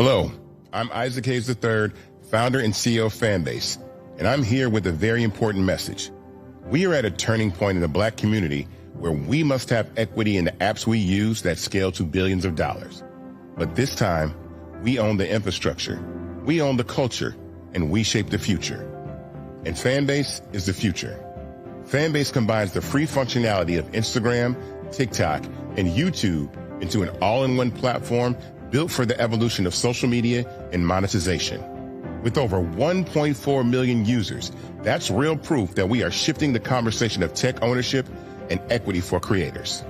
Hello, I'm Isaac Hayes III, founder and CEO of Fanbase, and I'm here with a very important message. We are at a turning point in the Black community where we must have equity in the apps we use that scale to billions of dollars. But this time, we own the infrastructure, we own the culture, and we shape the future. And Fanbase is the future. Fanbase combines the free functionality of Instagram, TikTok, and YouTube into an all-in-one platform built for the evolution of social media and monetization. With over 1.4 million users, that's real proof that we are shifting the conversation of tech ownership and equity for creators.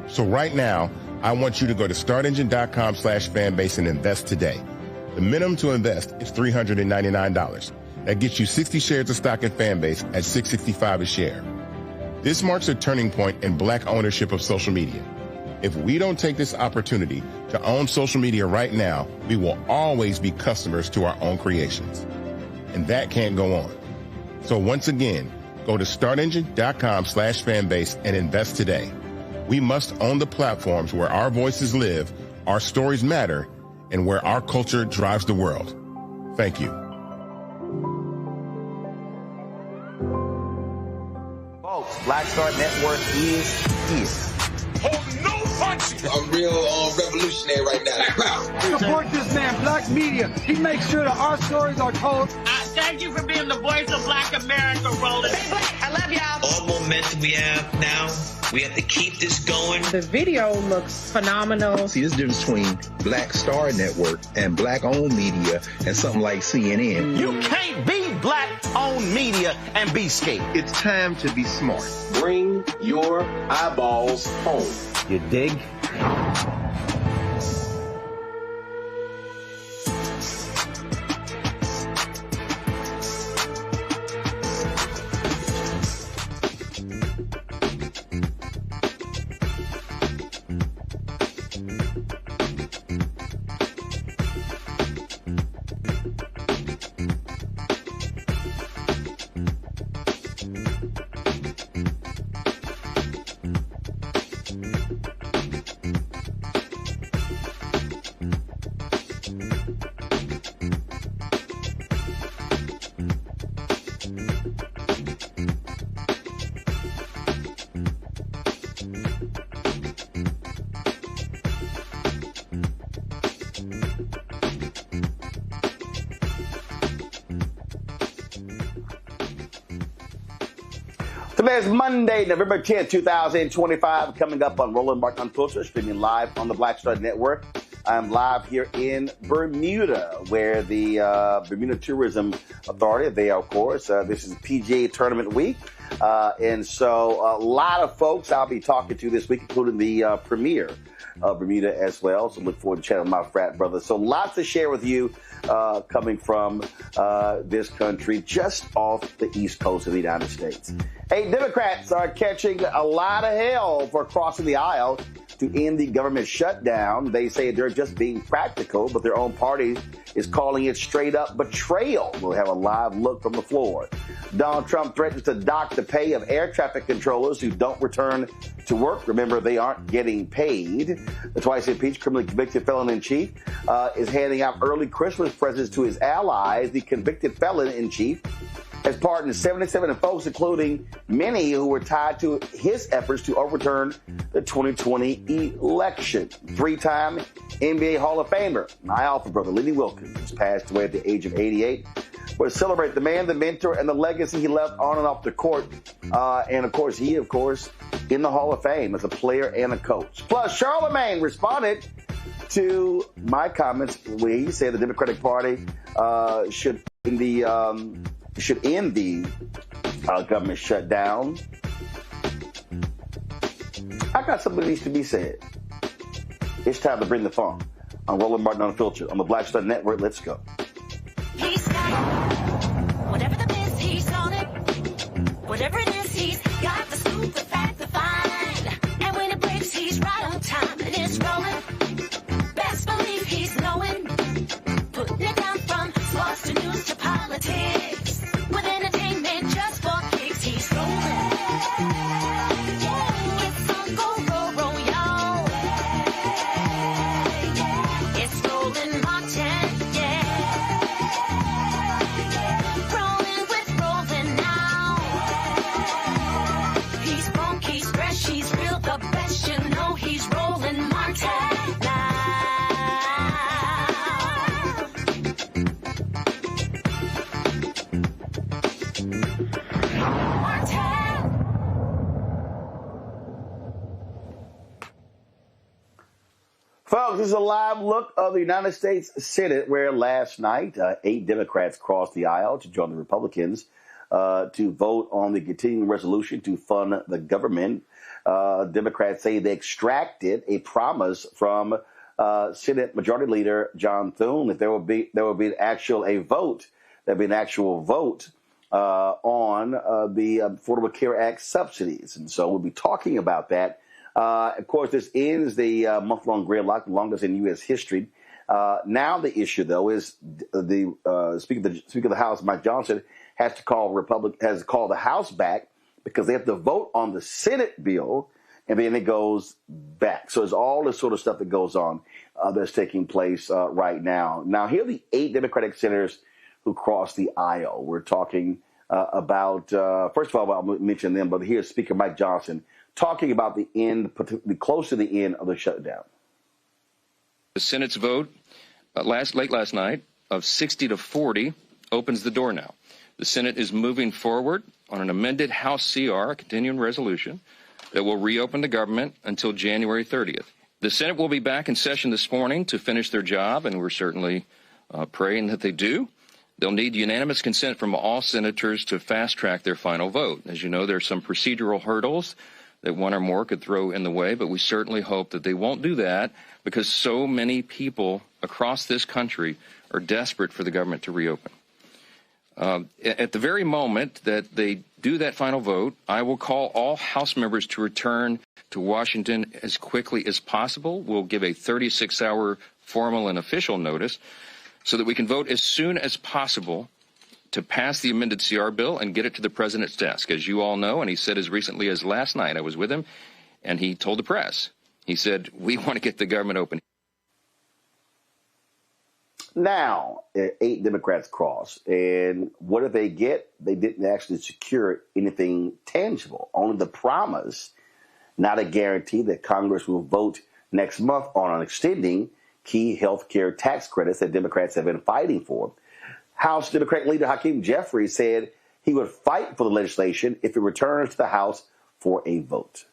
So right now, I want you to go to startengine.com/fanbase and invest today. The minimum to invest is $399. That gets you 60 shares of stock in Fanbase at $665 a share. This marks a turning point in Black ownership of social media. If we don't take this opportunity to own social media right now, we will always be customers to our own creations. And that can't go on. So once again, go to startengine.com/fanbase and invest today. We must own the platforms where our voices live, our stories matter, and where our culture drives the world. Thank you. Folks, Black Star Network is peace. Hold no punches. I'm real revolutionary right now. Support this man, Black Media. He makes sure that our stories are told. Thank you for being the voice of Black America, Roland. Stay black. I love y'all. All momentum we have now. We have to keep this going. The video looks phenomenal. See, this difference between Black Star Network and black-owned media and something like CNN. You can't be black-owned media and be scared. It's time to be smart. Bring your eyeballs home. You dig? Today's Monday, November 10th, 2025, coming up on Roland Martin Unfiltered, streaming live on the Black Star Network. I'm live here in Bermuda, where the Bermuda Tourism Authority, they of course, this is PGA Tournament Week. And so a lot of folks I'll be talking to this week, including the Premier of Bermuda as well. So look forward to chatting with my frat brothers. So lots to share with you coming from this country just off the East Coast of the United States. Hey, Democrats are catching a lot of hell for crossing the aisle to end the government shutdown. They say they're just being practical, but their own party is calling it straight up betrayal. We'll have a live look from the floor. Donald Trump threatens to dock the pay of air traffic controllers who don't return to work. Remember, they aren't getting paid. The twice-impeached, criminally convicted felon-in-chief is handing out early Christmas presents to his allies. The convicted felon-in-chief has pardoned 77 folks, including many who were tied to his efforts to overturn the 2020 election. Three-time NBA Hall of Famer, my alpha brother, Lenny Wilkens, has passed away at the age of 88. We'll celebrate the man, the mentor, and the legacy he left on and off the court. And, of course, he, in the Hall of Fame as a player and a coach. Plus, Charlemagne responded to my comments where he said the Democratic Party should end the government shutdown. I got something that needs to be said. It's time to bring the funk on Roland Martin Unfiltered on the Black Star Network. Let's go. He's got it. Whatever the biz, he's on it. Whatever it is, he's got the scoop, the fact, the find. And when it breaks, he's right on time and it's rolling. Best believe he's knowing. Putting it down from sports to news to politics. With entertainment just for kicks, he's rolling. It's on go, roll, y'all. It's Roland Martin, rolling with Roland now. He's funky, he's fresh, he's real, the best, you know he's Roland Martin now. Folks, this is a live look of the United States Senate, where last night 8 Democrats crossed the aisle to join the Republicans to vote on the continuing resolution to fund the government. Democrats say they extracted a promise from Senate Majority Leader John Thune that there will be an actual vote on the Affordable Care Act subsidies, and so we'll be talking about that. Of course, this ends the month-long gridlock, the longest in U.S. history. Now the issue, though, is the Speaker of the House, Mike Johnson, has called the House back because they have to vote on the Senate bill, and then it goes back. So it's all this sort of stuff that goes on that's taking place right now. Now, here are the 8 Democratic senators who crossed the aisle. We're talking about, first of all, I'll mention them, but here's Speaker Mike Johnson talking about the end, particularly close to the end of the shutdown. The Senate's vote late last night of 60 to 40 opens the door now The Senate is moving forward on an amended House CR, a continuing resolution, that will reopen the government until January 30th. The Senate will be back in session this morning to finish their job, and we're certainly praying that they do. They'll need unanimous consent from all senators to fast-track their final vote. As you know, there are some procedural hurdles that one or more could throw in the way, but we certainly hope that they won't do that because so many people across this country are desperate for the government to reopen. At the very moment that they do that final vote, I will call all House members to return to Washington as quickly as possible. We'll give a 36-hour formal and official notice so that we can vote as soon as possible to pass the amended CR bill and get it to the president's desk. As you all know, and he said as recently as last night, I was with him, and he told the press, he said, we want to get the government open. Now, 8 Democrats crossed, and what did they get? They didn't actually secure anything tangible, only the promise, not a guarantee, that Congress will vote next month on extending key health care tax credits that Democrats have been fighting for. House Democrat leader Hakeem Jeffries said he would fight for the legislation if it returns to the House for a vote.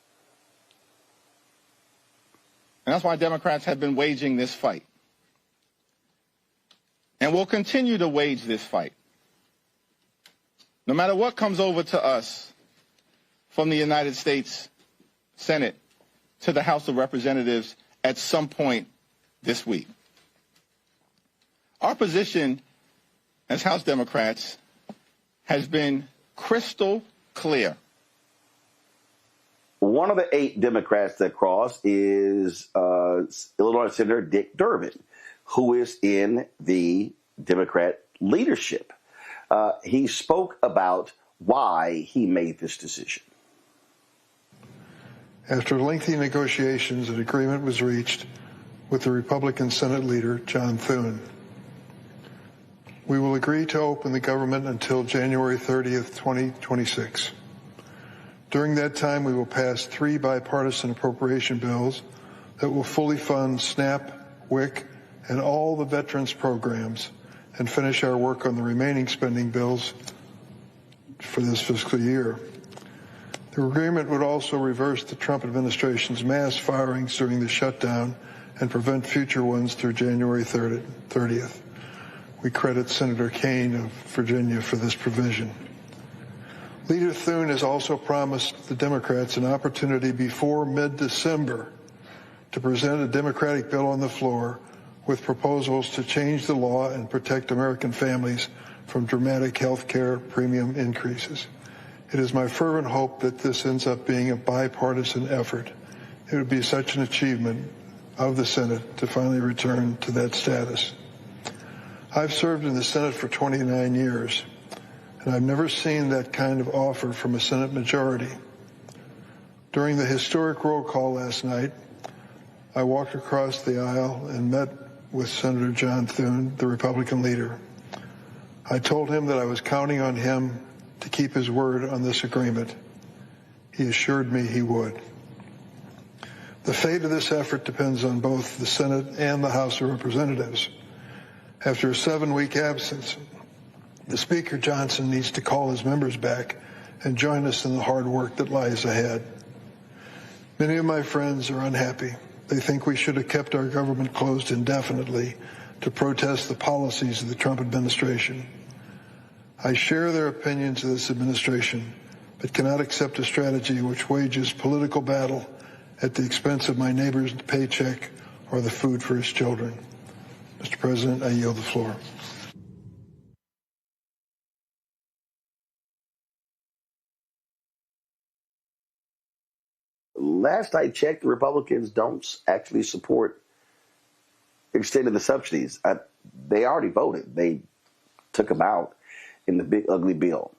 And that's why Democrats have been waging this fight. And we'll continue to wage this fight. No matter what comes over to us from the United States Senate to the House of Representatives at some point this week. Our position as House Democrats has been crystal clear. One of the 8 Democrats that crossed is Illinois Senator Dick Durbin, who is in the Democrat leadership. He spoke about why he made this decision. After lengthy negotiations, an agreement was reached with the Republican Senate leader, John Thune. We will agree to open the government until January 30th, 2026. During that time, we will pass 3 bipartisan appropriation bills that will fully fund SNAP, WIC, and all the veterans programs, and finish our work on the remaining spending bills for this fiscal year. The agreement would also reverse the Trump administration's mass firings during the shutdown and prevent future ones through January 30th. We credit Senator Kaine of Virginia for this provision. Leader Thune has also promised the Democrats an opportunity before mid-December to present a Democratic bill on the floor with proposals to change the law and protect American families from dramatic health care premium increases. It is my fervent hope that this ends up being a bipartisan effort. It would be such an achievement of the Senate to finally return to that status. I've served in the Senate for 29 years, and I've never seen that kind of offer from a Senate majority. During the historic roll call last night, I walked across the aisle and met with Senator John Thune, the Republican leader. I told him that I was counting on him to keep his word on this agreement. He assured me he would. The fate of this effort depends on both the Senate and the House of Representatives. After a 7-week absence, the Speaker Johnson needs to call his members back and join us in the hard work that lies ahead. Many of my friends are unhappy. They think we should have kept our government closed indefinitely to protest the policies of the Trump administration. I share their opinions of this administration, but cannot accept a strategy which wages political battle at the expense of my neighbor's paycheck or the food for his children. Mr. President, I yield the floor. Last I checked, the Republicans don't actually support extending the subsidies. They already voted. They took them out in the big, ugly bill.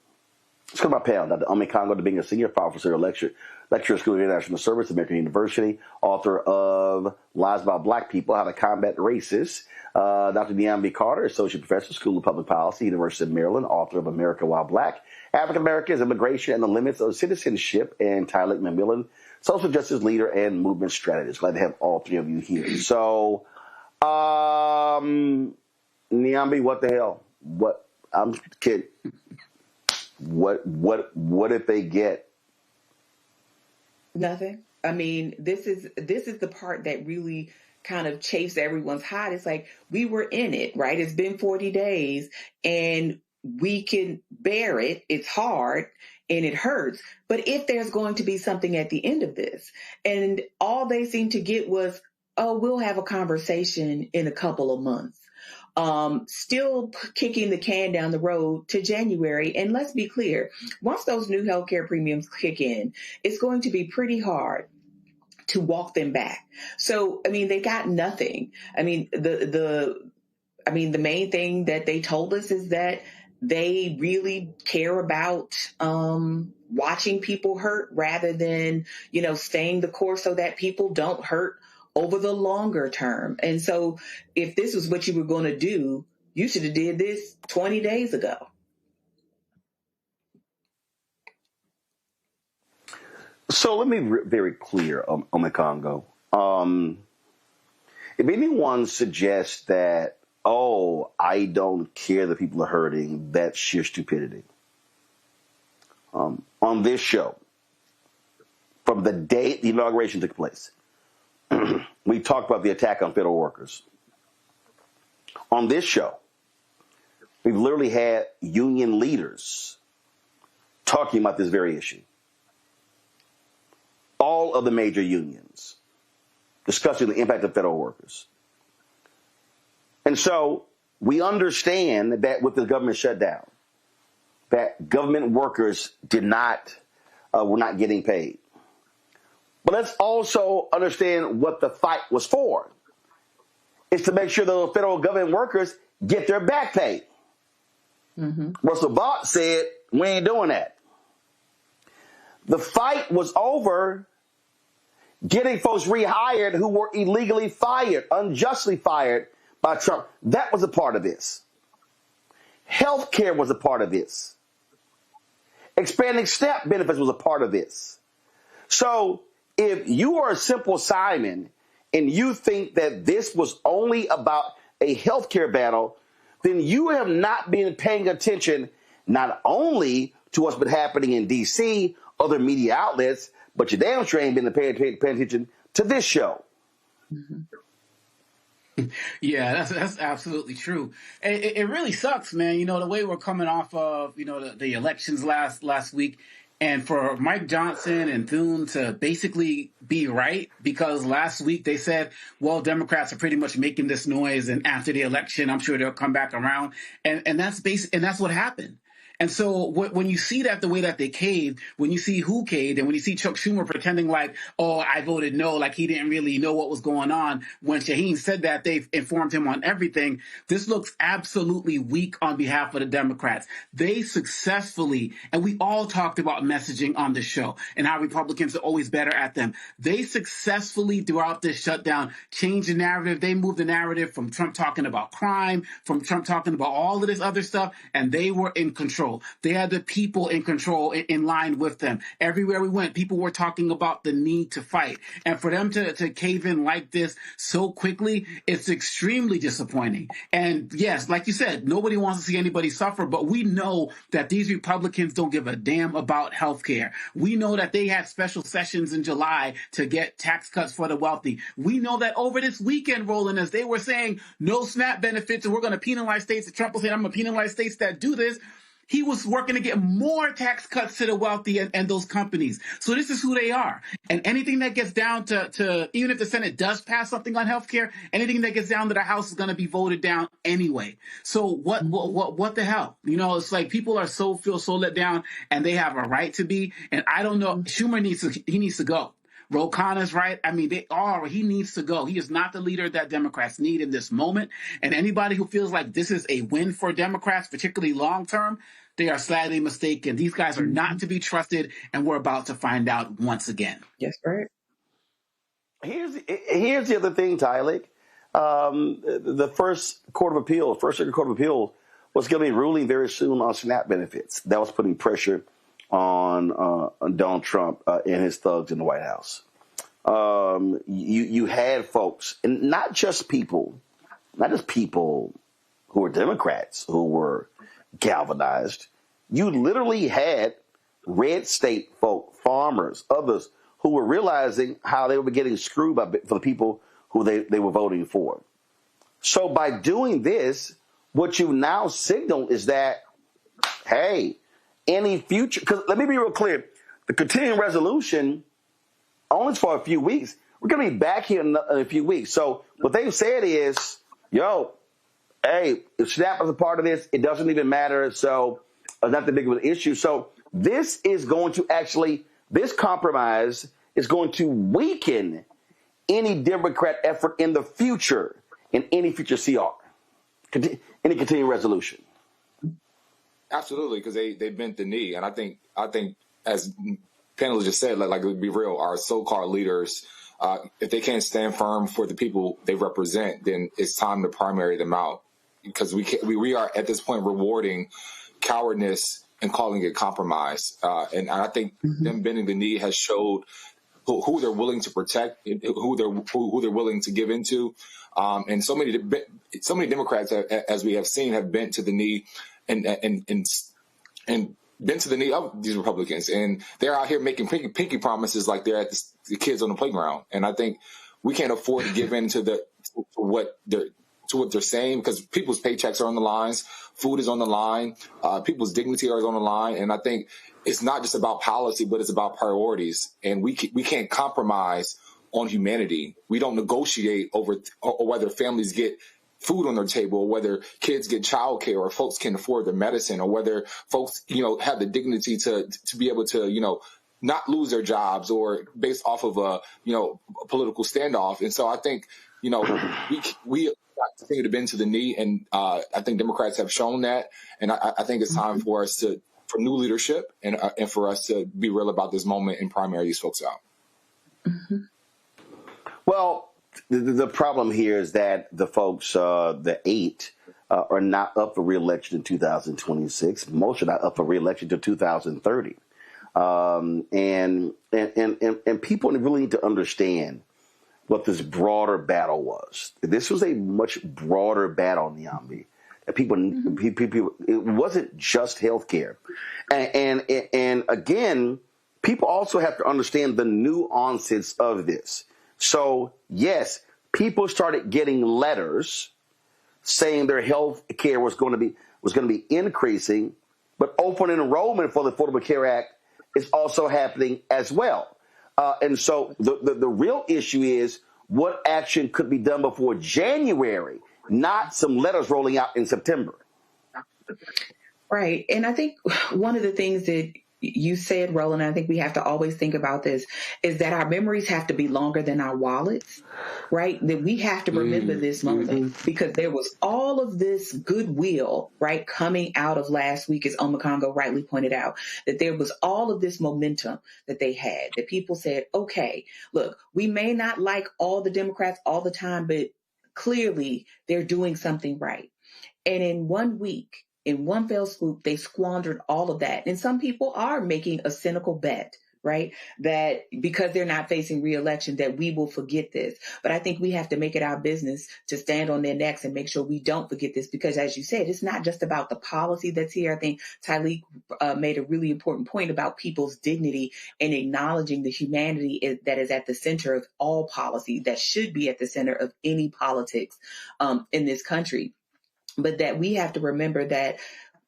Let's go to my panel. Dr. Umi Congo, being a senior professor, lecturer at School of International Service at American University, author of Lies About Black People, How to Combat Racists. Dr. Niambi Carter, associate professor, School of Public Policy, University of Maryland, author of America While Black, African Americans, Immigration, and the Limits of Citizenship, and Tyler McMillan, social justice leader and movement strategist. Glad to have all 3 of you here. So, Niambi, what the hell? I'm kidding. What if they get nothing? I mean, this is the part that really kind of chafes everyone's hide. It's like, we were in it, right? It's been 40 days and we can bear it. It's hard and it hurts. But if there's going to be something at the end of this, and all they seem to get was, oh, we'll have a conversation in a couple of months. Still kicking the can down the road to January. And let's be clear, once those new healthcare premiums kick in, it's going to be pretty hard to walk them back. So, I mean, they got nothing. I mean, the main thing that they told us is that they really care about watching people hurt rather than, staying the course so that people don't hurt over the longer term. And so if this was what you were going to do, you should have did this 20 days ago. So let me be very clear on the Congo. If anyone suggests that, oh, I don't care that people are hurting, that's sheer stupidity. On this show, from the day the inauguration took place, we talked about the attack on federal workers. On this show, we've literally had union leaders talking about this very issue. All of the major unions discussing the impact of federal workers. And so we understand that with the government shutdown, that government workers were not getting paid. But let's also understand what the fight was for. It's to make sure the federal government workers get their back pay. Mm-hmm. Russell Bott said, we ain't doing that. The fight was over getting folks rehired who were illegally fired, unjustly fired by Trump. That was a part of this. Healthcare was a part of this. Expanding SNAP benefits was a part of this. So if you are a Simple Simon and you think that this was only about a healthcare battle, then you have not been paying attention not only to what's been happening in D.C., other media outlets, but you damn sure ain't been paying attention to this show. Yeah, that's absolutely true. It really sucks, man. The way we're coming off of, the elections last week, and for Mike Johnson and Thune to basically be right, because last week they said, well, Democrats are pretty much making this noise, and after the election, I'm sure they'll come back around, and that's what happened. And so when you see that the way that they caved, when you see who caved, and when you see Chuck Schumer pretending like, oh, I voted no, like he didn't really know what was going on, when Shaheen said that they informed him on everything, this looks absolutely weak on behalf of the Democrats. They successfully, and we all talked about messaging on the show and how Republicans are always better at them. They successfully, throughout this shutdown, changed the narrative. They moved the narrative from Trump talking about crime, from Trump talking about all of this other stuff, and they were in control. They had the people in control, in line with them. Everywhere we went, people were talking about the need to fight. And for them to cave in like this so quickly, it's extremely disappointing. And yes, like you said, nobody wants to see anybody suffer, but we know that these Republicans don't give a damn about health care. We know that they had special sessions in July to get tax cuts for the wealthy. We know that over this weekend, Roland, as they were saying no SNAP benefits, and we're going to penalize states, Trump was saying, I'm going to penalize states that do this. He was working to get more tax cuts to the wealthy and those companies. So this is who they are. And anything that gets down to even if the Senate does pass something on healthcare, anything that gets down to the House is going to be voted down anyway. So what the hell? It's like people feel so let down, and they have a right to be. And I don't know. Schumer needs to go. Ro Khanna's right. I mean, he needs to go. He is not the leader that Democrats need in this moment. And anybody who feels like this is a win for Democrats, particularly long term, they are slightly mistaken. These guys are not to be trusted, and we're about to find out once again. Yes, right. Here's the other thing, Tylik. The First Circuit Court of Appeals was going to be ruling very soon on SNAP benefits. That was putting pressure on Donald Trump and his thugs in the White House. You had folks, and not just people who were Democrats who were galvanized. you literally had red state folk, farmers, others who were realizing how they were getting screwed for the people who they were voting for. So by doing this, what you now signal is that, hey, any future, because let me be real clear, the continuing resolution only for a few weeks. We're going to be back here in a few weeks. So what they've said is, yo, hey, if SNAP is a part of this, it doesn't even matter. So it's not that big of an issue. So this is going to this compromise is going to weaken any Democrat effort in the future, in any future CR, any continuing resolution. Absolutely, because they bent the knee. And I think as panelists just said, like to be real, our so-called leaders, if they can't stand firm for the people they represent, then it's time to primary them out, because we are at this point rewarding cowardness and calling it compromise. And I think them bending the knee has showed who they're willing to protect, who they're willing to give into. And so many Democrats, as we have seen, have bent to the knee and bent to the knee of these Republicans, and they're out here making pinky promises like they're at the kids on the playground. And I think we can't afford to give in to what they're saying, because people's paychecks are on the lines, food is on the line, people's dignity is on the line. And I think it's not just about policy, but it's about priorities. And we can't compromise on humanity. We don't negotiate over whether families get food on their table, or whether kids get child care, or folks can afford their medicine, or whether folks, have the dignity to be able to, not lose their jobs, or based off of a political standoff. And so I think, we continue to bend to the knee, and I think Democrats have shown that. And I think it's time for us for new leadership and for us to be real about this moment and primary these folks out. Mm-hmm. Well, the problem here is that the folks, the 8, are not up for re-election in 2026. Most are not up for re-election until 2030. And people really need to understand what this broader battle was. This was a much broader battle, Niambi. People, it wasn't just healthcare. And again, people also have to understand the nuances of this. So, yes, people started getting letters saying their health care was going to be increasing, but open enrollment for the Affordable Care Act is also happening as well. And so the real issue is what action could be done before January, not some letters rolling out in September. Right. And I think one of the things that you said, Roland, I think we have to always think about this, is that our memories have to be longer than our wallets, right? That we have to remember this moment, because there was all of this goodwill, right, coming out of last week, as Omakongo rightly pointed out, that there was all of this momentum that they had, that people said, okay, look, we may not like all the Democrats all the time, but clearly they're doing something right. And in 1 week, in one fell swoop, they squandered all of that. And some people are making a cynical bet, right, that because they're not facing re-election, that we will forget this. But I think we have to make it our business to stand on their necks and make sure we don't forget this, because as you said, it's not just about the policy that's here. I think Tyleek made a really important point about people's dignity and acknowledging the humanity that is at the center of all policy, that should be at the center of any politics in this country. But that we have to remember that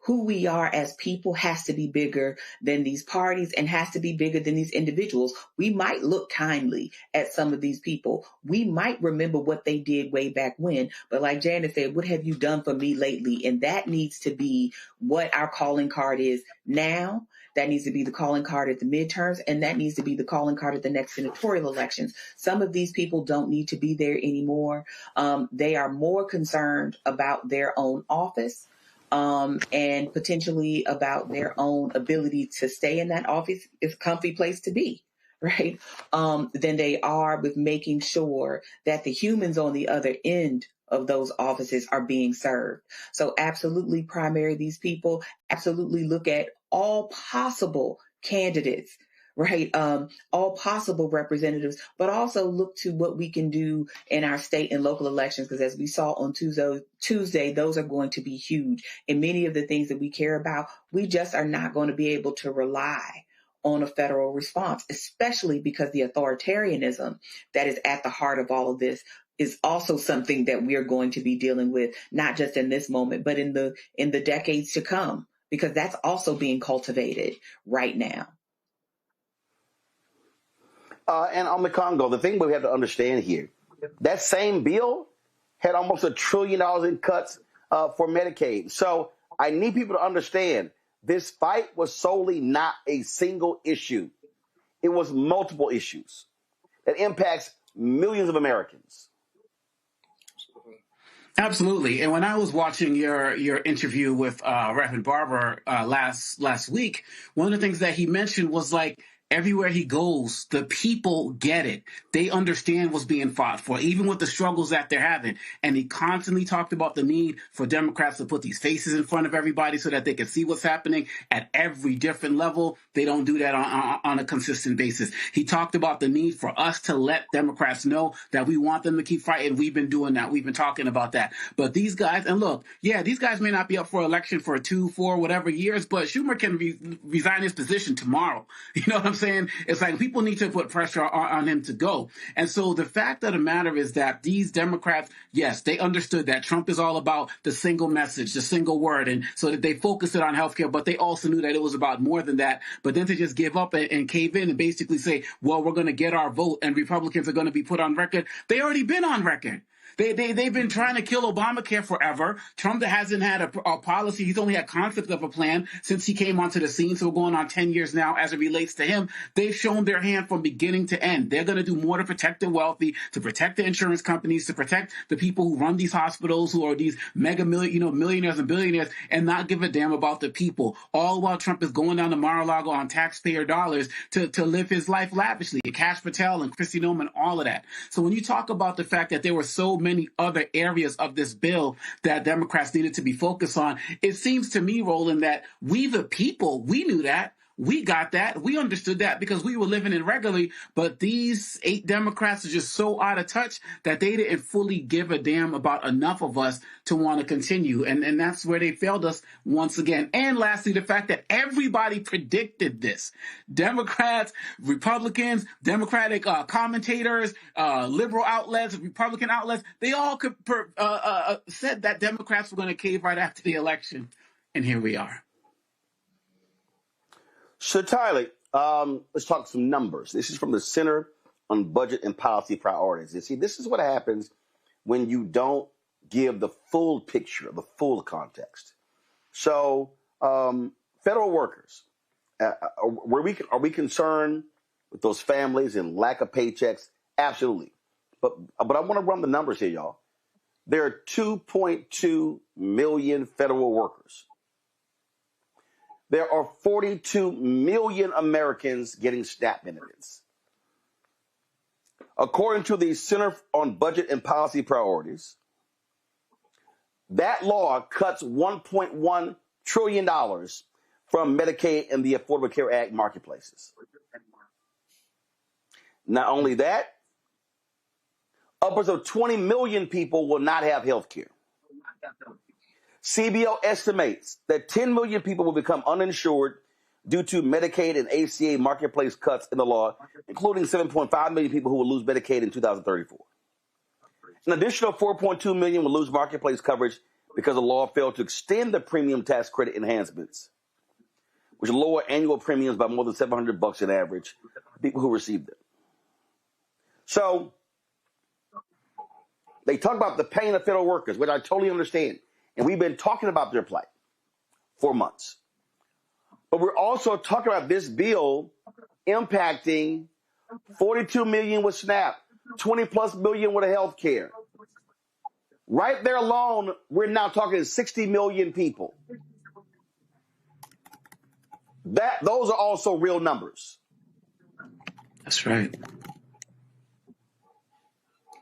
who we are as people has to be bigger than these parties and has to be bigger than these individuals. We might look kindly at some of these people. We might remember what they did way back when. But like Janice said, what have you done for me lately? And that needs to be what our calling card is now. That needs to be the calling card at the midterms, and that needs to be the calling card at the next senatorial elections. Some of these people don't need to be there anymore. They are more concerned about their own office and potentially about their own ability to stay in that office. It's a comfy place to be, right? Than they are with making sure that the humans on the other end of those offices are being served. So absolutely primary these people, absolutely look at all possible candidates, right? All possible representatives, but also look to what we can do in our state and local elections, because as we saw on Tuesday, those are going to be huge. And many of the things that we care about, we just are not going to be able to rely on a federal response, especially because the authoritarianism that is at the heart of all of this is also something that we're going to be dealing with, not just in this moment, but in the decades to come, because that's also being cultivated right now. And on the Congo, the thing we have to understand here, that same bill had almost $1 trillion in cuts for Medicaid. So I need people to understand this fight was solely not a single issue. It was multiple issues that impacts millions of Americans. Absolutely. And when I was watching your interview with Reverend Barber last week, one of the things that he mentioned was like, everywhere he goes, the people get it. They understand what's being fought for, even with the struggles that they're having. And he constantly talked about the need for Democrats to put these faces in front of everybody so that they can see what's happening at every different level. They don't do that on a consistent basis. He talked about the need for us to let Democrats know that we want them to keep fighting. We've been doing that. We've been talking about that. But these guys, and look, yeah, these guys may not be up for election for 2, 4, whatever years, but Schumer can resign his position tomorrow. You know what I'm saying? It's like people need to put pressure on him to go. And so the fact of the matter is that these Democrats, yes, they understood that Trump is all about the single message, the single word. And so that they focused it on healthcare, but they also knew that it was about more than that. But then to just give up and cave in and basically say, well, we're going to get our vote and Republicans are going to be put on record. They already been on record. They've been trying to kill Obamacare forever. Trump hasn't had a policy. He's only had concept of a plan since he came onto the scene. So we're going on 10 years now as it relates to him. They've shown their hand from beginning to end. They're going to do more to protect the wealthy, to protect the insurance companies, to protect the people who run these hospitals, who are these millionaires and billionaires, and not give a damn about the people. All while Trump is going down to Mar-a-Lago on taxpayer dollars to live his life lavishly. Cash Patel and Kristi Noem, all of that. So when you talk about the fact that there were so many other areas of this bill that Democrats needed to be focused on, it seems to me, Roland, that we the people, we knew that. We got that. We understood that because we were living it regularly. But these 8 Democrats are just so out of touch that they didn't fully give a damn about enough of us to want to continue. And that's where they failed us once again. And lastly, the fact that everybody predicted this. Democrats, Republicans, Democratic commentators, liberal outlets, Republican outlets, they all said that Democrats were going to cave right after the election. And here we are. So, Tyler, let's talk some numbers. This is from the Center on Budget and Policy Priorities. You see, this is what happens when you don't give the full picture, the full context. So, federal workers, are we concerned with those families and lack of paychecks? Absolutely. But I want to run the numbers here, y'all. There are 2.2 million federal workers. There are 42 million Americans getting SNAP benefits. According to the Center on Budget and Policy Priorities, that law cuts $1.1 trillion from Medicaid and the Affordable Care Act marketplaces. Not only that, upwards of 20 million people will not have health care. CBO estimates that 10 million people will become uninsured due to Medicaid and ACA marketplace cuts in the law, including 7.5 million people who will lose Medicaid in 2034. An additional 4.2 million will lose marketplace coverage because the law failed to extend the premium tax credit enhancements, which lower annual premiums by more than $700 on average for people who receive them. So they talk about the pain of federal workers, which I totally understand. And we've been talking about their plight for months. But we're also talking about this bill impacting 42 million with SNAP, 20 plus million with health care. Right there alone, we're now talking 60 million people. Those are also real numbers. That's right.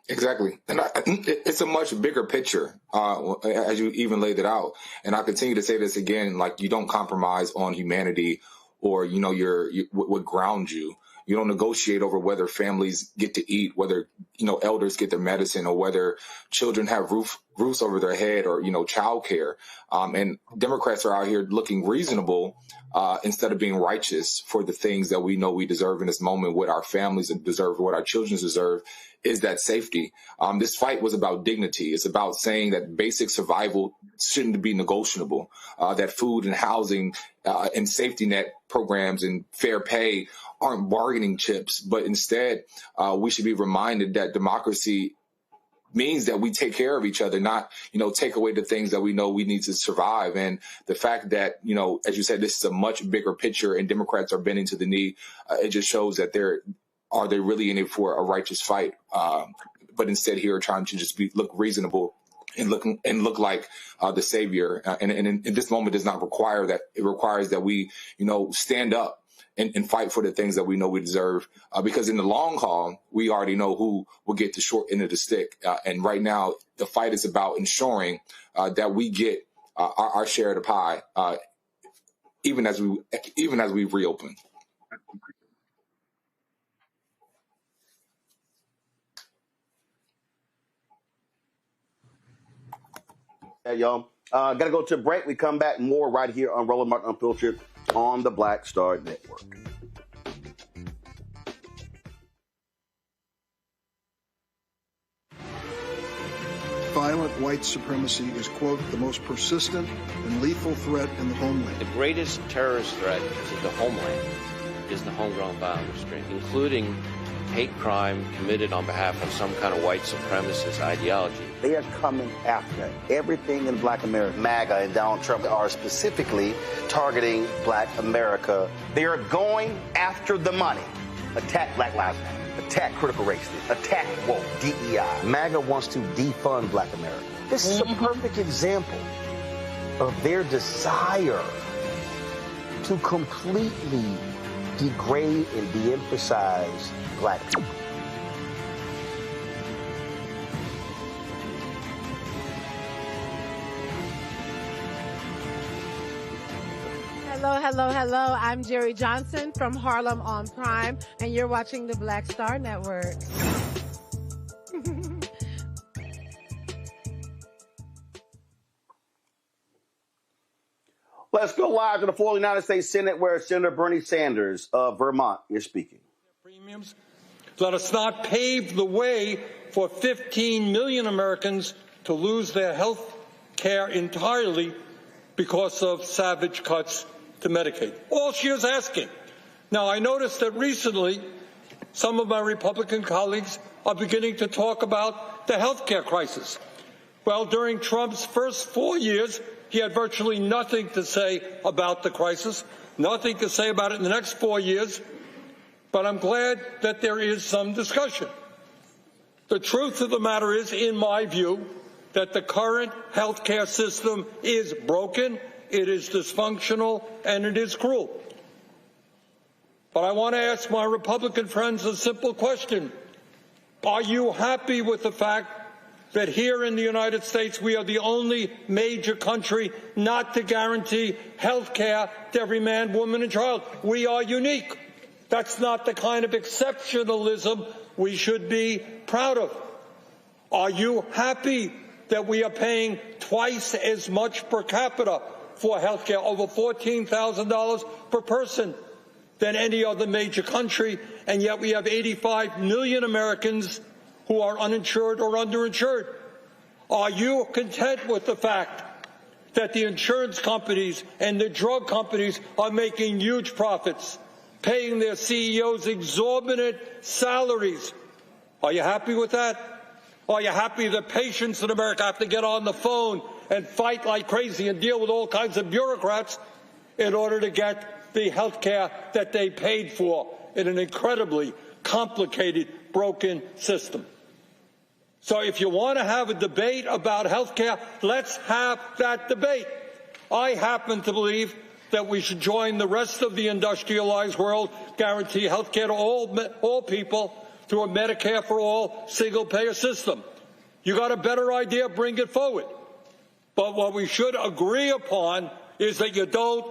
Exactly. And it's a much bigger picture, as you even laid it out. And I continue to say this again, like, you don't compromise on humanity or, you know, what grounds you. You don't negotiate over whether families get to eat, whether, you know, elders get their medicine, or whether children have roofs over their head, or, you know, childcare. And Democrats are out here looking reasonable instead of being righteous for the things that we know we deserve in this moment, what our families deserve, what our children deserve, is that safety. This fight was about dignity. It's about saying that basic survival shouldn't be negotiable, that food and housing and safety net programs and fair pay aren't bargaining chips, but instead we should be reminded that democracy means that we take care of each other, not, you know, take away the things that we know we need to survive. And the fact that, you know, as you said, this is a much bigger picture and Democrats are bending to the knee, it just shows that are they really in it for a righteous fight? But instead here trying to just look reasonable and look like the savior. And in this moment does not require that. It requires that we, you know, stand up and fight for the things that we know we deserve. Because in the long haul, we already know who will get the short end of the stick. And right now, the fight is about ensuring that we get our share of the pie, even as we reopen. Yeah, y'all. Gotta go to a break. We come back more right here on Roland Martin Unfiltered on the Black Star Network. Violent white supremacy is, quote, the most persistent and lethal threat in the homeland. The greatest terrorist threat to the homeland is the homegrown violence stream, including hate crime committed on behalf of some kind of white supremacist ideology. They are coming after everything in Black America. MAGA and Donald Trump are specifically targeting Black America. They are going after the money. Attack Black Lives Matter. Attack critical race theory. Attack woke, DEI. MAGA wants to defund Black America. This is a perfect example of their desire to completely degrade and de-emphasize Black people. Hello, hello, hello. I'm Jerry Johnson from Harlem on Prime, and you're watching the Black Star Network. Let's go live to the floor of the United States Senate, where Senator Bernie Sanders of Vermont is speaking. Premiums. Let us not pave the way for 15 million Americans to lose their health care entirely because of savage cuts to Medicaid. All she is asking. Now, I noticed that recently some of my Republican colleagues are beginning to talk about the health care crisis. Well, during Trump's first 4 years, he had virtually nothing to say about the crisis, nothing to say about it in the next 4 years, but I'm glad that there is some discussion. The truth of the matter is, in my view, that the current health care system is broken, it is dysfunctional, and it is cruel. But I want to ask my Republican friends a simple question. Are you happy with the fact that here in the United States we are the only major country not to guarantee health care to every man, woman, and child? We are unique. That's not the kind of exceptionalism we should be proud of. Are you happy that we are paying twice as much per capita for health care, over $14,000 per person, than any other major country, and yet we have 85 million Americans who are uninsured or underinsured? Are you content with the fact that the insurance companies and the drug companies are making huge profits, paying their CEOs exorbitant salaries? Are you happy with that? Are you happy that patients in America have to get on the phone and fight like crazy and deal with all kinds of bureaucrats in order to get the health care that they paid for in an incredibly complicated, broken system? So if you want to have a debate about health care, let's have that debate. I happen to believe that we should join the rest of the industrialized world, guarantee health care to all people through a Medicare for all single-payer system. You got a better idea, bring it forward. But what we should agree upon is that you don't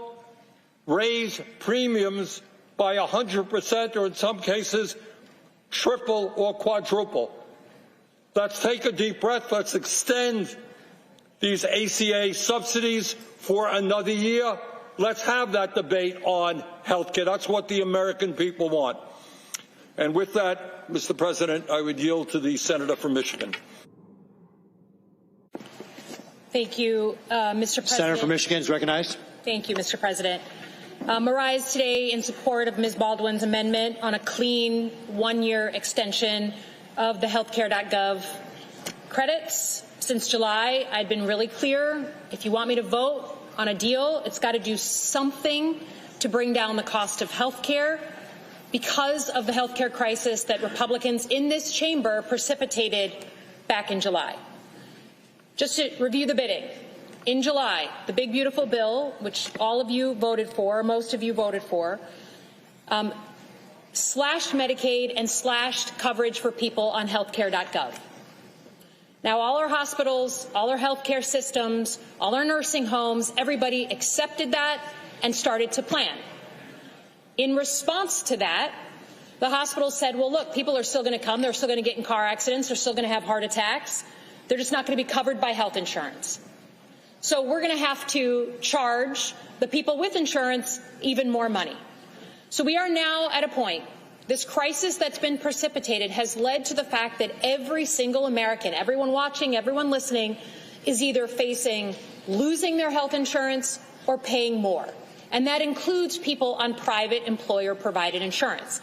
raise premiums by 100%, or in some cases, triple or quadruple. Let's take a deep breath. Let's extend these ACA subsidies for another year. Let's have that debate on health care. That's what the American people want. And with that, Mr. President, I would yield to the senator from Michigan. Thank you, Mr. President. Senator from Michigan is recognized. Thank you, Mr. President. I rise today in support of Ms. Baldwin's amendment on a clean one-year extension of the healthcare.gov credits. Since July, I've been really clear. If you want me to vote on a deal, it's got to do something to bring down the cost of health care because of the health care crisis that Republicans in this chamber precipitated back in July. Just to review the bidding. In July, the big, beautiful bill, which all of you voted for, most of you voted for, slashed Medicaid and slashed coverage for people on healthcare.gov. Now, all our hospitals, all our healthcare systems, all our nursing homes, everybody accepted that and started to plan. In response to that, the hospitals said, well, look, people are still going to come. They're still going to get in car accidents. They're still going to have heart attacks. They're just not going to be covered by health insurance. So we're going to have to charge the people with insurance even more money. So we are now at a point, this crisis that's been precipitated has led to the fact that every single American, everyone watching, everyone listening, is either facing losing their health insurance or paying more. And that includes people on private employer-provided insurance.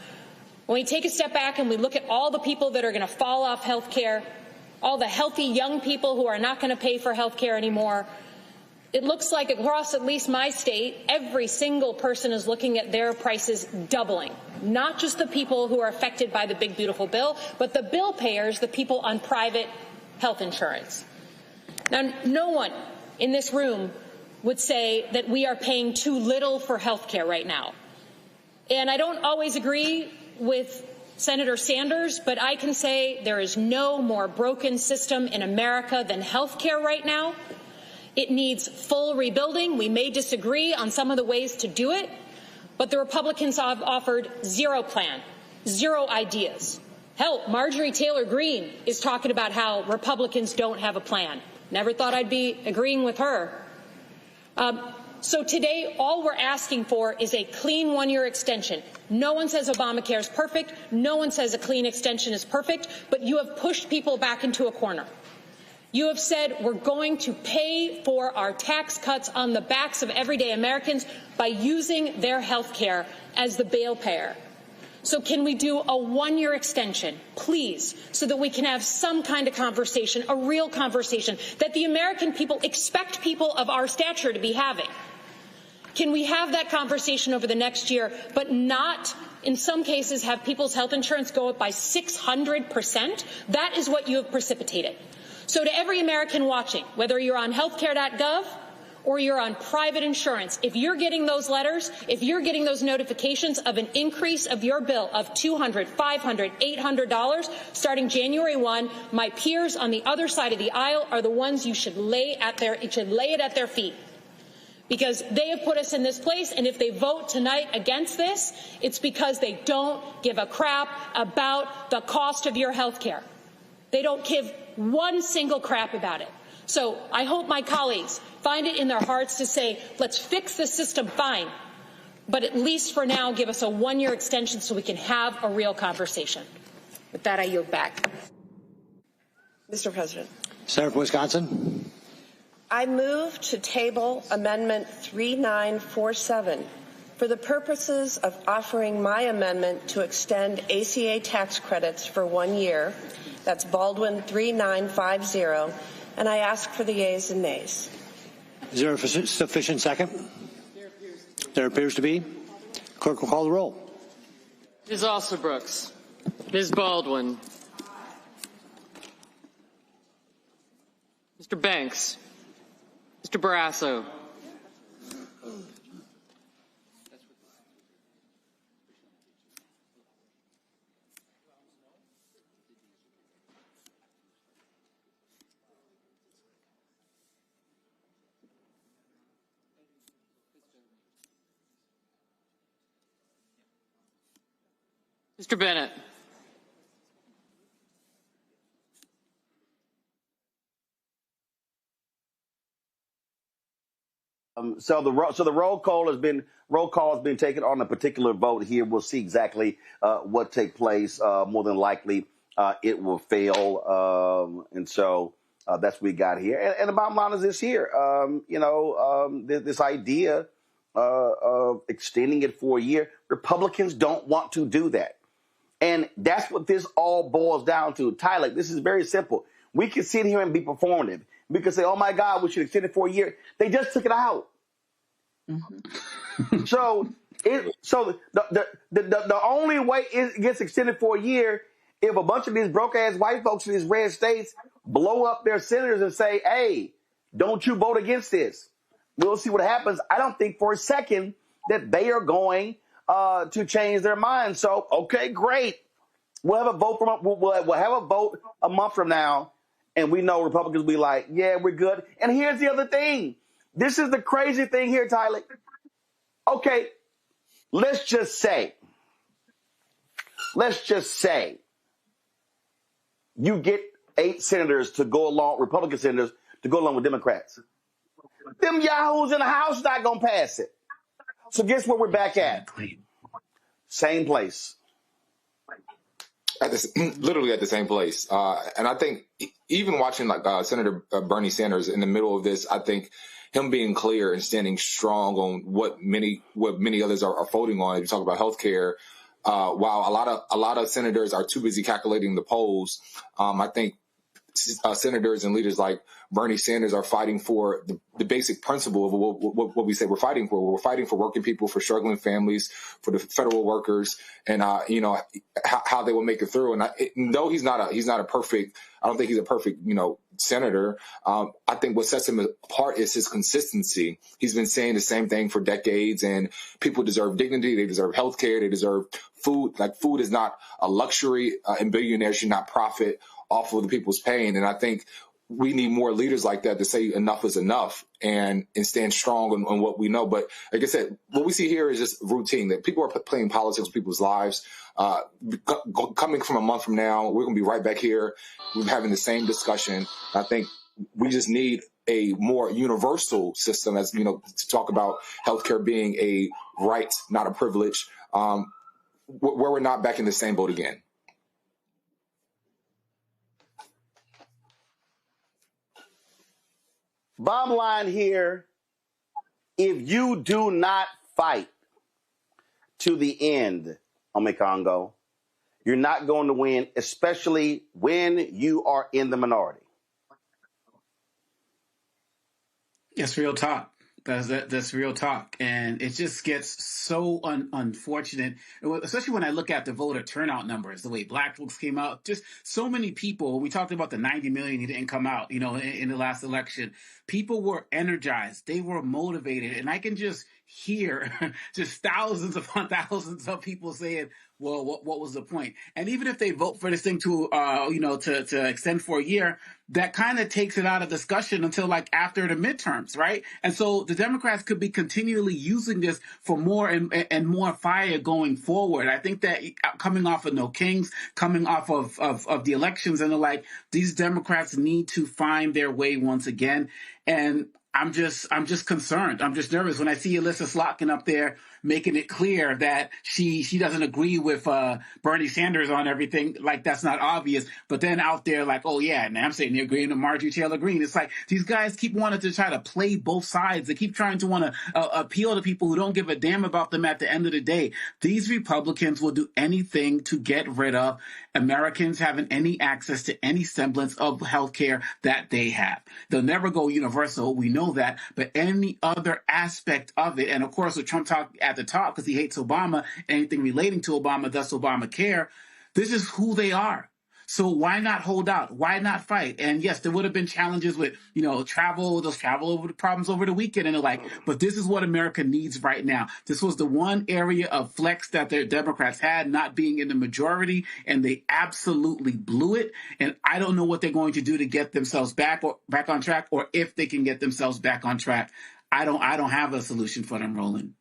When we take a step back and we look at all the people that are going to fall off health care, all the healthy young people who are not going to pay for health care anymore, it looks like across at least my state, every single person is looking at their prices doubling. Not just the people who are affected by the big, beautiful bill, but the bill payers, the people on private health insurance. Now, no one in this room would say that we are paying too little for health care right now. And I don't always agree with Senator Sanders, but I can say there is no more broken system in America than health care right now. It needs full rebuilding. We may disagree on some of the ways to do it, but the Republicans have offered zero plan, zero ideas. Hell, Marjorie Taylor Greene is talking about how Republicans don't have a plan. Never thought I'd be agreeing with her. So today, all we're asking for is a clean one-year extension. No one says Obamacare is perfect. No one says a clean extension is perfect, but you have pushed people back into a corner. You have said we're going to pay for our tax cuts on the backs of everyday Americans by using their health care as the bail payer. So can we do a one-year extension, please, so that we can have some kind of conversation, a real conversation that the American people expect people of our stature to be having? Can we have that conversation over the next year, but not, in some cases, have people's health insurance go up by 600%? That is what you have precipitated. So to every American watching, whether you're on healthcare.gov or you're on private insurance, if you're getting those letters, if you're getting those notifications of an increase of your bill of $200, $500, $800 starting January 1, my peers on the other side of the aisle are the ones you should lay it at their feet. Because they have put us in this place, and if they vote tonight against this, it's because they don't give a crap about the cost of your health care. They don't give one single crap about it. So I hope my colleagues find it in their hearts to say, let's fix the system, fine, but at least for now give us a one-year extension so we can have a real conversation. With that, I yield back. Mr. President. Senator from Wisconsin. I move to table Amendment 3947 for the purposes of offering my amendment to extend ACA tax credits for 1 year. That's Baldwin 3950, and I ask for the yeas and nays. Is there a sufficient second? There appears to be. Clerk will call the roll. Ms. Alsobrooks. Ms. Baldwin. Mr. Banks. Mr. Barrasso. Mr. Bennett. So the roll call has been taken on a particular vote here. We'll see exactly what take place. More than likely, it will fail, and so that's what we got here. And the bottom line is this here: this idea of extending it for a year. Republicans don't want to do that, and that's what this all boils down to. Tyler, this is very simple. We can sit here and be performative. We can say, "Oh my God, we should extend it for a year." They just took it out. Mm-hmm. So the only way it gets extended for a year if a bunch of these broke ass white folks in these red states blow up their senators and say, "Hey, don't you vote against this." We'll see what happens. I don't think for a second that they are going to change their mind. So okay, great. We'll have a vote we'll have a vote a month from now. And we know Republicans will be like, yeah, we're good. And here's the other thing. This is the crazy thing here, Tyler. Okay, let's just say you get 8 senators to go along, Republican senators to go along with Democrats. Them yahoos in the House not going to pass it. So guess where we're back at? Same place. Literally at the same place. And I think even watching Senator Bernie Sanders in the middle of this, I think him being clear and standing strong on what many others are voting on. You talk about healthcare, while a lot of senators are too busy calculating the polls. I think senators and leaders like Bernie Sanders are fighting for the basic principle of what we say we're fighting for. We're fighting for working people, for struggling families, for the federal workers, and how they will make it through. And though he's not a perfect, I don't think he's a perfect senator. I think what sets him apart is his consistency. He's been saying the same thing for decades, and people deserve dignity. They deserve health care. They deserve food. Like, food is not a luxury, and billionaires should not profit off of the people's pain. And I think we need more leaders like that to say enough is enough and stand strong on what we know. But like I said, what we see here is just routine, that people are playing politics with people's lives. Coming from a month from now, we're going to be right back here. We're having the same discussion. I think we just need a more universal system, as to talk about healthcare being a right, not a privilege, where we're not back in the same boat again. Bottom line here, if you do not fight to the end, Omekongo, you're not going to win, especially when you are in the minority. That's real talk. That's real talk. And it just gets so unfortunate, especially when I look at the voter turnout numbers, the way black folks came out, just so many people. We talked about the 90 million who didn't come out, in the last election. People were energized. They were motivated. And I can just hear just thousands upon thousands of people saying, well, what was the point? And even if they vote for this thing to extend for a year, that kind of takes it out of discussion until after the midterms, right? And so the Democrats could be continually using this for more and more fire going forward. I think that coming off of No Kings, coming off of the elections and the like, these Democrats need to find their way once again. And I'm just concerned. I'm just nervous when I see Alyssa Slotkin up there making it clear that she doesn't agree with Bernie Sanders on everything. Like, that's not obvious. But then out there oh yeah, and I'm saying they're agreeing with Marjorie Taylor Greene. It's like these guys keep wanting to try to play both sides. They keep trying to want to appeal to people who don't give a damn about them at the end of the day. These Republicans will do anything to get rid of Americans having any access to any semblance of health care that they have. They'll never go universal. We know that. But any other aspect of it, and of course with Trump talk at the top because he hates Obama, anything relating to Obama, thus Obamacare, this is who they are. So why not hold out? Why not fight? And yes, there would have been challenges with, travel over the problems over the weekend and the like, but this is what America needs right now. This was the one area of flex that the Democrats had, not being in the majority, and they absolutely blew it. And I don't know what they're going to do to get themselves back on track, or if they can get themselves back on track. I don't have a solution for them, Roland.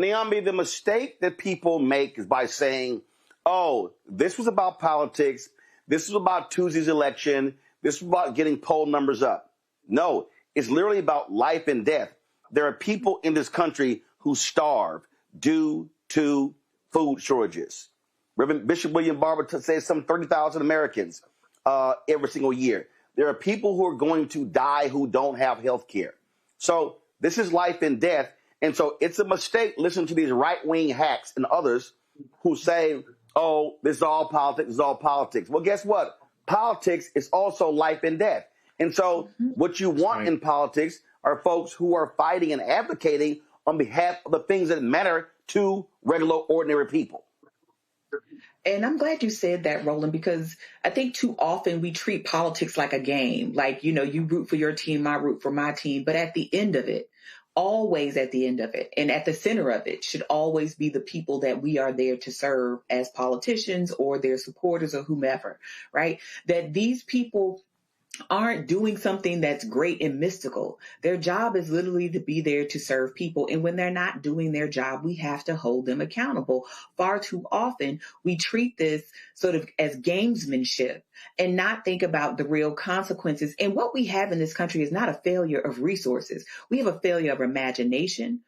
Naomi, the mistake that people make is by saying, oh, this was about politics. This was about Tuesday's election. This was about getting poll numbers up. No, it's literally about life and death. There are people in this country who starve due to food shortages. Reverend Bishop William Barber says some 30,000 Americans every single year. There are people who are going to die who don't have health care. So this is life and death. And so it's a mistake listening to these right-wing hacks and others who say, oh, this is all politics, this is all politics. Well, guess what? Politics is also life and death. And so what you want in politics are folks who are fighting and advocating on behalf of the things that matter to regular, ordinary people. And I'm glad you said that, Roland, because I think too often we treat politics like a game. Like, you know, you root for your team, I root for my team. But at the end of it, always at the end of it and at the center of it should always be the people that we are there to serve as politicians or their supporters or whomever, right? That these people aren't doing something that's great and mystical. Their job is literally to be there to serve people. And when they're not doing their job, we have to hold them accountable. Far too often, we treat this sort of as gamesmanship and not think about the real consequences. And what we have in this country is not a failure of resources. We have a failure of imagination.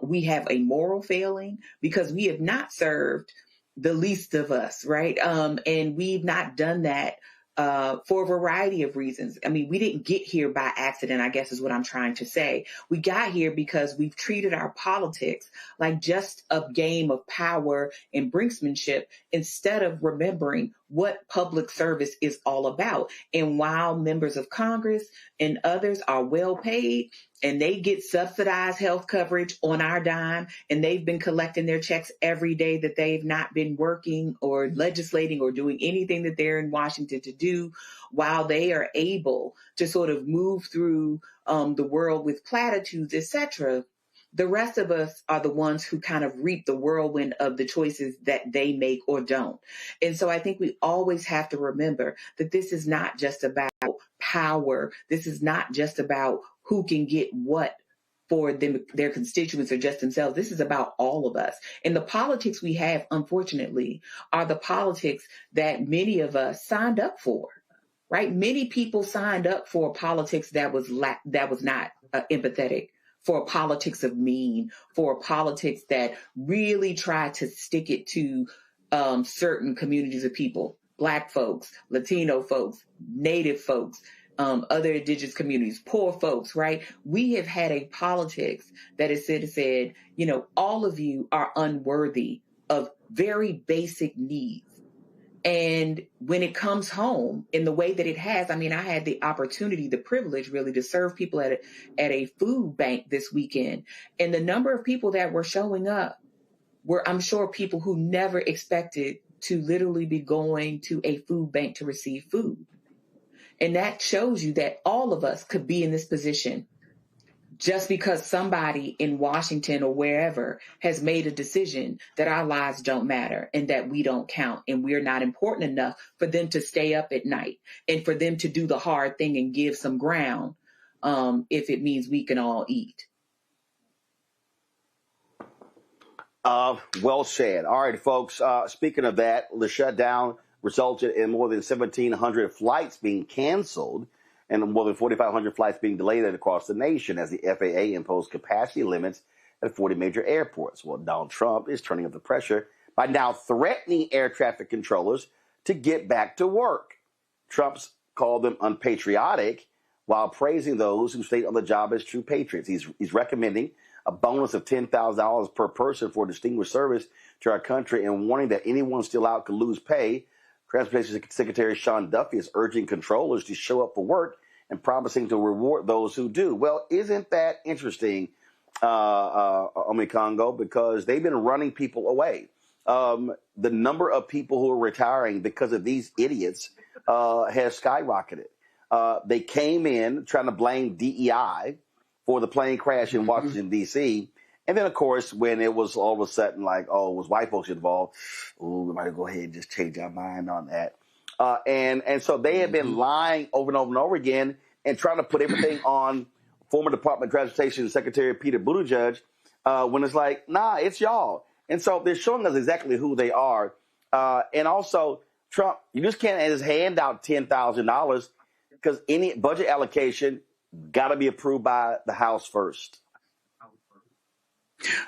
We have a moral failing because we have not served the least of us, right? And we've not done that for a variety of reasons. I mean, we didn't get here by accident, I guess is what I'm trying to say. We got here because we've treated our politics like just a game of power and brinksmanship instead of remembering what public service is all about. And while members of Congress and others are well paid and they get subsidized health coverage on our dime, and they've been collecting their checks every day that they've not been working or legislating or doing anything that they're in Washington to do, while they are able to sort of move through the world with platitudes, etc., the rest of us are the ones who kind of reap the whirlwind of the choices that they make or don't. And so I think we always have to remember that this is not just about power. This is not just about who can get what for them, their constituents or just themselves. This is about all of us. And the politics we have, unfortunately, are the politics that many of us signed up for, right? Many people signed up for politics that was not empathetic, for politics of mean, for politics that really tried to stick it to certain communities of people, Black folks, Latino folks, Native folks, other indigenous communities, poor folks, right? We have had a politics that has said, you know, all of you are unworthy of very basic needs. And when it comes home in the way that it has, I mean, I had the opportunity, the privilege really to serve people at a food bank this weekend. And the number of people that were showing up were, I'm sure, people who never expected to literally be going to a food bank to receive food. And that shows you that all of us could be in this position just because somebody in Washington or wherever has made a decision that our lives don't matter and that we don't count and we're not important enough for them to stay up at night and for them to do the hard thing and give some ground if it means we can all eat. Well said. All right, folks. Speaking of that, the shutdown resulted in more than 1,700 flights being canceled and more than 4,500 flights being delayed across the nation as the FAA imposed capacity limits at 40 major airports. Well, Donald Trump is turning up the pressure by now threatening air traffic controllers to get back to work. Trump's called them unpatriotic while praising those who stayed on the job as true patriots. He's recommending a bonus of $10,000 per person for distinguished service to our country and warning that anyone still out could lose pay. Transportation Secretary Sean Duffy is urging controllers to show up for work and promising to reward those who do. Well, isn't that interesting, Congo? Because they've been running people away. The number of people who are retiring because of these idiots has skyrocketed. They came in trying to blame DEI for the plane crash in Washington, D.C., and then, of course, when it was all of a sudden like, oh, it was white folks involved, we might go ahead and just change our mind on that. And so they have been lying over and over and over again and trying to put everything on former Department of Transportation Secretary Peter Buttigieg when it's like, nah, it's y'all. And so they're showing us exactly who they are. And also, Trump, you just can't just hand out $10,000 because any budget allocation got to be approved by the House first.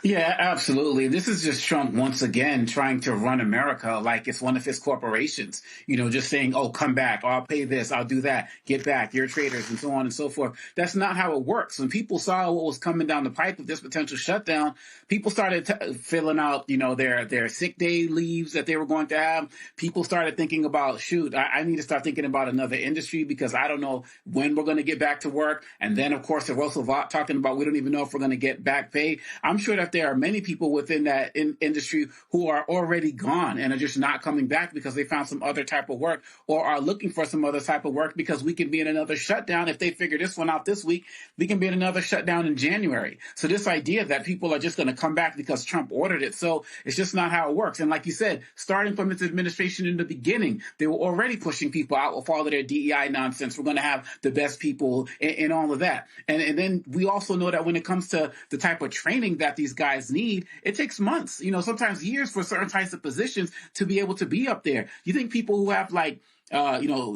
Yeah, absolutely. This is just Trump once again trying to run America like it's one of his corporations. You know, just saying, oh, come back, oh, I'll pay this, I'll do that, get back, you're traitors, and so on and so forth. That's not how it works. When people saw what was coming down the pipe of this potential shutdown, people started filling out, you know, their sick day leaves that they were going to have. People started thinking about, shoot, I need to start thinking about another industry because I don't know when we're going to get back to work. And then, of course, they're also talking about we don't even know if we're going to get back pay. I'm sure that there are many people within that industry who are already gone and are just not coming back because they found some other type of work or are looking for some other type of work because we can be in another shutdown. If they figure this one out this week, we can be in another shutdown in January. So this idea that people are just going to come back because Trump ordered it, so it's just not how it works. And like you said, starting from its administration in the beginning, they were already pushing people out with all of their DEI nonsense. We're going to have the best people and all of that. And then we also know that when it comes to the type of training that these guys need, it takes months, you know, sometimes years for certain types of positions to be able to be up there. You think people who have like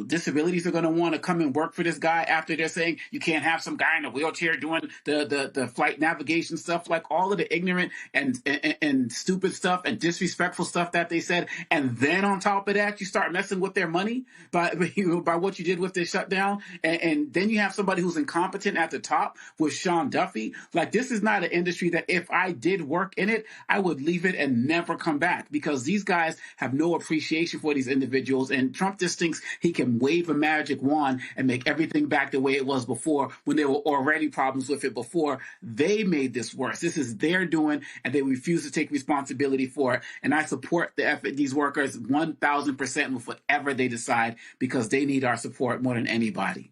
disabilities are going to want to come and work for this guy after they're saying you can't have some guy in a wheelchair doing the flight navigation stuff, like all of the ignorant and stupid stuff and disrespectful stuff that they said. And then on top of that, you start messing with their money by what you did with this shutdown. And then you have somebody who's incompetent at the top with Sean Duffy. Like, this is not an industry that if I did work in it, I would leave it and never come back because these guys have no appreciation for these individuals. And Trump just thinks he can wave a magic wand and make everything back the way it was before when there were already problems with it before. They made this worse. This is their doing, and they refuse to take responsibility for it. And I support the effort, these workers 1,000% with whatever they decide because they need our support more than anybody.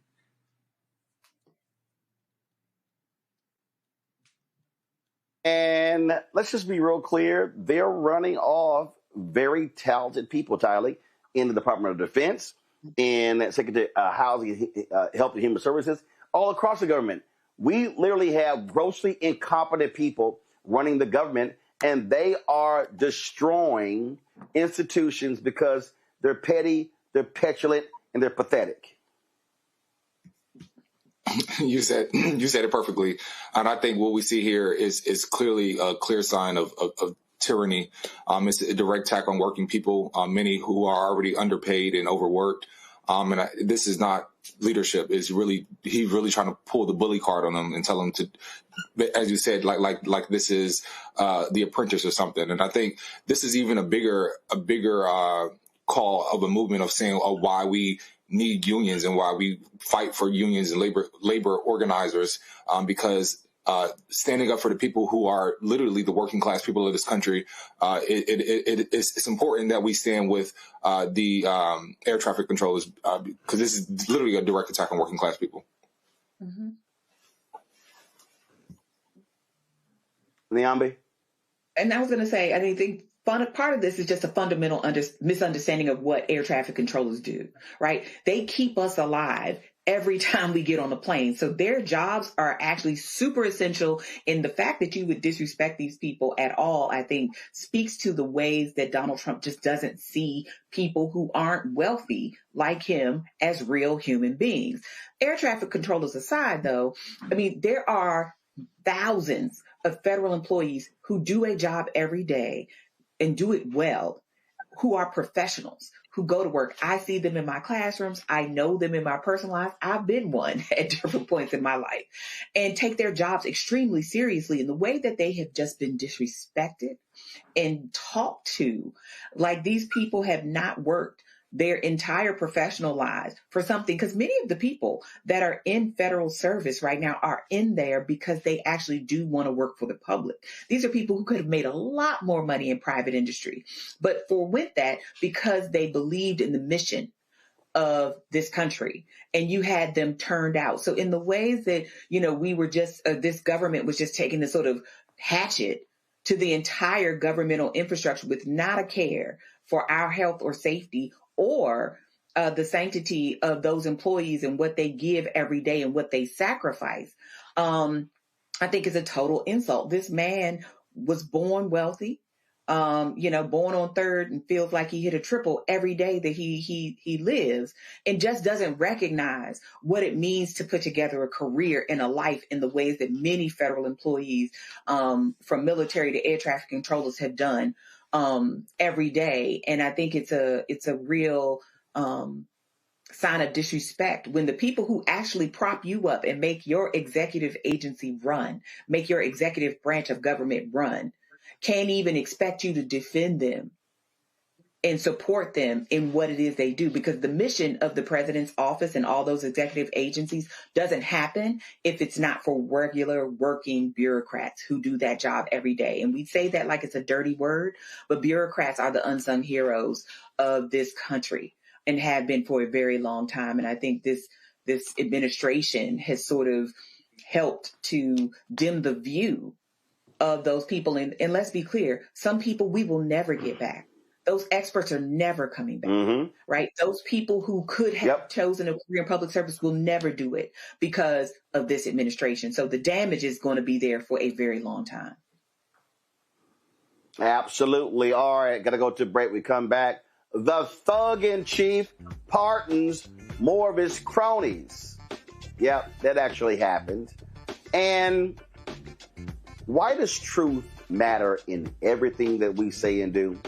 And let's just be real clear. They're running off very talented people, Tylee, in the Department of Defense, in Secretary Housing, Health and Human Services, all across the government. We literally have grossly incompetent people running the government, and they are destroying institutions because they're petty, they're petulant, and they're pathetic. You said it perfectly. And I think what we see here is clearly a clear sign of tyranny. It's a direct attack on working people, many who are already underpaid and overworked. This is not leadership. He's really trying to pull the bully card on them and tell them to, as you said, like this is The Apprentice or something. And I think this is even a bigger call of a movement of saying why we need unions and why we fight for unions and labor organizers, because standing up for the people who are literally the working class people of this country, it's important that we stand with the air traffic controllers, because this is literally a direct attack on working class people. Mm-hmm. Nyambe? And I was going to say, I think part of this is just a fundamental misunderstanding of what air traffic controllers do, right? They keep us alive every time we get on the plane. So their jobs are actually super essential. And the fact that you would disrespect these people at all, I think, speaks to the ways that Donald Trump just doesn't see people who aren't wealthy like him as real human beings. Air traffic controllers aside, though, I mean, there are thousands of federal employees who do a job every day and do it well, who are professionals, who go to work. I see them in my classrooms. I know them in my personal life. I've been one at different points in my life, and take their jobs extremely seriously. And the way that they have just been disrespected and talked to, like these people have not worked their entire professional lives for something, because many of the people that are in federal service right now are in there because they actually do want to work for the public. These are people who could have made a lot more money in private industry, but forwent that because they believed in the mission of this country, and you had them turned out. So in the ways that, we were just, this government was just taking this sort of hatchet to the entire governmental infrastructure with not a care for our health or safety or the sanctity of those employees and what they give every day and what they sacrifice. I think is a total insult. This man was born wealthy, born on third and feels like he hit a triple every day that he lives, and just doesn't recognize what it means to put together a career and a life in the ways that many federal employees, from military to air traffic controllers, have done every day. And I think it's a real sign of disrespect when the people who actually prop you up and make your executive agency run, make your executive branch of government run, can't even expect you to defend them and support them in what it is they do, because the mission of the president's office and all those executive agencies doesn't happen if it's not for regular working bureaucrats who do that job every day. And we say that like it's a dirty word, but bureaucrats are the unsung heroes of this country and have been for a very long time. And I think this administration has sort of helped to dim the view of those people. And let's be clear, some people we will never get back. Those experts are never coming back, right? Those people who could have chosen a career in public service will never do it because of this administration. So the damage is going to be there for a very long time. Absolutely. All right, got to go to a break. We come back. The thug-in-chief pardons more of his cronies. Yep, that actually happened. And why does truth matter in everything that we say and do?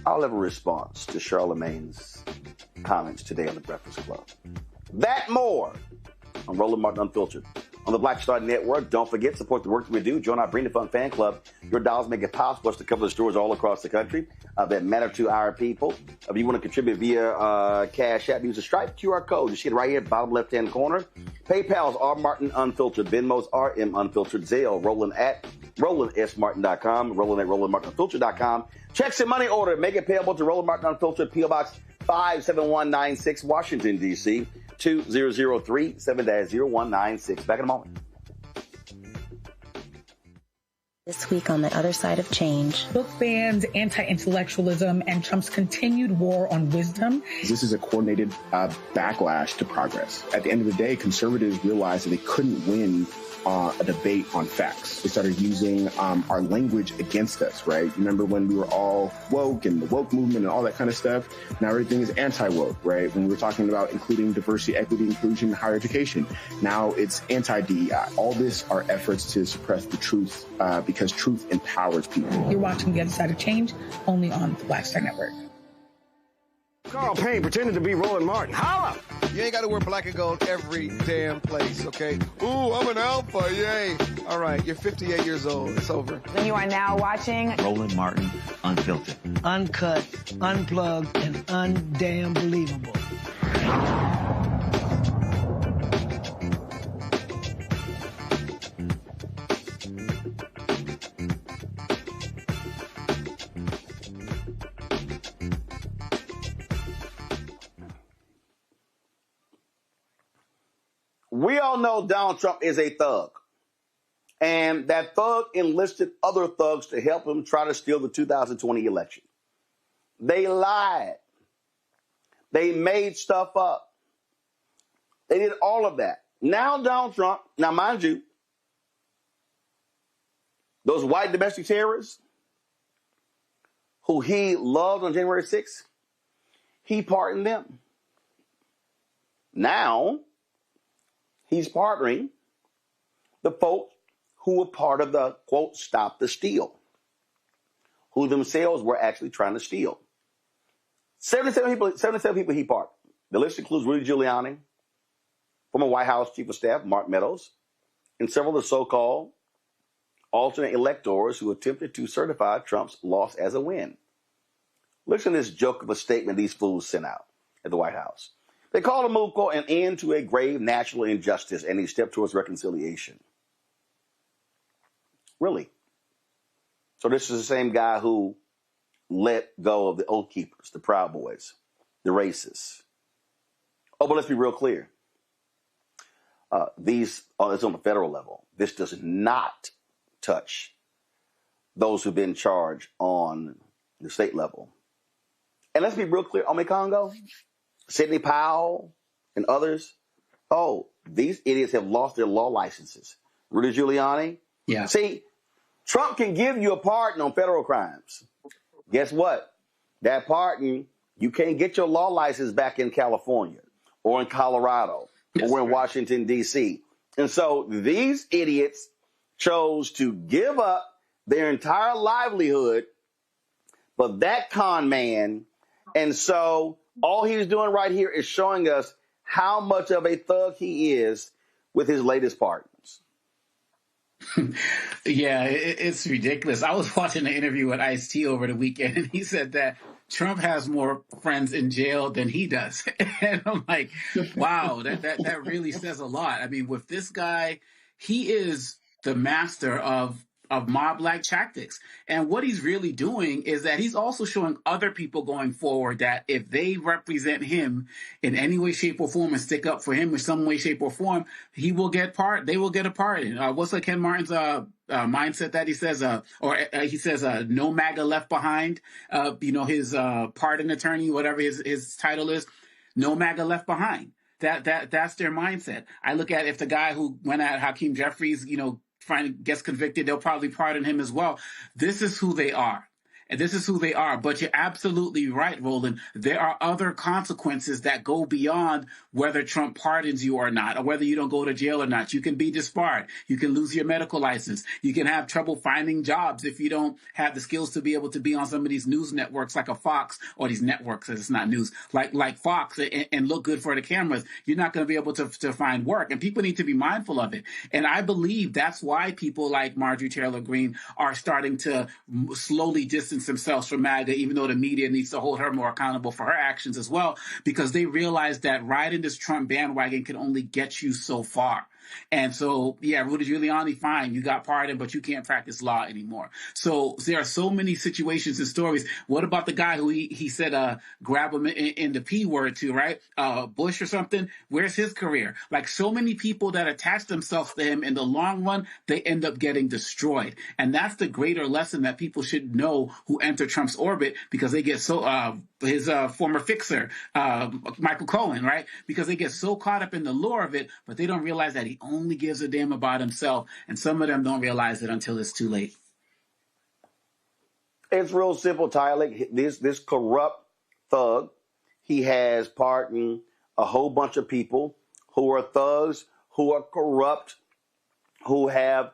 I'll have a response to Charlamagne's comments today on the Breakfast Club. That more on Roland Martin Unfiltered on the Black Star Network. Don't forget, support the work that we do. Join our Bring the Fun fan club. Your dollars make it possible for us to cover the stores all across the country that matter to our people. If you want to contribute via Cash App, use the Stripe QR code. You see it right here, bottom left-hand corner. PayPal's R Martin Unfiltered. Venmo's RM Unfiltered. Zelle, Roland at RolandSMartin.com. Roland at RolandMartinUnfiltered.com. Checks and money order. Make it payable to Roland Martin Unfiltered, P.O. Box 57196, Washington, D.C. 2003 7-0196. Back in a moment. This week on The Other Side of Change. Book bans, anti-intellectualism, and Trump's continued war on wisdom. This is a coordinated backlash to progress. At the end of the day, conservatives realized that they couldn't win a debate on facts. They started using our language against us, right? Remember when we were all woke and the woke movement and all that kind of stuff? Now everything is anti-woke, right? When we were talking about including diversity, equity, inclusion, higher education, now it's anti-DEI. All this are efforts to suppress the truth because truth empowers people. You're watching The Other Side of Change only on the Black Star Network. Carl Payne pretended to be Roland Martin. Holla! You ain't got to wear black and gold every damn place, okay? Ooh, I'm an alpha, yay. All right, you're 58 years old. It's over. And you are now watching Roland Martin Unfiltered. Uncut, unplugged, and undamn believable. We all know Donald Trump is a thug. And that thug enlisted other thugs to help him try to steal the 2020 election. They lied. They made stuff up. They did all of that. Now Donald Trump, now mind you, those white domestic terrorists who he loved on January 6th, he pardoned them. Now, he's pardoning the folks who were part of the, quote, Stop the Steal, who themselves were actually trying to steal. 77 people he pardoned. The list includes Rudy Giuliani, former White House Chief of Staff Mark Meadows, and several of the so-called alternate electors who attempted to certify Trump's loss as a win. Listen to this joke of a statement these fools sent out at the White House. They called a move, quote, an end to a grave national injustice and a step towards reconciliation. Really? So this is the same guy who let go of the Oath Keepers, the Proud Boys, the racists. Oh, but let's be real clear. It's on the federal level. This does not touch those who've been charged on the state level. And let's be real clear. Ome Congo, Sidney Powell, and others. Oh, these idiots have lost their law licenses. Rudy Giuliani. Yeah. See, Trump can give you a pardon on federal crimes. Guess what? That pardon, you can't get your law license back in California or in Colorado or in Washington, D.C. And so these idiots chose to give up their entire livelihood for that con man. And so all he's doing right here is showing us how much of a thug he is with his latest pardons. Yeah, it's ridiculous. I was watching an interview with Ice-T over the weekend, and he said that Trump has more friends in jail than he does. And I'm like, wow, that really says a lot. I mean, with this guy, he is the master of mob-like tactics. And what he's really doing is that he's also showing other people going forward that if they represent him in any way, shape, or form and stick up for him in some way, shape, or form, they will get a pardon. What's like Ken Martin's mindset that he says, he says, no MAGA left behind, his pardon attorney, whatever his title is, no MAGA left behind. That's their mindset. I look at if the guy who went at Hakeem Jeffries, finally gets convicted, they'll probably pardon him as well. This is who they are. And this is who they are. But you're absolutely right, Roland. There are other consequences that go beyond whether Trump pardons you or not, or whether you don't go to jail or not. You can be disbarred. You can lose your medical license. You can have trouble finding jobs if you don't have the skills to be able to be on some of these news networks like a Fox, or these networks, because it's not news, like Fox, and look good for the cameras. You're not going to be able to find work. And people need to be mindful of it. And I believe that's why people like Marjorie Taylor Greene are starting to slowly distance themselves from MAGA, even though the media needs to hold her more accountable for her actions as well, because they realize that riding this Trump bandwagon can only get you so far. And so, yeah, Rudy Giuliani, fine, you got pardoned, but you can't practice law anymore. So there are so many situations and stories. What about the guy who he said grab him in the P word to, right? Bush or something? Where's his career? Like, so many people that attach themselves to him in the long run, they end up getting destroyed. And that's the greater lesson that people should know who enter Trump's orbit, because they get so his former fixer, Michael Cohen, right? Because they get so caught up in the lure of it, but they don't realize that he only gives a damn about himself. And some of them don't realize it until it's too late. It's real simple, Tyler. This corrupt thug, he has pardoned a whole bunch of people who are thugs, who are corrupt, who have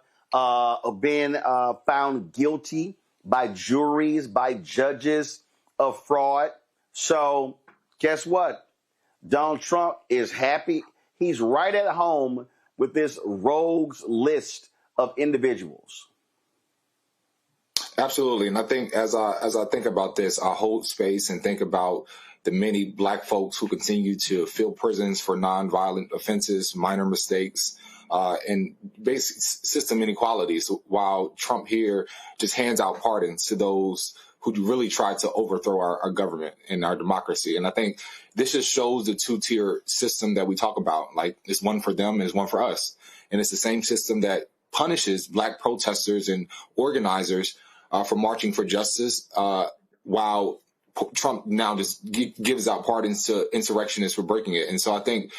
been found guilty by juries, by judges of fraud. So guess what? Donald Trump is happy. He's right at home with this rogues list of individuals. Absolutely. And I think as I think about this, I hold space and think about the many black folks who continue to fill prisons for nonviolent offenses, minor mistakes, and basic system inequalities, while Trump here just hands out pardons to those who really tried to overthrow our government and our democracy. And I think this just shows the two-tier system that we talk about. Like, it's one for them and it's one for us. And it's the same system that punishes black protesters and organizers for marching for justice, while Trump now just gives out pardons to insurrectionists for breaking it. And so I think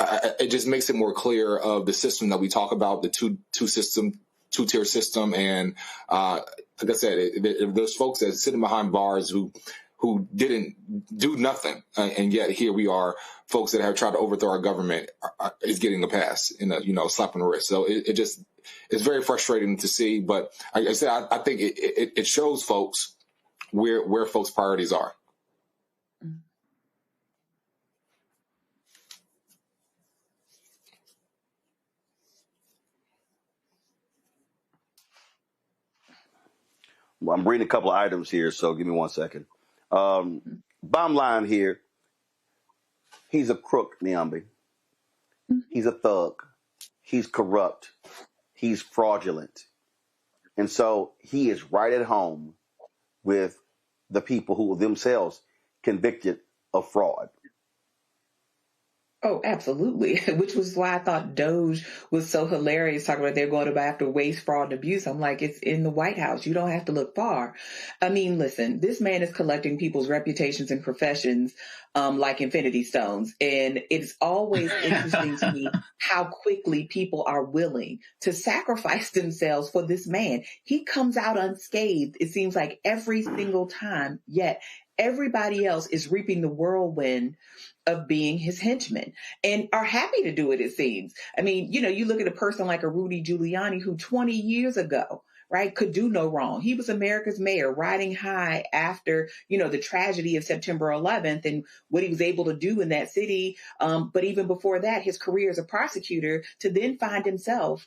it just makes it more clear of the system that we talk about, the two-tier system. And like I said, there's folks that are sitting behind bars who didn't do nothing, and yet here we are, folks that have tried to overthrow our government is getting a pass in a slap on the wrist. So it's very frustrating to see. But like I said, I think it shows folks where folks' priorities are. Well, I'm reading a couple of items here, so give me 1 second. Bottom line here, he's a crook, Niambi. He's a thug. He's corrupt. He's fraudulent. And so he is right at home with the people who are themselves convicted of fraud. Oh, absolutely. Which was why I thought Doge was so hilarious, talking about they're going to go after waste, fraud, and abuse. I'm like, it's in the White House. You don't have to look far. I mean, listen, this man is collecting people's reputations and professions like infinity stones. And it's always interesting to me how quickly people are willing to sacrifice themselves for this man. He comes out unscathed, it seems like, every single time, yet everybody else is reaping the whirlwind of being his henchmen and are happy to do it, it seems. I mean, you know, you look at a person like a Rudy Giuliani who 20 years ago, right, could do no wrong. He was America's mayor, riding high after, you know, the tragedy of September 11th and what he was able to do in that city. But even before that, his career as a prosecutor, to then find himself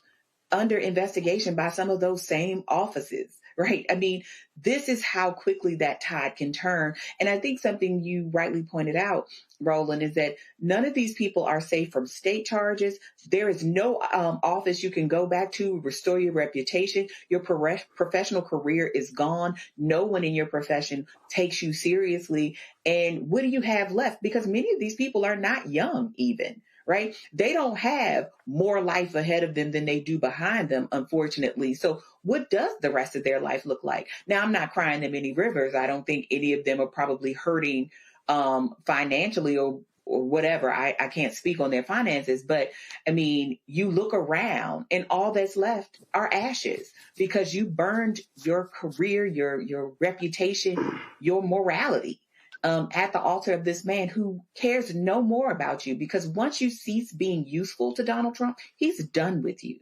under investigation by some of those same offices. Right. I mean, this is how quickly that tide can turn. And I think something you rightly pointed out, Roland, is that none of these people are safe from state charges. There is no office you can go back to, restore your reputation. Your professional career is gone. No one in your profession takes you seriously. And what do you have left? Because many of these people are not young even. Right? They don't have more life ahead of them than they do behind them, unfortunately. So what does the rest of their life look like? Now, I'm not crying them any rivers. I don't think any of them are probably hurting financially or whatever. I can't speak on their finances, but I mean, you look around and all that's left are ashes because you burned your career, your reputation, your morality. At the altar of this man who cares no more about you, because once you cease being useful to Donald Trump, he's done with you.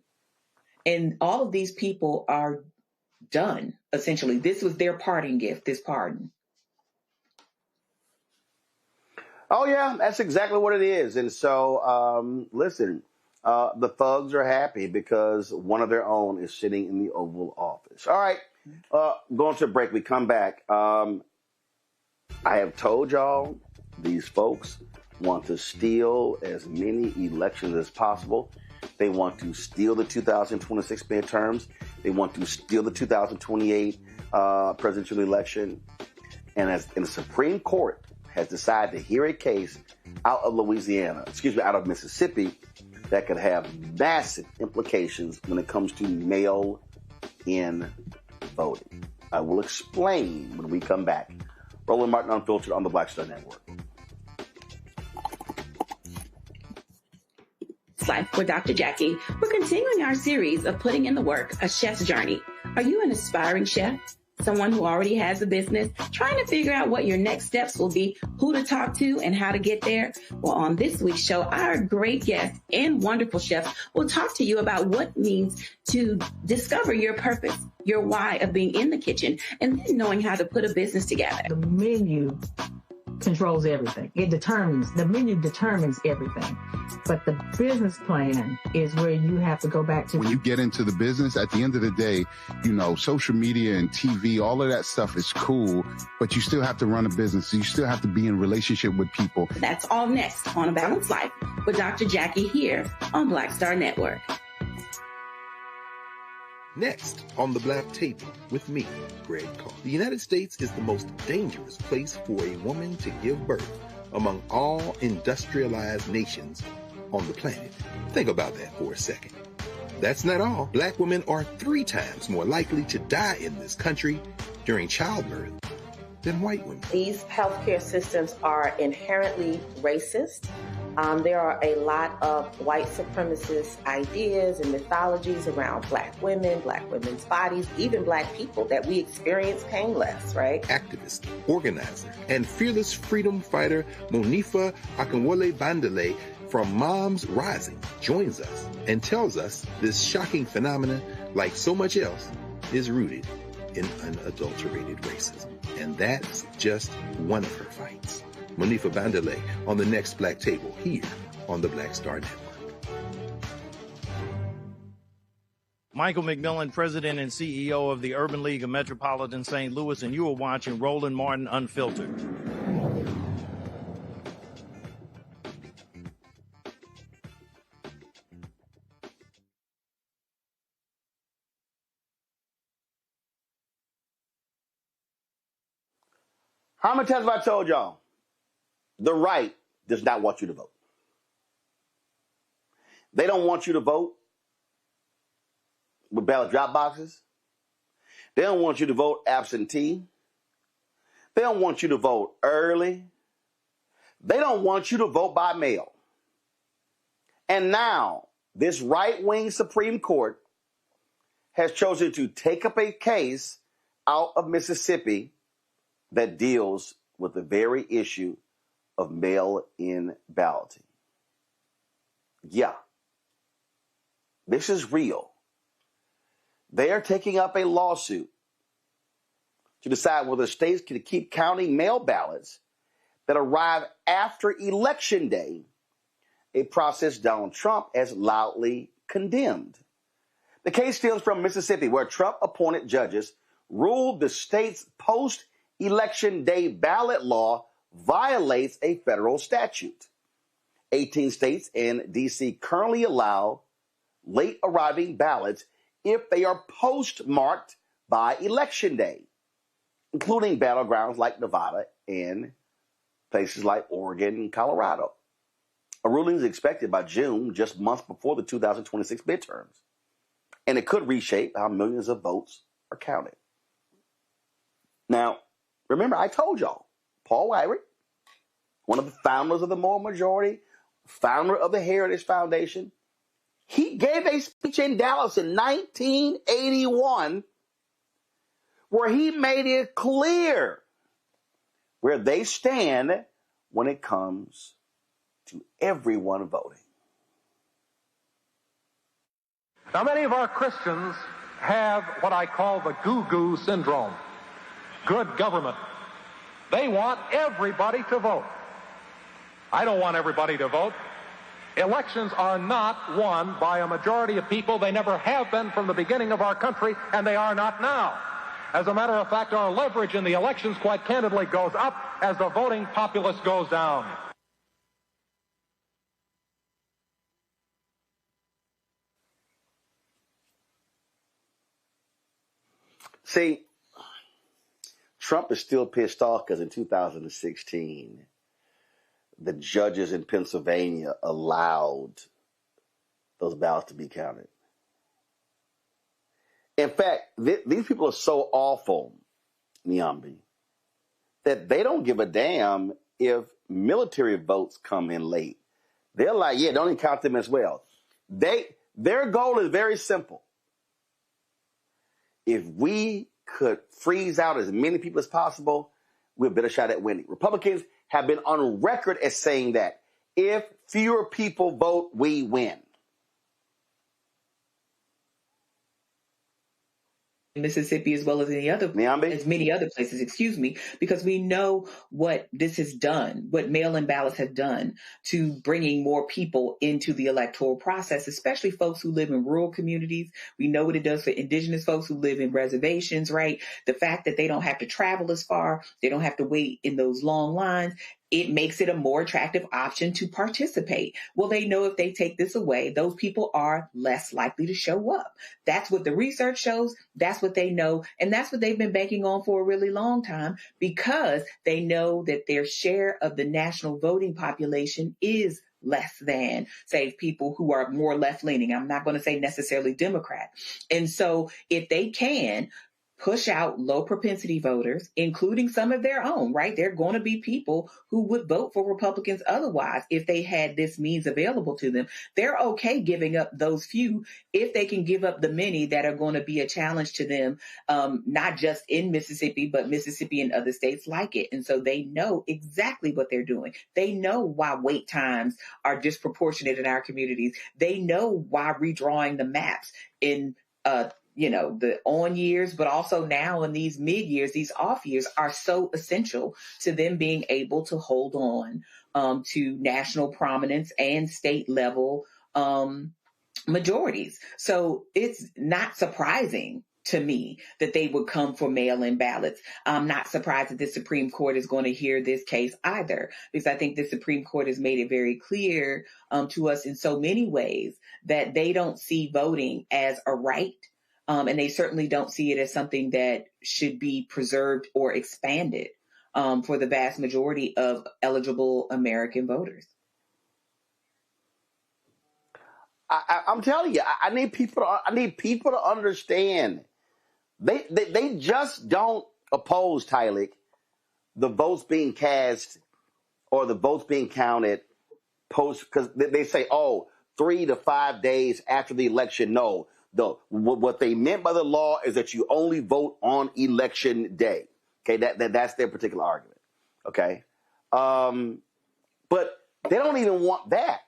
And all of these people are done, essentially. This was their parting gift, this pardon. Oh, yeah, that's exactly what it is. And so, listen, the thugs are happy because one of their own is sitting in the Oval Office. All right, going to a break. We come back. I have told y'all these folks want to steal as many elections as possible. They want to steal the 2026 midterms. They want to steal the 2028 presidential election. And the Supreme Court has decided to hear a case out of out of Mississippi that could have massive implications when it comes to mail-in voting. I will explain when we come back. Roland Martin Unfiltered on the Black Star Network. Life with Dr. Jackie. We're continuing our series of putting in the work, a chef's journey. Are you an aspiring chef? Someone who already has a business, trying to figure out what your next steps will be, who to talk to, and how to get there? Well, on this week's show, our great guest and wonderful chef will talk to you about what it means to discover your purpose, your why of being in the kitchen, and then knowing how to put a business together. The menu controls everything. The menu determines everything. But the business plan is where you have to go back to. When you get into the business, at the end of the day, you know, social media and TV, all of that stuff is cool, but you still have to run a business. You still have to be in relationship with people. That's all next on A Balanced Life with Dr. Jackie here on Black Star Network. Next on the Black Table with me, Greg Carr. The United States is the most dangerous place for a woman to give birth among all industrialized nations on the planet. Think about that for a second. That's not all. Black women are 3 times more likely to die in this country during childbirth than white women. These healthcare systems are inherently racist. There are a lot of white supremacist ideas and mythologies around black women, black women's bodies, even black people, that we experience pain less, right? Activist, organizer, and fearless freedom fighter Monifa Akinwole Bandele from Moms Rising joins us and tells us this shocking phenomenon, like so much else, is rooted in unadulterated racism. And that's just one of her fights. Monifa Bandele on the next Black Table here on the Black Star Network. Michael McMillan, President and CEO of the Urban League of Metropolitan St. Louis, and you are watching Roland Martin Unfiltered. How many times have I told y'all? The right does not want you to vote. They don't want you to vote with ballot drop boxes. They don't want you to vote absentee. They don't want you to vote early. They don't want you to vote by mail. And now, this right-wing Supreme Court has chosen to take up a case out of Mississippi that deals with the very issue of mail-in balloting. Yeah, this is real. They are taking up a lawsuit to decide whether states can keep counting mail ballots that arrive after Election Day, a process Donald Trump has loudly condemned. The case stems from Mississippi, where Trump-appointed judges ruled the state's post-Election Day ballot law violates a federal statute. 18 states and D.C. currently allow late-arriving ballots if they are postmarked by Election Day, including battlegrounds like Nevada and places like Oregon and Colorado. A ruling is expected by June, just months before the 2026 midterms, and it could reshape how millions of votes are counted. Now, remember, I told y'all, Paul Weyrich, one of the founders of the Moral Majority, founder of the Heritage Foundation, he gave a speech in Dallas in 1981 where he made it clear where they stand when it comes to everyone voting. Now, many of our Christians have what I call the goo-goo syndrome. Good government. They want everybody to vote. I don't want everybody to vote. Elections are not won by a majority of people. They never have been from the beginning of our country, and they are not now. As a matter of fact, our leverage in the elections, quite candidly, goes up as the voting populace goes down. See, Trump is still pissed off because in 2016, the judges in Pennsylvania allowed those ballots to be counted. In fact, these people are so awful, Nyambi, that they don't give a damn if military votes come in late. They're like, yeah, don't even count them as well. Their goal is very simple. If we could freeze out as many people as possible, we're a better shot at winning. Republicans have been on record as saying that if fewer people vote, we win. Mississippi as well as many other places, because we know what this has done, what mail-in ballots have done to bringing more people into the electoral process, especially folks who live in rural communities. We know what it does for indigenous folks who live in reservations, right? The fact that they don't have to travel as far, they don't have to wait in those long lines. It makes it a more attractive option to participate. Well, they know if they take this away, those people are less likely to show up. That's what the research shows. That's what they know. And that's what they've been banking on for a really long time, because they know that their share of the national voting population is less than, say, people who are more left-leaning. I'm not going to say necessarily Democrat. And so if they can push out low propensity voters, including some of their own, right? There are going to be people who would vote for Republicans otherwise if they had this means available to them. They're okay giving up those few if they can give up the many that are going to be a challenge to them, not just in Mississippi, but Mississippi and other states like it. And so they know exactly what they're doing. They know why wait times are disproportionate in our communities. They know why redrawing the maps in the on years, but also now in these mid years, these off years are so essential to them being able to hold on to national prominence and state level majorities. So it's not surprising to me that they would come for mail-in ballots. I'm not surprised that the Supreme Court is going to hear this case either, because I think the Supreme Court has made it very clear to us in so many ways that they don't see voting as a right. And they certainly don't see it as something that should be preserved or expanded for the vast majority of eligible American voters. I'm telling you, I need people to understand. They just don't oppose, Tylik, the votes being cast or the votes being counted post, because they say, 3 to 5 days after the election. No, what they meant by the law is that you only vote on election day. Okay, that's their particular argument. Okay, but they don't even want that.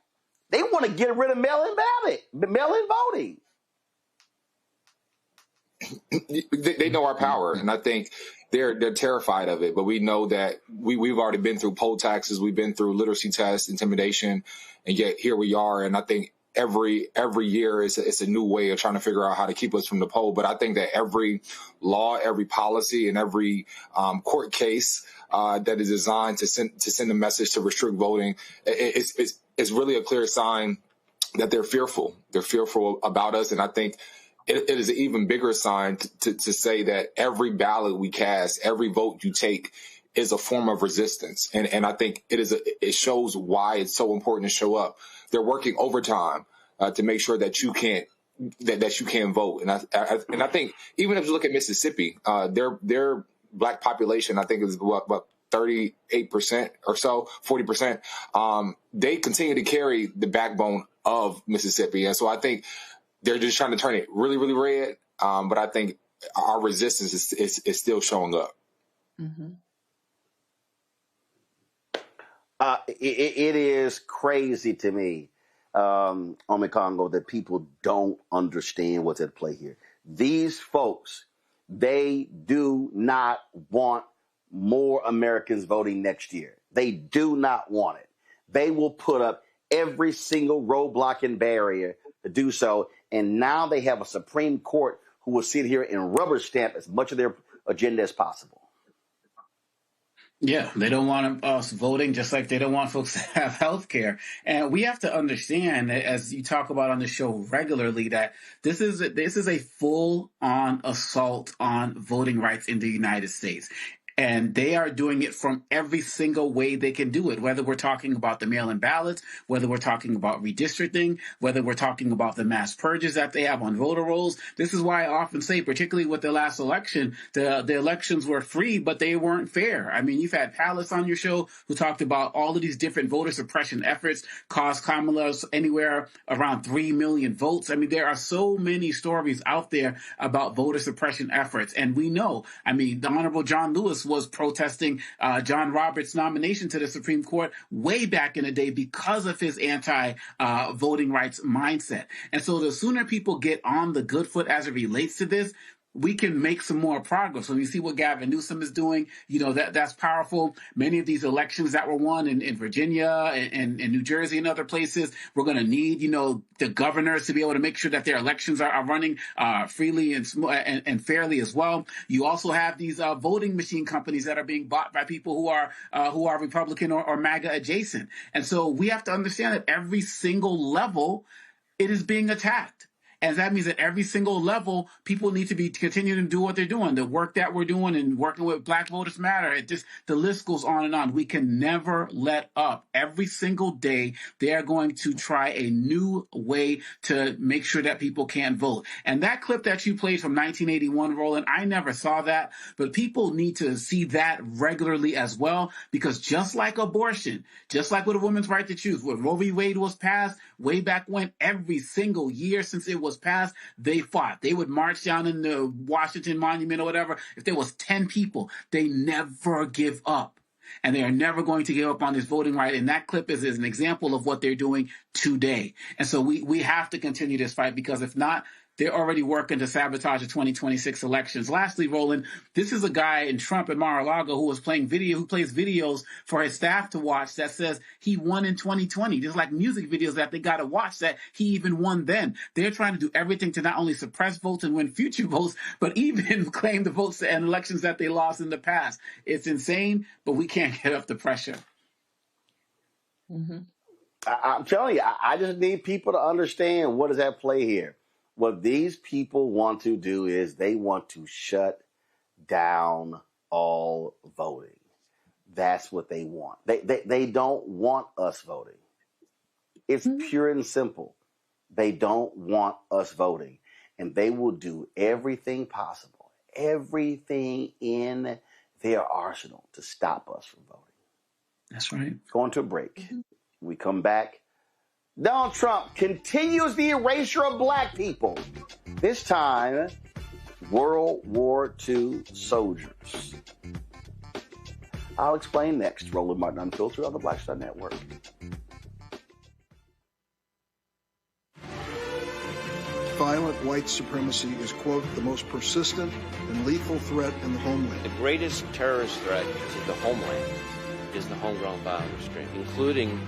They want to get rid of mail-in voting. They know our power, and I think they're terrified of it. But we know that we've already been through poll taxes, we've been through literacy tests, intimidation, and yet here we are. And I think every year it's a new way of trying to figure out how to keep us from the poll. But I think that every law, every policy, and every court case that is designed to send a message to restrict voting, it's really a clear sign that they're fearful. They're fearful about us, and I think it is an even bigger sign to say that every ballot we cast, every vote you take, is a form of resistance. And I think it shows why it's so important to show up. They're working overtime to make sure that you can't vote. And I think even if you look at Mississippi, their black population, I think, is what 38% or so, 40%. They continue to carry the backbone of Mississippi, and so I think they're just trying to turn it really, really red. But I think our resistance is still showing up. Mm-hmm. It is crazy to me, Ome Congo, that people don't understand what's at play here. These folks, they do not want more Americans voting next year. They do not want it. They will put up every single roadblock and barrier to do so. And now they have a Supreme Court who will sit here and rubber stamp as much of their agenda as possible. Yeah, they don't want us voting, just like they don't want folks to have health care. And we have to understand, as you talk about on the show regularly, that this is a full-on assault on voting rights in the United States. And they are doing it from every single way they can do it, whether we're talking about the mail-in ballots, whether we're talking about redistricting, whether we're talking about the mass purges that they have on voter rolls. This is why I often say, particularly with the last election, the elections were free, but they weren't fair. I mean, you've had Palace on your show who talked about all of these different voter suppression efforts cost Kamala anywhere around 3 million votes. I mean, there are so many stories out there about voter suppression efforts. And we know, I mean, the Honorable John Lewis was protesting John Roberts' nomination to the Supreme Court way back in the day because of his anti-voting rights mindset. And so the sooner people get on the good foot as it relates to this, we can make some more progress. When you see what Gavin Newsom is doing, that's powerful. Many of these elections that were won in Virginia and New Jersey and other places, we're going to need, the governors to be able to make sure that their elections are running freely and fairly as well. You also have these voting machine companies that are being bought by people who are Republican or MAGA adjacent. And so we have to understand that every single level, it is being attacked. And that means at every single level, people need to be continuing to do what they're doing. The work that we're doing and working with Black Voters Matter, the list goes on and on. We can never let up. Every single day, they are going to try a new way to make sure that people can't vote. And that clip that you played from 1981, Roland, I never saw that. But people need to see that regularly as well, because just like abortion, just like with a woman's right to choose, when Roe v. Wade was passed way back when, every single year since it was passed, they fought. They would march down in the Washington Monument or whatever. If there was 10 people, they never give up. And they are never going to give up on this voting right. And that clip is an example of what they're doing today. And so we have to continue this fight, because if not, they're already working to sabotage the 2026 elections. Lastly, Roland, this is a guy in Trump at Mar-a-Lago who plays videos for his staff to watch that says he won in 2020. There's like music videos that they got to watch that he even won then. They're trying to do everything to not only suppress votes and win future votes, but even claim the votes and elections that they lost in the past. It's insane, but we can't get up the pressure. Mm-hmm. I'm telling you, I just need people to understand what is at play here. What these people want to do is they want to shut down all voting. That's what they want. They don't want us voting. It's pure and simple. They don't want us voting, and they will do everything possible, everything in their arsenal to stop us from voting. That's right. Going to a break. We come back. Donald Trump continues the erasure of black people. This time, World War II soldiers. I'll explain next. Roland Martin Unfiltered on the Black Star Network. Violent white supremacy is, quote, the most persistent and lethal threat in the homeland. The greatest terrorist threat to the homeland is the homegrown violence stream, including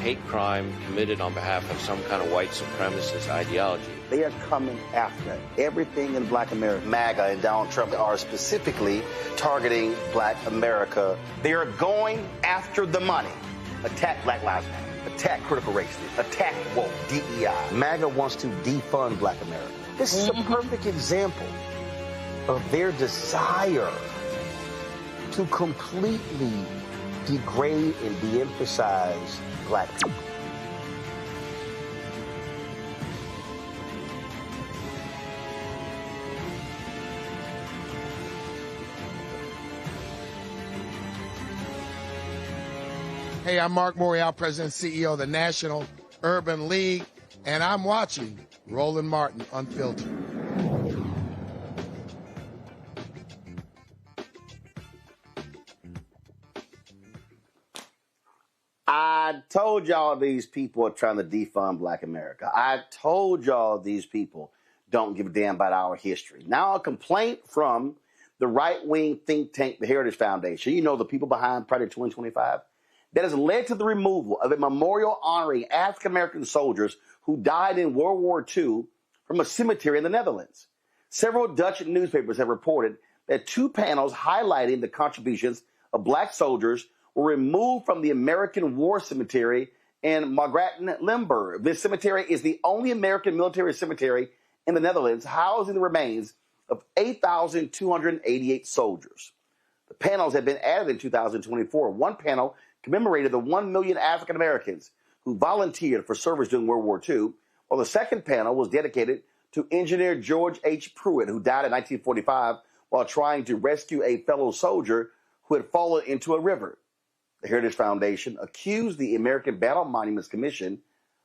hate crime committed on behalf of some kind of white supremacist ideology. They are coming after everything in Black America. MAGA and Donald Trump are specifically targeting Black America. They are going after the money. Attack Black Lives Matter. Attack critical race theory. Attack woke, DEI. MAGA wants to defund Black America. This is a perfect example of their desire to completely degrade and de-emphasize Black people. Hey, I'm Mark Morial, President and CEO of the National Urban League, and I'm watching Roland Martin Unfiltered. I told y'all these people are trying to defund Black America. I told y'all these people don't give a damn about our history. Now a complaint from the right-wing think tank, the Heritage Foundation, you know, the people behind Project 2025, that has led to the removal of a memorial honoring African-American soldiers who died in World War II from a cemetery in the Netherlands. Several Dutch newspapers have reported that 2 panels highlighting the contributions of Black soldiers were removed from the American War Cemetery in Margraten, Limburg. This cemetery is the only American military cemetery in the Netherlands, housing the remains of 8,288 soldiers. The panels have been added in 2024. One panel commemorated the 1 million African Americans who volunteered for service during World War II, while the second panel was dedicated to engineer George H. Pruitt, who died in 1945 while trying to rescue a fellow soldier who had fallen into a river. The Heritage Foundation accused the American Battle Monuments Commission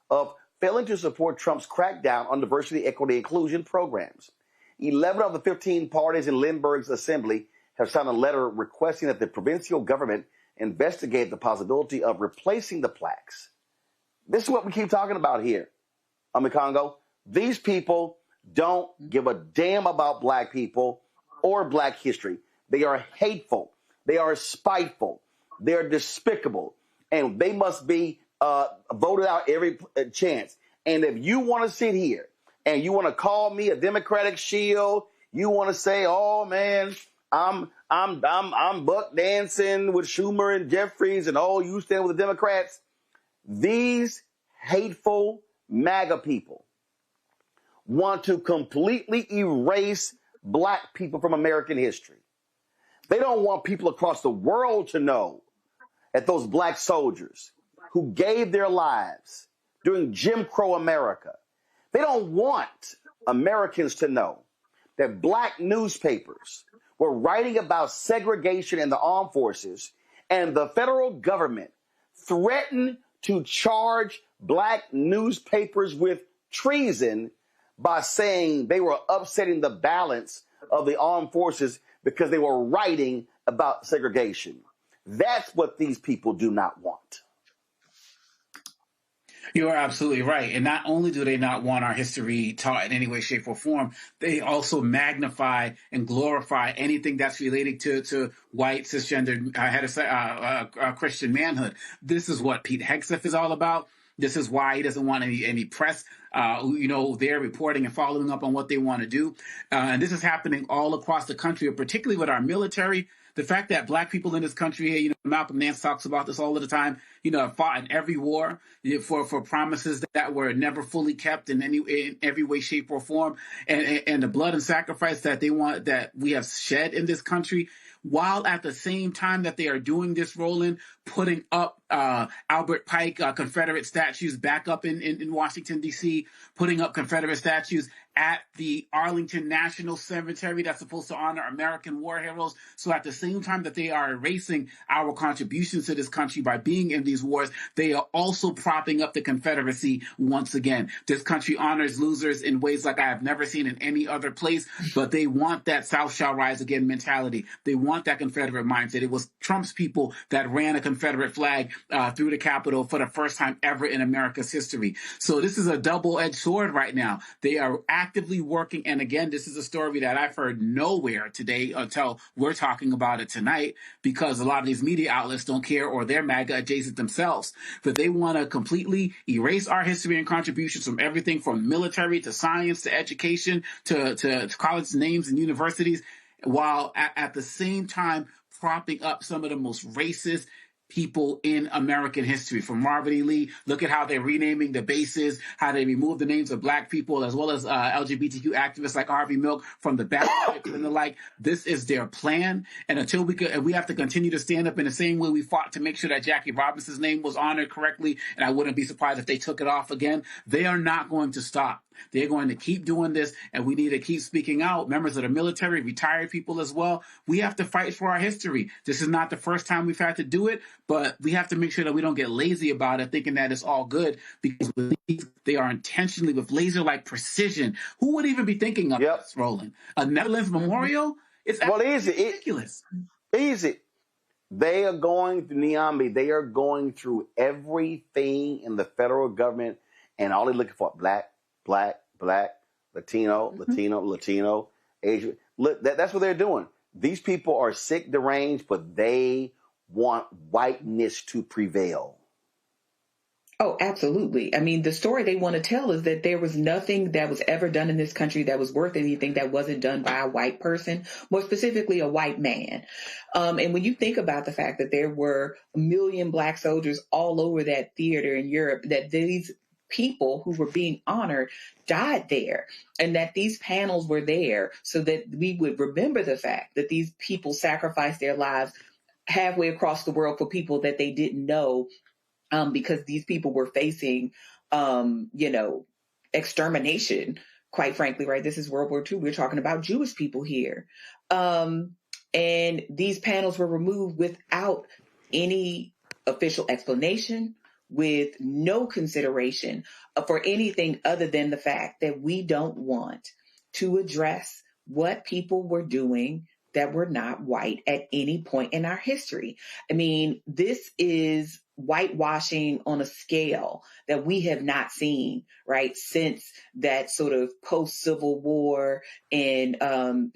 of failing to support Trump's crackdown on diversity, equity, and inclusion programs. 11 of the 15 parties in Limburg's assembly have signed a letter requesting that the provincial government investigate the possibility of replacing the plaques. This is what we keep talking about here. Congo, these people don't give a damn about Black people or Black history. They are hateful. They are spiteful. They are despicable. And they must be voted out every chance. And if you want to sit here and you want to call me a Democratic shield, you want to say, oh man, I'm buck dancing with Schumer and Jeffries, and oh, you stand with the Democrats. These hateful MAGA people want to completely erase Black people from American history. They don't want people across the world to know that those Black soldiers who gave their lives during Jim Crow America, they don't want Americans to know that Black newspapers were writing about segregation in the armed forces, and the federal government threatened to charge Black newspapers with treason by saying they were upsetting the balance of the armed forces because they were writing about segregation. That's what these people do not want. You are absolutely right. And not only do they not want our history taught in any way, shape, or form, they also magnify and glorify anything that's related to white, cisgender, Christian manhood. This is what Pete Hegseth is all about. This is why he doesn't want any press, they're reporting and following up on what they want to do. And this is happening all across the country, particularly with our military. The fact that Black people in this country, Malcolm Nance talks about this all of the time, have fought in every war for promises that were never fully kept in every way, shape, or form, and the blood and sacrifice that we have shed in this country, while at the same time that they are doing this, Roland, putting up Albert Pike Confederate statues back up in Washington, D.C., putting up Confederate statues at the Arlington National Cemetery that's supposed to honor American war heroes. So at the same time that they are erasing our contributions to this country by being in these wars, they are also propping up the Confederacy once again. This country honors losers in ways like I have never seen in any other place, but they want that South shall rise again mentality. They want that Confederate mindset. It was Trump's people that ran a Confederate flag through the Capitol for the first time ever in America's history. So this is a double-edged sword right now. They are actively working, and again, this is a story that I've heard nowhere today until we're talking about it tonight, because a lot of these media outlets don't care, or they're MAGA adjacent themselves. But they want to completely erase our history and contributions from everything from military to science to education to college names and universities, while at the same time propping up some of the most racist people in American history. From Marvin E. Lee, look at how they're renaming the bases, how they remove the names of black people, as well as LGBTQ activists like Harvey Milk from the ballot and the like. This is their plan. And until we have to continue to stand up in the same way we fought to make sure that Jackie Robinson's name was honored correctly, and I wouldn't be surprised if they took it off again, they are not going to stop. They're going to keep doing this, and we need to keep speaking out. Members of the military, retired people as well. We have to fight for our history. This is not the first time we've had to do it, but we have to make sure that we don't get lazy about it, thinking that it's all good, because they are intentionally, with laser-like precision. Who would even be thinking of this, Roland? A Netherlands memorial? It's ridiculous. Easy. They are going through Niambi. They are going through everything in the federal government, and all they're looking for, black, Latino, Asian. Look, that's what they're doing. These people are sick, deranged, but they want whiteness to prevail. Oh, absolutely. I mean, the story they want to tell is that there was nothing that was ever done in this country that was worth anything that wasn't done by a white person, more specifically a white man. And when you think about the fact that there were 1 million black soldiers all over that theater in Europe, that these people who were being honored died there, and that these panels were there so that we would remember the fact that these people sacrificed their lives halfway across the world for people that they didn't know, because these people were facing, extermination, quite frankly, right? This is World War II. We're talking about Jewish people here. And these panels were removed without any official explanation, with no consideration for anything other than the fact that we don't want to address what people were doing that were not white at any point in our history. I mean, this is whitewashing on a scale that we have not seen, right, since that sort of post-Civil War and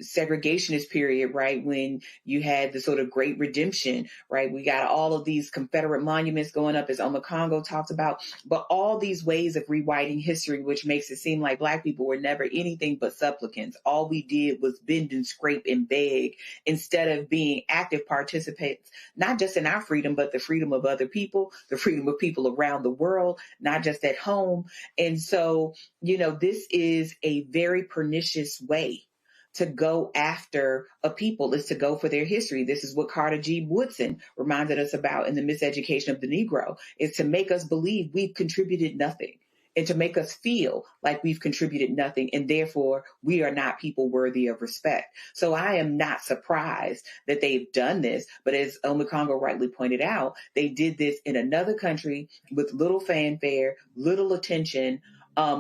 segregationist period, right, when you had the sort of Great Redemption, right? We got all of these Confederate monuments going up, as Omekongo talks about, but all these ways of rewriting history, which makes it seem like black people were never anything but supplicants. All we did was bend and scrape and beg instead of being active participants, not just in our freedom, but the freedom of other people, the freedom of people around the world, not just at home. And so, this is a very pernicious way to go after a people, is to go for their history. This is what Carter G. Woodson reminded us about in The Miseducation of the Negro, is to make us believe we've contributed nothing, and to make us feel like we've contributed nothing, and therefore we are not people worthy of respect. So I am not surprised that they've done this, but as Omekongo rightly pointed out, they did this in another country with little fanfare, little attention,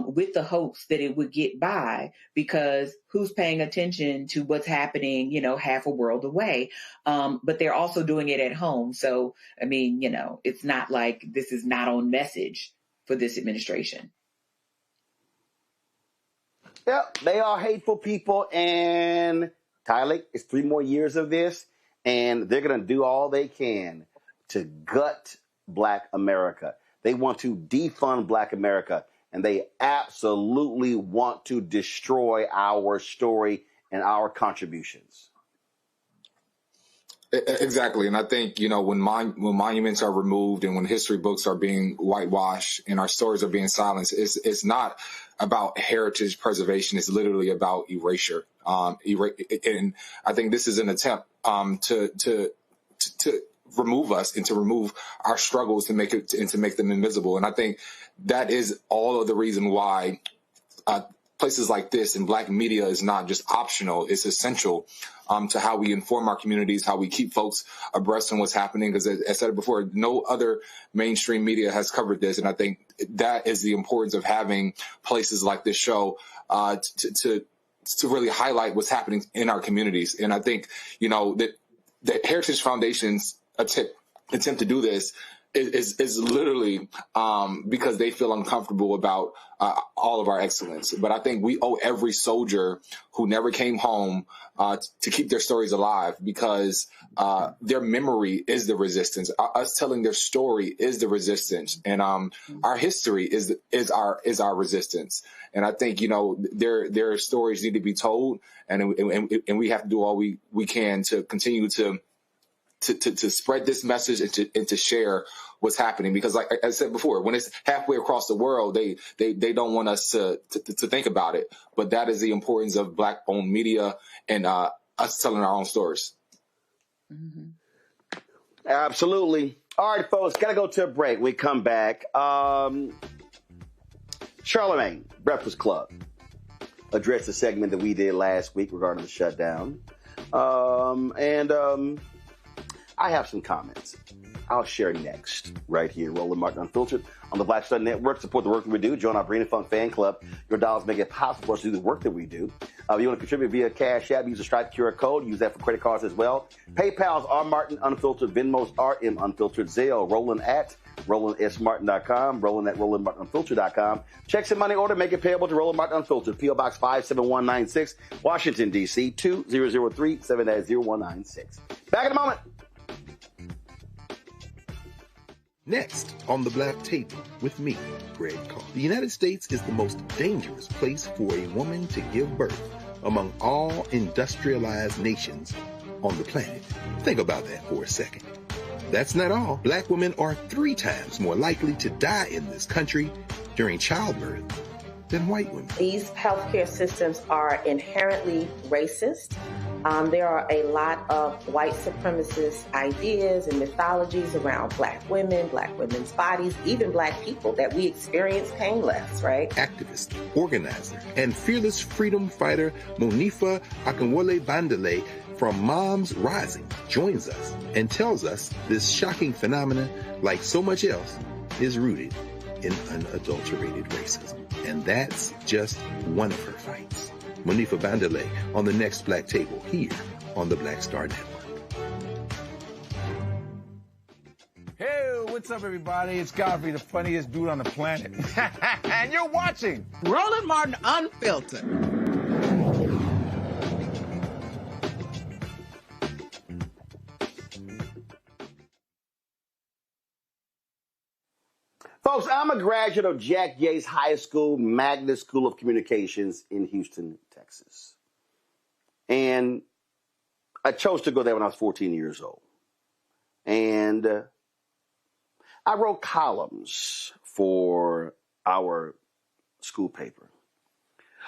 with the hopes that it would get by, because who's paying attention to what's happening, half a world away? But they're also doing it at home. So, I mean, it's not like this is not on message for this administration. Yep, they are hateful people, and Tyler, it's 3 more years of this, and they're going to do all they can to gut Black America. They want to defund Black America, and they absolutely want to destroy our story and our contributions. Exactly. And I think, when monuments are removed and when history books are being whitewashed and our stories are being silenced, it's not about heritage preservation. It's literally about erasure. And I think this is an attempt to remove us and to remove our struggles to make it and to make them invisible. And I think that is all of the reason why places like this and Black media is not just optional; it's essential to how we inform our communities, how we keep folks abreast on what's happening. Because as I said before, no other mainstream media has covered this, and I think that is the importance of having places like this show to really highlight what's happening in our communities. And I think that the Heritage Foundation's attempt to do this is literally because they feel uncomfortable about all of our excellence. But I think we owe every soldier who never came home to keep their stories alive, because their memory is the resistance. Us telling their story is the resistance, and our history is our resistance. And I think their stories need to be told, and we have to do all we can to continue to spread this message and to share what's happening. Because like I said before, when it's halfway across the world, they don't want us to think about it. But that is the importance of Black owned media and us telling our own stories. Mm-hmm. Absolutely. All right, folks, gotta go to a break. We come back. Charlemagne, Breakfast Club, addressed the segment that we did last week regarding the shutdown. I have some comments I'll share next, right here. Roland Martin Unfiltered on the Black Star Network. Support the work that we do. Join our Brain and Funk fan club. Your dollars make it possible for us to do the work that we do. If you want to contribute via Cash App, use the Stripe QR code. Use that for credit cards as well. PayPal's R Martin Unfiltered. Venmo's RM Unfiltered. Zelle, Roland at RolandSMartin.com. Roland at RolandMartinUnfiltered.com. Check some money order. Make it payable to Roland Martin Unfiltered. P.O. Box 57196, Washington, D.C. 2003 70196. Back in a moment. Next on the Black Table with me, Greg Carr. The United States is the most dangerous place for a woman to give birth among all industrialized nations on the planet. Think about that for a second. That's not all. Black women are 3 times more likely to die in this country during childbirth than white women. These healthcare systems are inherently racist. There are a lot of white supremacist ideas and mythologies around Black women, Black women's bodies, even Black people, that we experience painless, right? Activist, organizer, and fearless freedom fighter Monifa Akinwole-Bandele from Moms Rising joins us and tells us this shocking phenomenon, like so much else, is rooted in unadulterated racism. And that's just one of her fights. Monifa Bandele on the next Black Table here on the Black Star Network. Hey, what's up, everybody? It's Godfrey, the funniest dude on the planet. And you're watching Roland Martin Unfiltered. Folks, I'm a graduate of Jack Yates High School Magnet School of Communications in Houston, Texas. And I chose to go there when I was 14 years old. And I wrote columns for our school paper.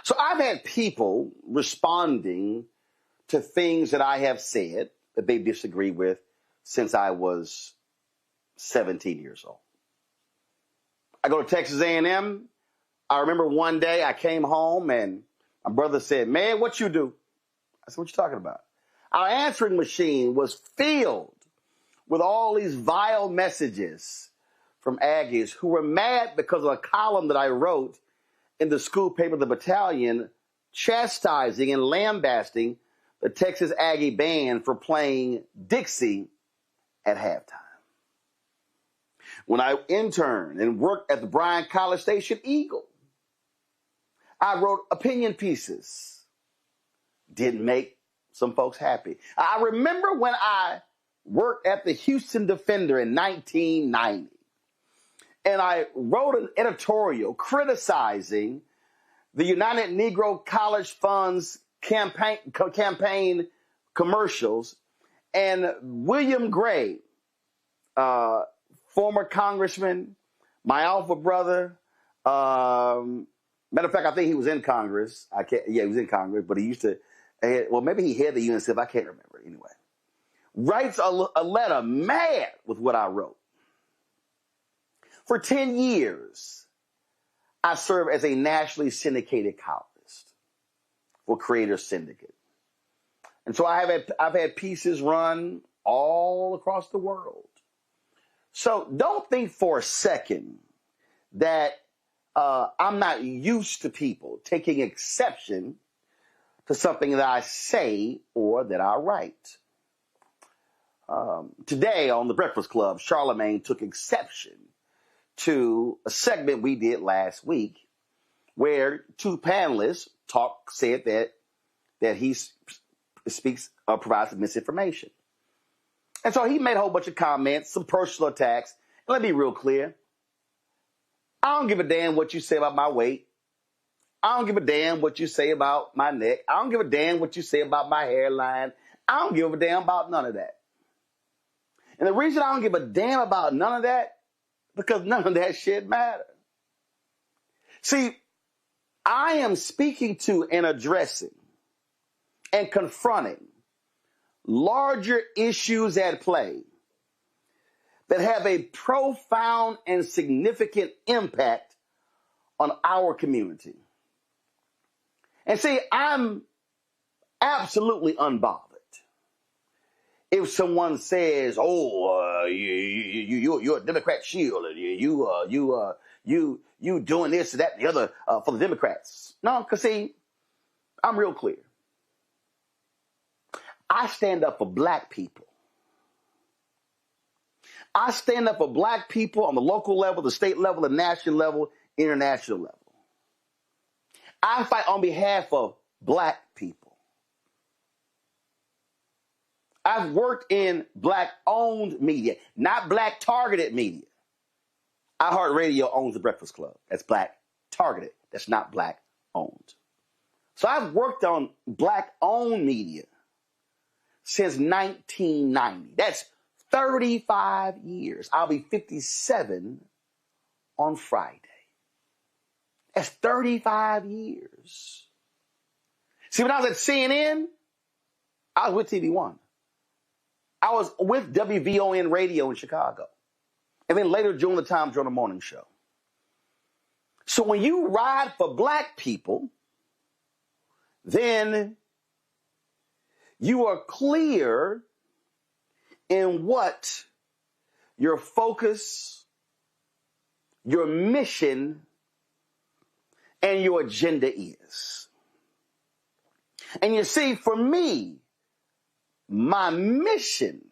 So I've had people responding to things that I have said that they disagree with since I was 17 years old. I go to Texas A&M. I remember one day I came home and my brother said, "Man, what you do?" I said, "What you talking about?" Our answering machine was filled with all these vile messages from Aggies who were mad because of a column that I wrote in the school paper, The Battalion, chastising and lambasting the Texas Aggie band for playing Dixie at halftime. When I interned and worked at the Bryan College Station Eagle, I wrote opinion pieces. Didn't make some folks happy. I remember when I worked at the Houston Defender in 1990, and I wrote an editorial criticizing the United Negro College Fund's campaign commercials, and William Gray, former congressman, my alpha brother. Matter of fact, I think he was in Congress. He was in Congress, but he used to, well, maybe he had the UNCF. I can't remember. Anyway, writes a letter mad with what I wrote. For 10 years, I served as a nationally syndicated columnist for Creator Syndicate. And so I've had pieces run all across the world. So don't think for a second that I'm not used to people taking exception to something that I say or that I write. Today on The Breakfast Club, Charlemagne took exception to a segment we did last week where two panelists said that he provides misinformation. And so he made a whole bunch of comments, some personal attacks. And let me be real clear. I don't give a damn what you say about my weight. I don't give a damn what you say about my neck. I don't give a damn what you say about my hairline. I don't give a damn about none of that. And the reason I don't give a damn about none of that, because none of that shit matters. See, I am speaking to and addressing and confronting larger issues at play that have a profound and significant impact on our community. And see, I'm absolutely unbothered if someone says, "Oh, you're a Democrat shield, you doing this, that, and the other for the Democrats." No, because see, I'm real clear. I stand up for black people. I stand up for black people on the local level, the state level, the national level, international level. I fight on behalf of black people. I've worked in black-owned media, not black-targeted media. iHeartRadio owns The Breakfast Club. That's black-targeted. That's not black-owned. So I've worked on black-owned media since 1990. That's 35 years. I'll be 57 on Friday. That's 35 years. See, when I was at CNN, I was with TV One. I was with WVON Radio in Chicago. And then later during the Tom Joyner Morning Show. So when you ride for black people, then you are clear in what your focus, your mission, and your agenda is. And you see, for me, my mission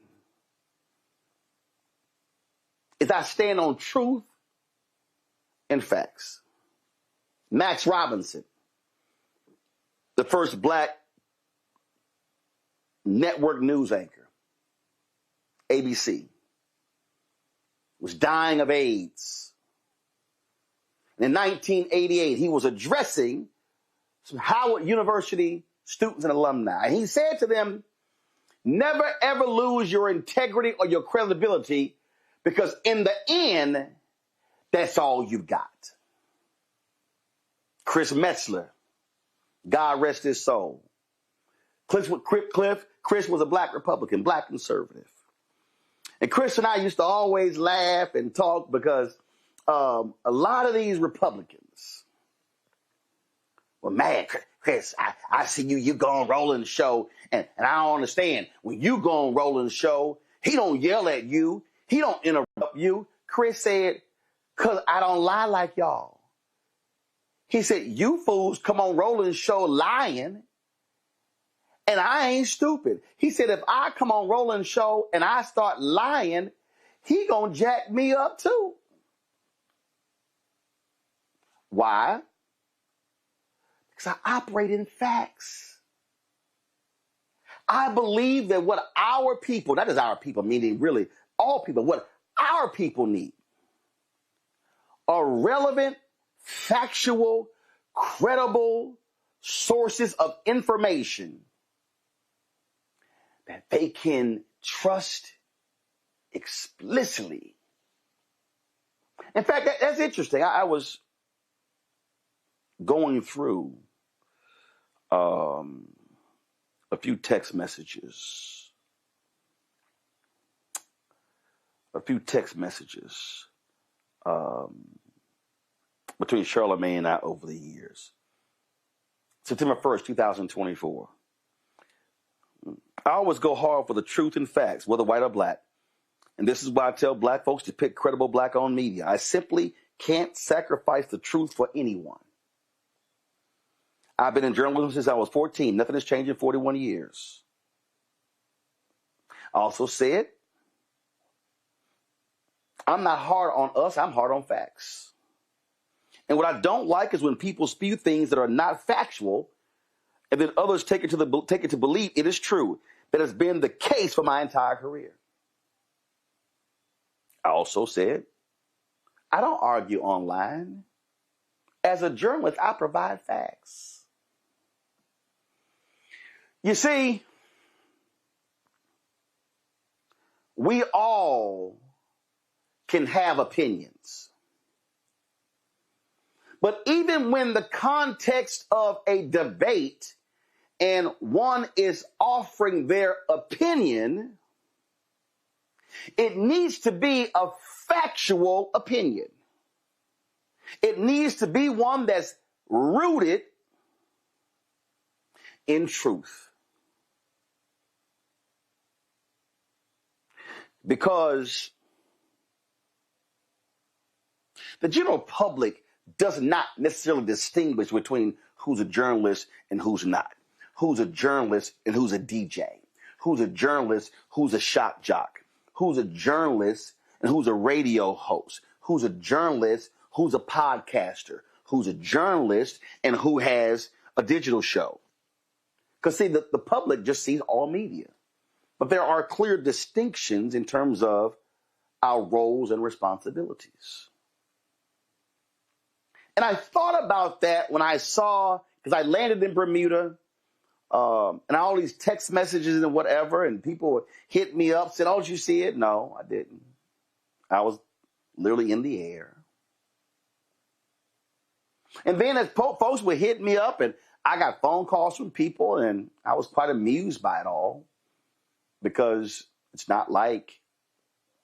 is I stand on truth and facts. Max Robinson, the first black network news anchor, ABC, was dying of AIDS. And in 1988, he was addressing some Howard University students and alumni. And he said to them, "Never ever lose your integrity or your credibility, because in the end, that's all you've got." Chris Metzler, God rest his soul. Chris was a black Republican, black conservative. And Chris and I used to always laugh and talk because a lot of these Republicans were mad. "Chris, I see you going rolling the show, and I don't understand. When you going rolling the show, he don't yell at you. He don't interrupt you." Chris said, "Because I don't lie like y'all." He said, "You fools come on rolling the show lying, and I ain't stupid." He said, "If I come on rolling the show and I start lying, he gonna jack me up too." Why? Because I operate in facts. I believe that what our people, not just our people, meaning really all people, what our people need are relevant, factual, credible sources of information that they can trust explicitly. In fact, that's interesting. I was going through a few text messages a few text messages between Charlamagne and I over the years. September 1st, 2024. I always go hard for the truth and facts, whether white or black. And this is why I tell black folks to pick credible black-owned media. I simply can't sacrifice the truth for anyone. I've been in journalism since I was 14. Nothing has changed in 41 years. I also said, I'm not hard on us, I'm hard on facts. And what I don't like is when people spew things that are not factual and then others take it to believe it is true. That has been the case for my entire career. I also said, I don't argue online. As a journalist, I provide facts. You see, we all can have opinions. But even when the context of a debate and one is offering their opinion, it needs to be a factual opinion. It needs to be one that's rooted in truth. Because the general public does not necessarily distinguish between who's a journalist and who's not. Who's a journalist and who's a DJ. Who's a journalist, who's a shock jock. Who's a journalist and who's a radio host. Who's a journalist, who's a podcaster. Who's a journalist and who has a digital show. Because, see, the public just sees all media. But there are clear distinctions in terms of our roles and responsibilities. And I thought about that when I saw, because I landed in Bermuda, and all these text messages and whatever, and people hit me up, said, oh, did you see it? No, I didn't. I was literally in the air. And then as folks would hit me up, and I got phone calls from people, and I was quite amused by it all, because it's not like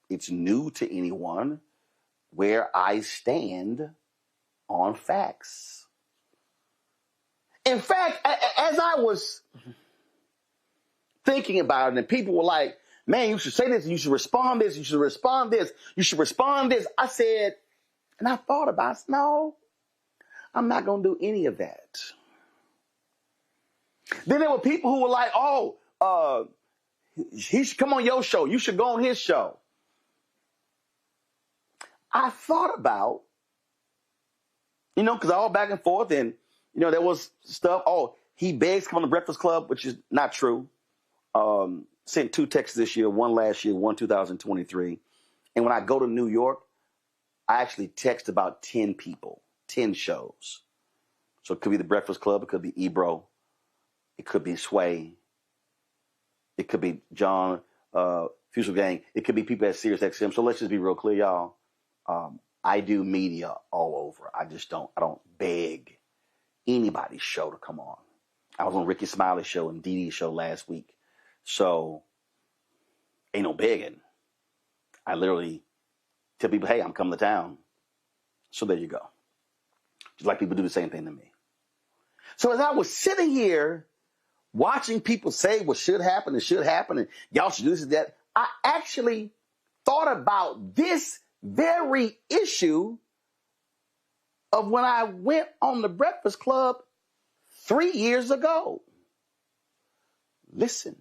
it's new to anyone where I stand on facts. In fact, as I was thinking about it, and people were like, man, you should say this, you should respond this, you should respond this, you should respond this. I said, and I thought about it, no, I'm not going to do any of that. Then there were people who were like, oh, he should come on your show. You should go on his show. I thought about, because I was back and forth, and, there was stuff. Oh, he begs to come on the Breakfast Club, which is not true. Sent 2 texts this year, one last year, one 2023. And when I go to New York, I actually text about 10 people, 10 shows. So it could be the Breakfast Club. It could be Ebro. It could be Sway. It could be John, Fusil Gang. It could be people at SiriusXM. So let's just be real clear, y'all. I do media all over. I don't beg anybody's show to come on. I was on Ricky Smiley's show and Dee Dee's show last week. So ain't no begging. I literally tell people, hey, I'm coming to town. So there you go. Just like people do the same thing to me. So as I was sitting here watching people say what should happen and y'all should do this and that, I actually thought about this very issue of when I went on the Breakfast Club 3 years ago. Listen.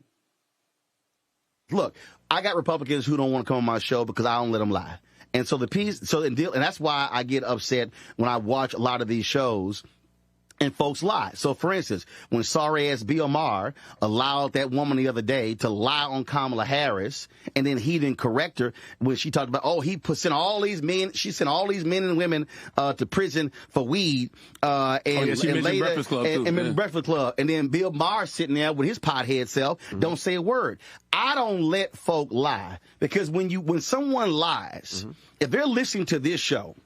Look, I got Republicans who don't want to come on my show because I don't let them lie. And so and that's why I get upset when I watch a lot of these shows and folks lie. So, for instance, when sorry-ass Bill Maher allowed that woman the other day to lie on Kamala Harris, and then he didn't correct her when she talked about, sent all these men and women to prison for weed. Breakfast Club, too. And Breakfast Club. And then Bill Maher sitting there with his pothead self, don't say a word. I don't let folk lie, because when someone lies, if they're listening to this show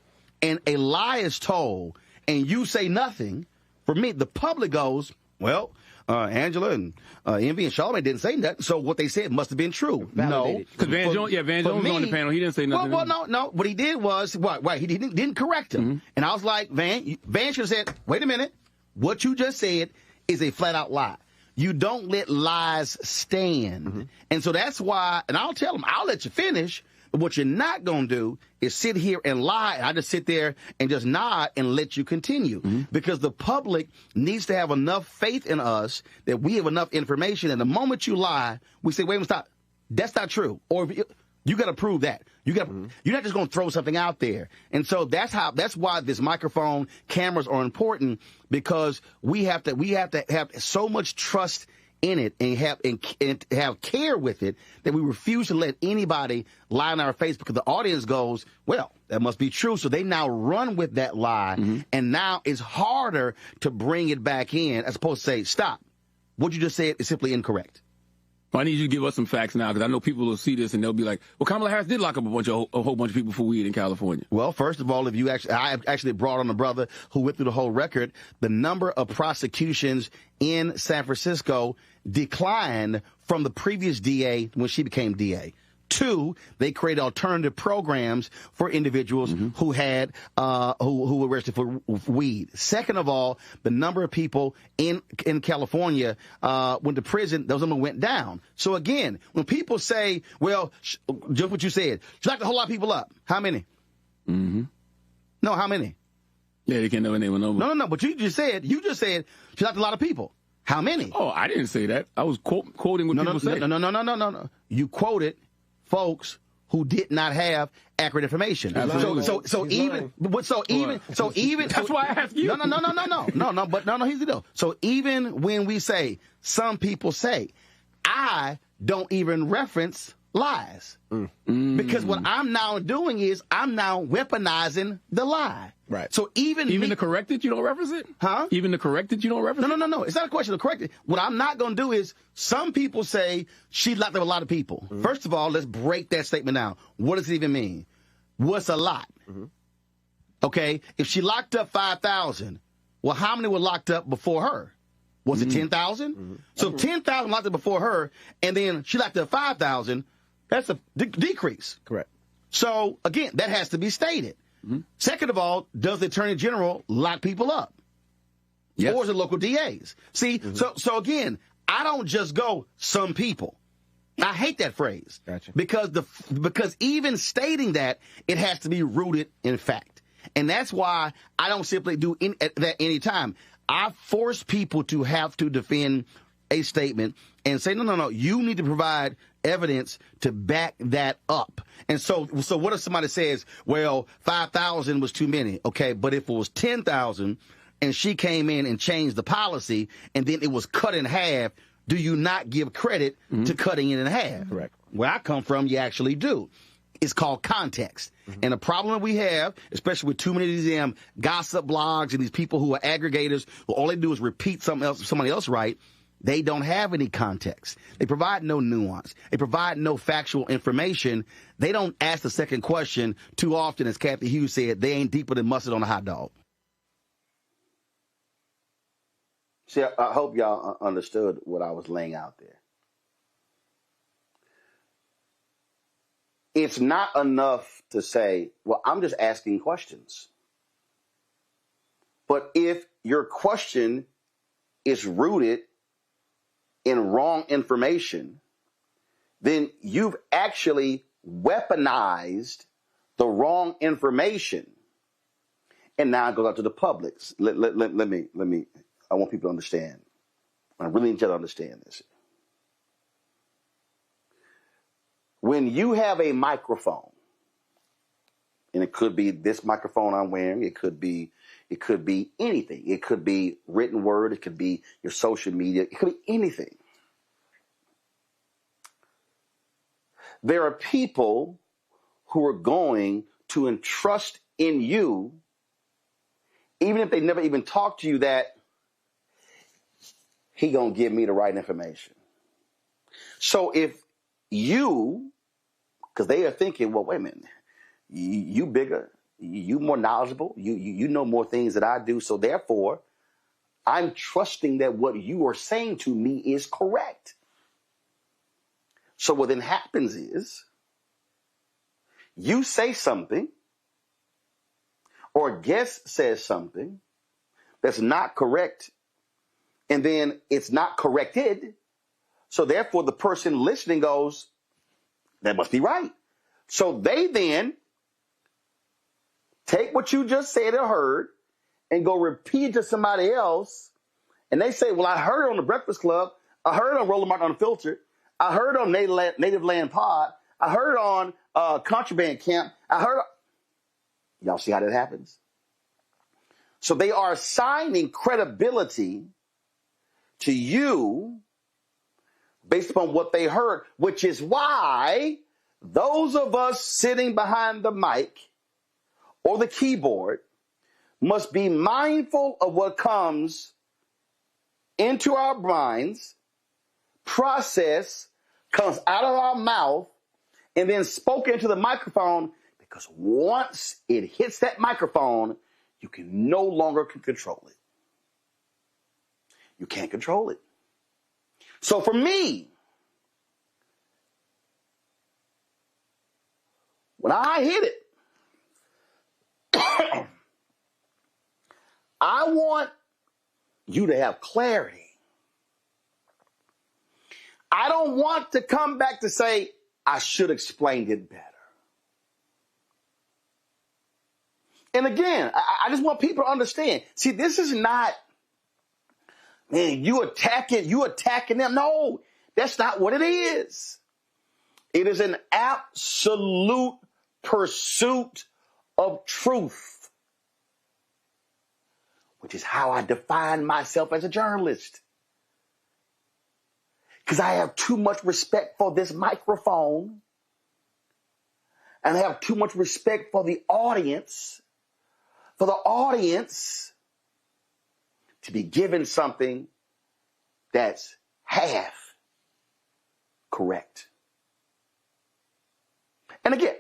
and a lie is told and you say nothing, for me, the public goes, well, Angela and Envy and Charlamagne didn't say nothing. So what they said must have been true. Validated. Because Van Jones was on the panel. He didn't say nothing. Well, no. What he did was, he didn't correct him. Mm-hmm. And I was like, Van should have said, wait a minute. What you just said is a flat-out lie. You don't let lies stand. Mm-hmm. And so that's why, and I'll tell him, I'll let you finish. But what you're not going to do is sit here and lie. And I just sit there and just nod and let you continue. Mm-hmm. Because the public needs to have enough faith in us that we have enough information. And the moment you lie, we say, wait a minute, stop. That's not true. Or you got to prove that. You're not just going to throw something out there. And so that's why this microphone cameras are important, because we have to have so much trust in it and have care with it that we refuse to let anybody lie in our face, because the audience goes, well, that must be true. So they now run with that lie. Mm-hmm. And now it's harder to bring it back in as opposed to say, stop. What you just said is simply incorrect. Well, I need you to give us some facts now, because I know people will see this and they'll be like, well, Kamala Harris did lock up a whole bunch of people for weed in California. Well, first of all, I actually brought on a brother who went through the whole record. The number of prosecutions in San Francisco declined from the previous DA when she became DA. 2, they created alternative programs for individuals who had who were arrested for weed. Second of all, the number of people in California went to prison, those numbers went down. So again, when people say, well, just what you said, she locked a whole lot of people up. How many? Mm-hmm. No, how many? Yeah, they can't know anyone over. No. But you just said she locked a lot of people. How many? Oh, I didn't say that. I was quoting what people say. No. You quoted folks who did not have accurate information. So even that's why I asked you. No, here's the deal. So even when we say, some people say, I don't even reference lies. Because what I'm now doing is I'm now weaponizing the lie. Right. So even the corrected, you don't reference it? Huh? Even the corrected, you don't reference it? No. It's not a question of corrected. What I'm not going to do is, some people say she locked up a lot of people. Mm-hmm. First of all, let's break that statement down. What does it even mean? What's a lot? Mm-hmm. Okay? If she locked up 5,000, well, how many were locked up before her? Was it 10,000? Mm-hmm. So 10,000 locked up before her, and then she locked up 5,000. That's a decrease. Correct. So, again, that has to be stated. Mm-hmm. Second of all, does the Attorney General lock people up? Yes. Or is it local DAs? See, so again, I don't just go, some people. I hate that phrase. Gotcha. Because even stating that, it has to be rooted in fact. And that's why I don't simply do that any time. I force people to have to defend a statement and say, no, you need to provide evidence to back that up. And so what if somebody says, well, 5,000 was too many? Okay, but if it was 10,000 and she came in and changed the policy and then it was cut in half, do you not give credit to cutting it in half? Correct. Where I come from, you actually do. It's called context. And the problem that we have, especially with too many of these damn gossip blogs and these people who are aggregators, who all they do is repeat somebody else right, they don't have any context. They provide no nuance. They provide no factual information. They don't ask the second question too often. As Kathy Hughes said, they ain't deeper than mustard on a hot dog. See, I hope y'all understood what I was laying out there. It's not enough to say, well, I'm just asking questions. But if your question is rooted in wrong information, then you've actually weaponized the wrong information. And now it goes out to the public. Let me, I want people to understand. I really need you to understand this. When you have a microphone, and it could be this microphone I'm wearing, it could be anything. It could be written word, it could be your social media, it could be anything. There are people who are going to entrust in you, even if they never even talk to you, that he gonna give me the right information. So if you, because they are thinking, well, wait a minute, you bigger, you more knowledgeable, you know more things than I do, so therefore I'm trusting that what you are saying to me is correct. So what then happens is you say something or a guest says something that's not correct, and then it's not corrected. So therefore the person listening goes, that must be right. So they then take what you just said or heard and go repeat it to somebody else. And they say, well, I heard it on the Breakfast Club. I heard it on Roland Martin Unfiltered. I heard it on Native Land Pod. I heard it on Contraband Camp. I heard it. Y'all see how that happens? So they are assigning credibility to you based upon what they heard, which is why those of us sitting behind the mic or the keyboard must be mindful of what comes into our minds, process, comes out of our mouth, and then spoken into the microphone, because once it hits that microphone, you can no longer control it. You can't control it. So for me, when I hit it, I want you to have clarity. I don't want to come back to say, I should have explained it better. And again, I just want people to understand. See, this is not, man, you attacking them. No, that's not what it is. It is an absolute pursuit of truth, which is how I define myself as a journalist. Because I have too much respect for this microphone, and I have too much respect for the audience, to be given something that's half correct. And again,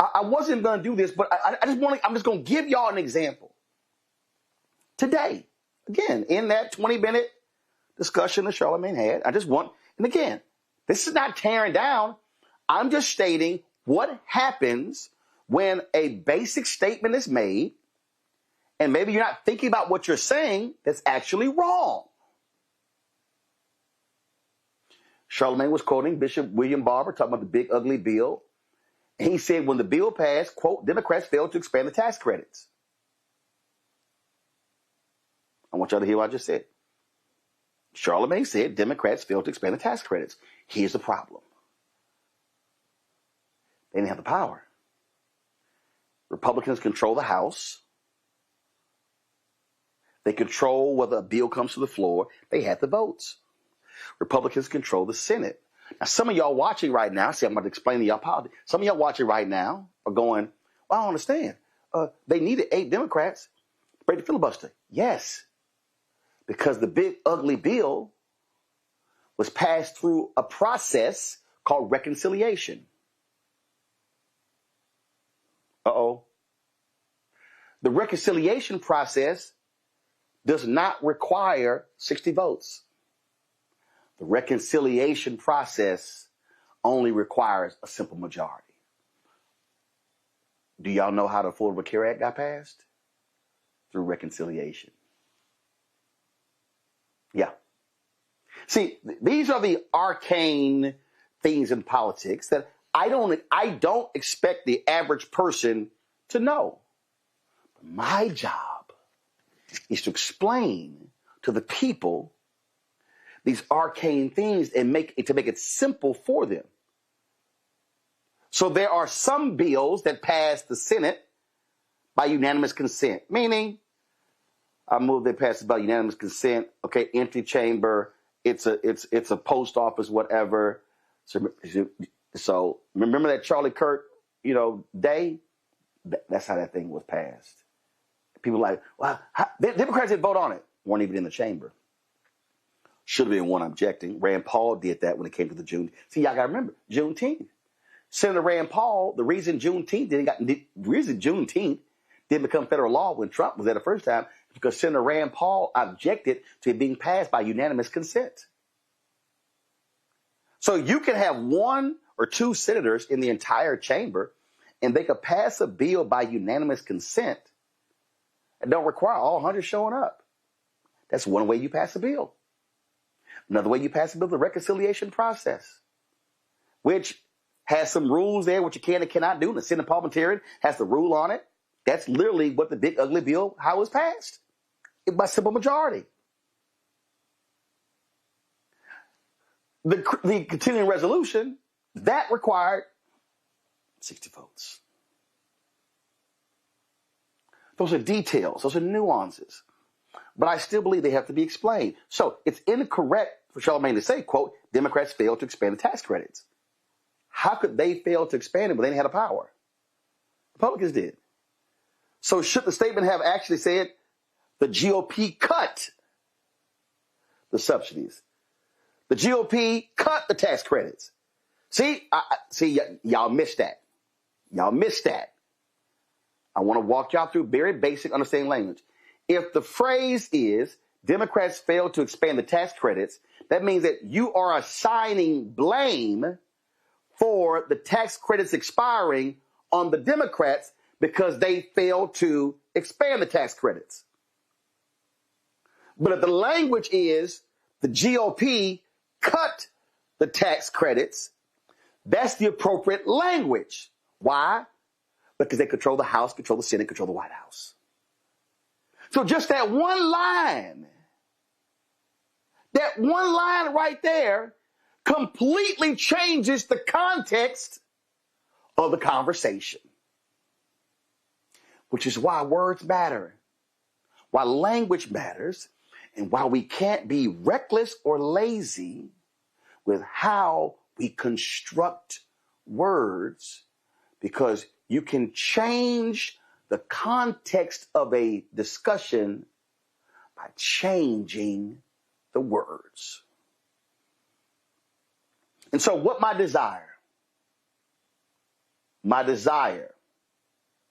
I wasn't going to do this, but I'm just going to give y'all an example. Today, again, in that 20-minute discussion that Charlamagne had, and again, this is not tearing down. I'm just stating what happens when a basic statement is made, and maybe you're not thinking about what you're saying that's actually wrong. Charlamagne was quoting Bishop William Barber, talking about the big ugly bill. And he said when the bill passed, quote, Democrats failed to expand the tax credits. I want y'all to hear what I just said. Charlamagne said Democrats failed to expand the tax credits. Here's the problem. They didn't have the power. Republicans control the House. They control whether a bill comes to the floor. They had the votes. Republicans control the Senate. Now, some of y'all watching right now, see, I'm about to explain to y'all politics. Some of y'all watching right now are going, well, I don't understand. They needed 8 Democrats to break the filibuster. Yes, because the big ugly bill was passed through a process called reconciliation. Uh-oh. The reconciliation process does not require 60 votes. The reconciliation process only requires a simple majority. Do y'all know how the Affordable Care Act got passed? Through reconciliation. Yeah. See, these are the arcane things in politics that I don't expect the average person to know. My job is to explain to the people these arcane things and to make it simple for them. So there are some bills that pass the Senate by unanimous consent, meaning I move they pass it by unanimous consent. Okay, empty chamber. It's a post office, whatever. So remember that Charlie Kirk, day? That's how that thing was passed. People like, well, Democrats didn't vote on it. Weren't even in the chamber. Should have been one objecting. Rand Paul did that when it came to the June. See, y'all got to remember, Juneteenth. Senator Rand Paul, the reason Juneteenth didn't become federal law when Trump was there the first time, because Senator Rand Paul objected to it being passed by unanimous consent. So you can have 1 or 2 senators in the entire chamber, and they could pass a bill by unanimous consent and don't require all 100 showing up. That's one way you pass a bill. Another way you pass a bill is the reconciliation process, which has some rules there, what you can and cannot do. And the Senate parliamentarian has the rule on it. That's literally what the big ugly bill, how it was passed, by simple majority. The continuing resolution, that required 60 votes. Those are details. Those are nuances. But I still believe they have to be explained. So it's incorrect for Charlamagne to say, quote, Democrats failed to expand the tax credits. How could they fail to expand it when they didn't have the power? Republicans did. So should the statement have actually said the GOP cut the subsidies? The GOP cut the tax credits. See, y'all missed that. Y'all missed that. I want to walk y'all through very basic understanding language. If the phrase is Democrats failed to expand the tax credits, that means that you are assigning blame for the tax credits expiring on the Democrats because they failed to expand the tax credits. But if the language is the GOP cut the tax credits, that's the appropriate language. Why? Because they control the House, control the Senate, control the White House. So just that one line right there completely changes the context of the conversation. Which is why words matter, why language matters, and why we can't be reckless or lazy with how we construct words, because you can change the context of a discussion by changing the words. And so what my desire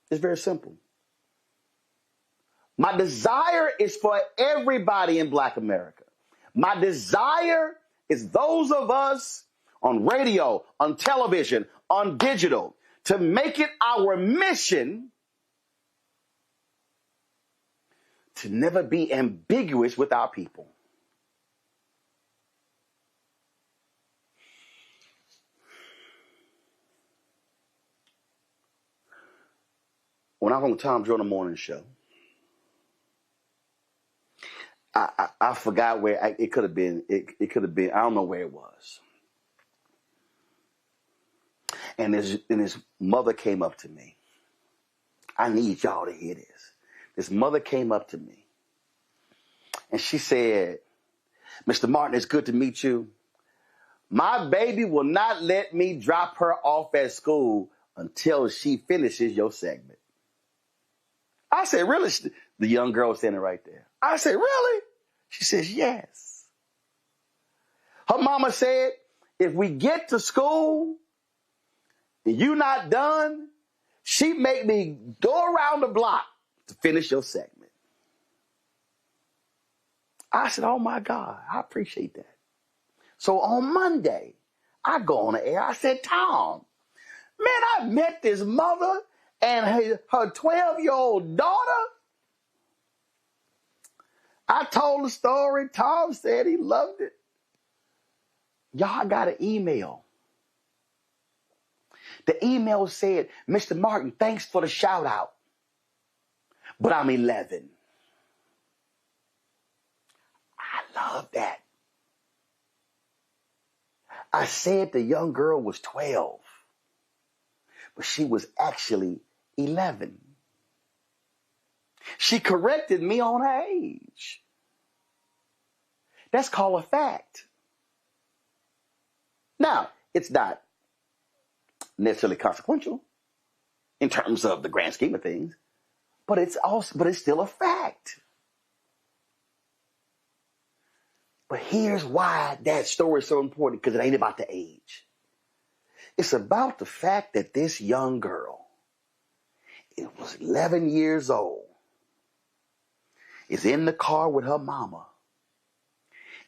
is very simple. My desire is for everybody in Black America. My desire is those of us on radio, on television, on digital, to make it our mission to never be ambiguous with our people. When I was on the Tom Jordan Morning Show, I forgot where it could have been. It could have been, I don't know where it was. And his mother came up to me. I need y'all to hear this. His mother came up to me. And she said, Mr. Martin, it's good to meet you. My baby will not let me drop her off at school until she finishes your segment. I said, really? The young girl was standing right there. I said, really? She says, yes. Her mama said, if we get to school and you not done, she make me go around the block to finish your segment. I said, oh my God, I appreciate that. So on Monday, I go on the air. I said, Tom, man, I met this mother and her 12-year-old daughter. I told the story. Tom said he loved it. Y'all got an email. The email said, Mr. Martin, thanks for the shout out, but I'm 11. I love that. I said the young girl was 12, but she was actually 11. She corrected me on her age. That's called a fact. Now, it's not necessarily consequential in terms of the grand scheme of things, but it's still a fact. But here's why that story is so important, because it ain't about the age. It's about the fact that this young girl, it was 11 years old, is in the car with her mama.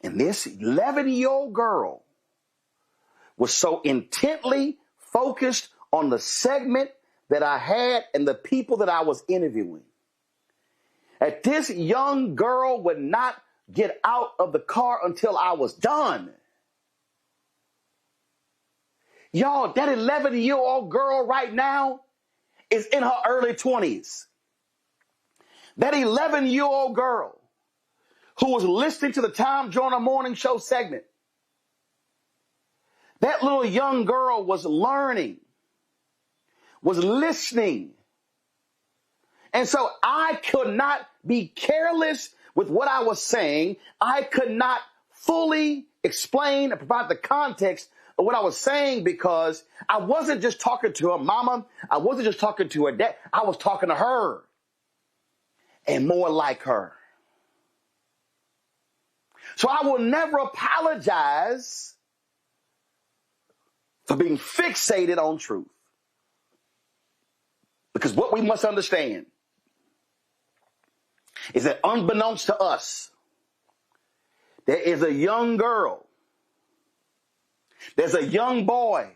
And this 11-year-old girl was so intently focused on the segment that I had and the people that I was interviewing, that this young girl would not get out of the car until I was done. Y'all, that 11-year-old girl right now is in her early 20s. That 11-year-old girl who was listening to the Tom Joyner Morning Show segment, that little young girl was learning, was listening. And so I could not be careless with what I was saying. I could not fully explain and provide the context of what I was saying, because I wasn't just talking to her mama. I wasn't just talking to her dad. I was talking to her and more like her. So I will never apologize for being fixated on truth. Because what we must understand is that unbeknownst to us, there is a young girl, there's a young boy,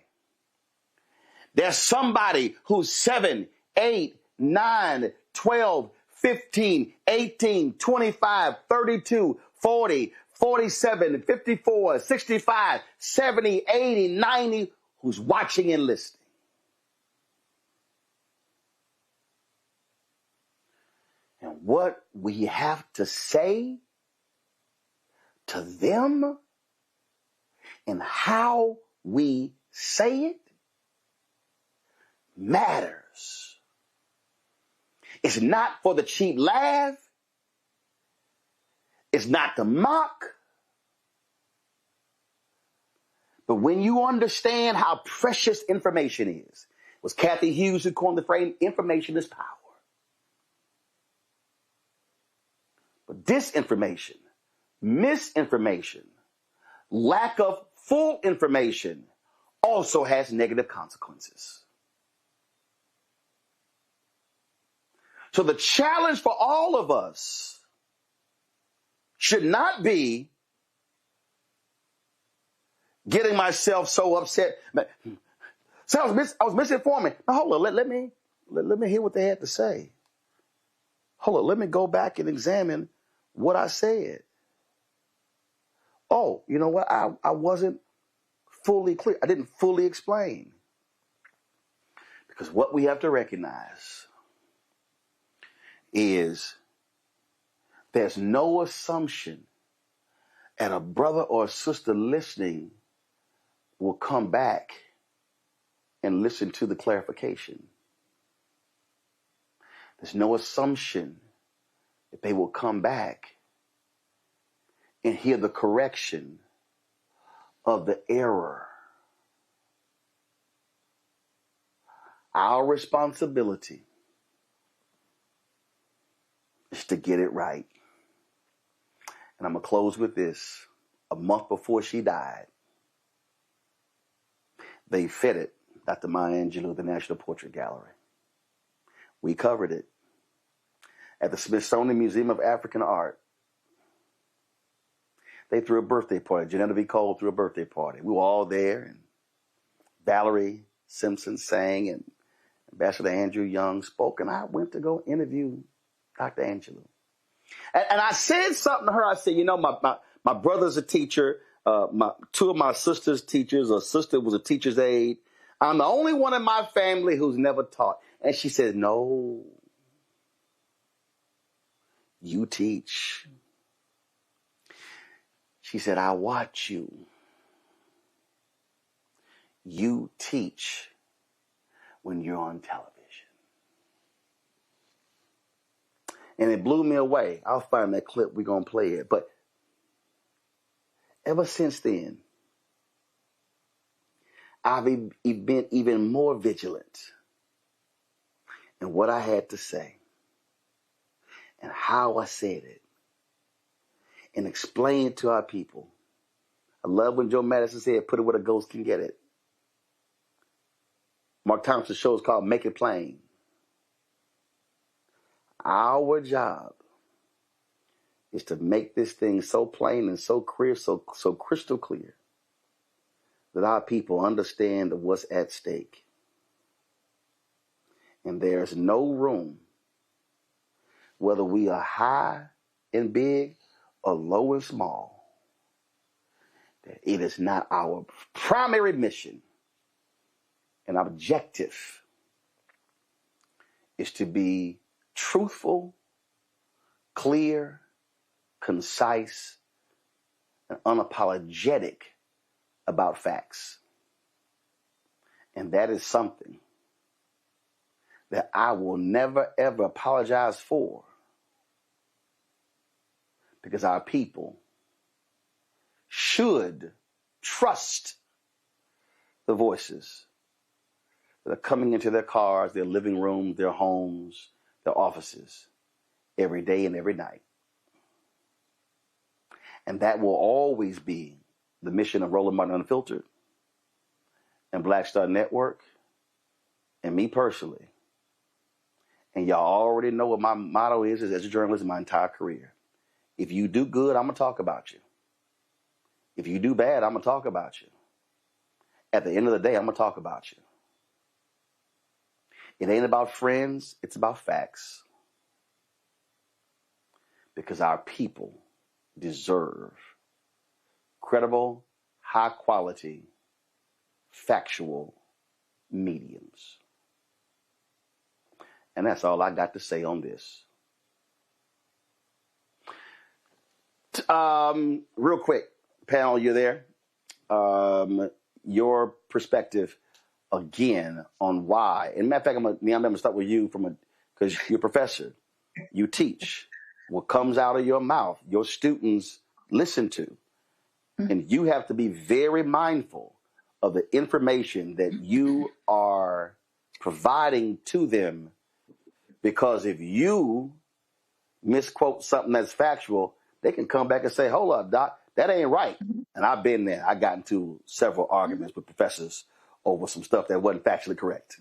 there's somebody who's 7, 8, 9, 12, 15, 18, 25, 32, 40, 47, 54, 65, 70, 80, 90, who's watching and listening. And what we have to say to them and how we say it matters. It's not for the cheap laugh. It's not to mock. But when you understand how precious information is, it was Kathy Hughes who coined the phrase, information is power. But disinformation, misinformation, lack of full information also has negative consequences. So the challenge for all of us should not be getting myself so upset. So I was misinformed. Now hold on, let me hear what they had to say. Hold on, let me go back and examine what I said. Oh, you know what? I wasn't fully clear. I didn't fully explain. Because what we have to recognize is there's no assumption that a brother or a sister listening will come back and listen to the clarification. There's no assumption that they will come back and hear the correction of the error. Our responsibility is to get it right. And I'm going to close with this. A month before she died, they fed it, Dr. Maya Angelou, at the National Portrait Gallery. We covered it at the Smithsonian Museum of African Art. They threw a birthday party. Janetta V. Cole threw a birthday party. We were all there, and Valerie Simpson sang, and Ambassador Andrew Young spoke, and I went to go interview Dr. Angelou. And I said something to her. I said, you know, my brother's a teacher. Two of my sister's teachers. A sister was a teacher's aide. I'm the only one in my family who's never taught. And she said, no, you teach. She said, I watch you. You teach when you're on television. And it blew me away. I'll find that clip. We're going to play it. But ever since then, I've been even more vigilant in what I had to say and how I said it and explain it to our people. I love when Joe Madison said, put it where the ghost can get it. Mark Thompson's show is called Make It Plain. Our job is to make this thing so plain and so clear, so crystal clear, that our people understand what's at stake. And there's no room, whether we are high and big or low and small, that it is not our primary mission and objective is to be truthful, clear, concise, and unapologetic about facts. And that is something that I will never, ever apologize for, because our people should trust the voices that are coming into their cars, their living rooms, their homes, their offices, every day and every night. And that will always be the mission of Roland Martin Unfiltered and Black Star Network and me personally. And y'all already know what my motto is as a journalist my entire career. If you do good, I'm going to talk about you. If you do bad, I'm going to talk about you. At the end of the day, I'm going to talk about you. It ain't about friends, it's about facts. Because our people deserve credible, high quality, factual mediums. And that's all I got to say on this. Real quick, panel, you're there. Your perspective again on why. And matter of fact, I'm gonna start with you because you're a professor. You teach. What comes out of your mouth, your students listen to. And you have to be very mindful of the information that you are providing to them, because if you misquote something that's factual, they can come back and say, hold up, doc, that ain't right. And I've been there. I got into several arguments with professors over some stuff that wasn't factually correct.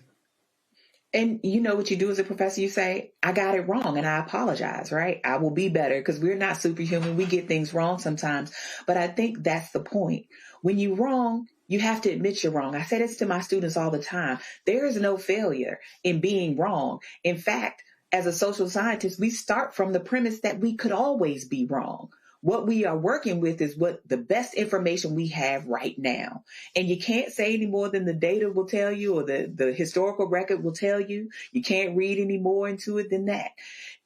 And you know what you do as a professor? You say, I got it wrong and I apologize, right? I will be better, because we're not superhuman. We get things wrong sometimes. But I think that's the point. When you're wrong, you have to admit you're wrong. I say this to my students all the time. There is no failure in being wrong. In fact, as a social scientist, we start from the premise that we could always be wrong. What we are working with is what the best information we have right now. And you can't say any more than the data will tell you, or the historical record will tell you. You can't read any more into it than that.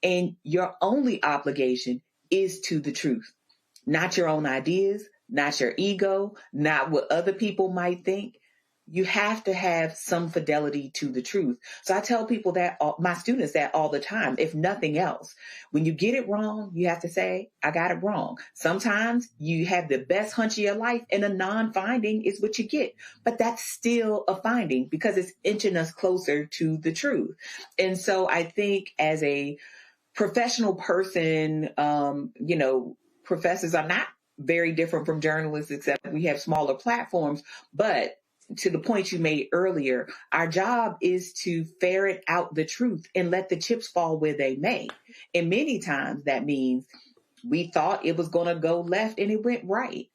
And your only obligation is to the truth, not your own ideas, not your ego, not what other people might think. You have to have some fidelity to the truth. So I tell people that, my students, that all the time, if nothing else. When you get it wrong, you have to say, I got it wrong. Sometimes you have the best hunch of your life and a non-finding is what you get. But that's still a finding, because it's inching us closer to the truth. And so I think as a professional person, professors are not very different from journalists, except we have smaller platforms. But to the point you made earlier, our job is to ferret out the truth and let the chips fall where they may. And many times that means we thought it was going to go left and it went right.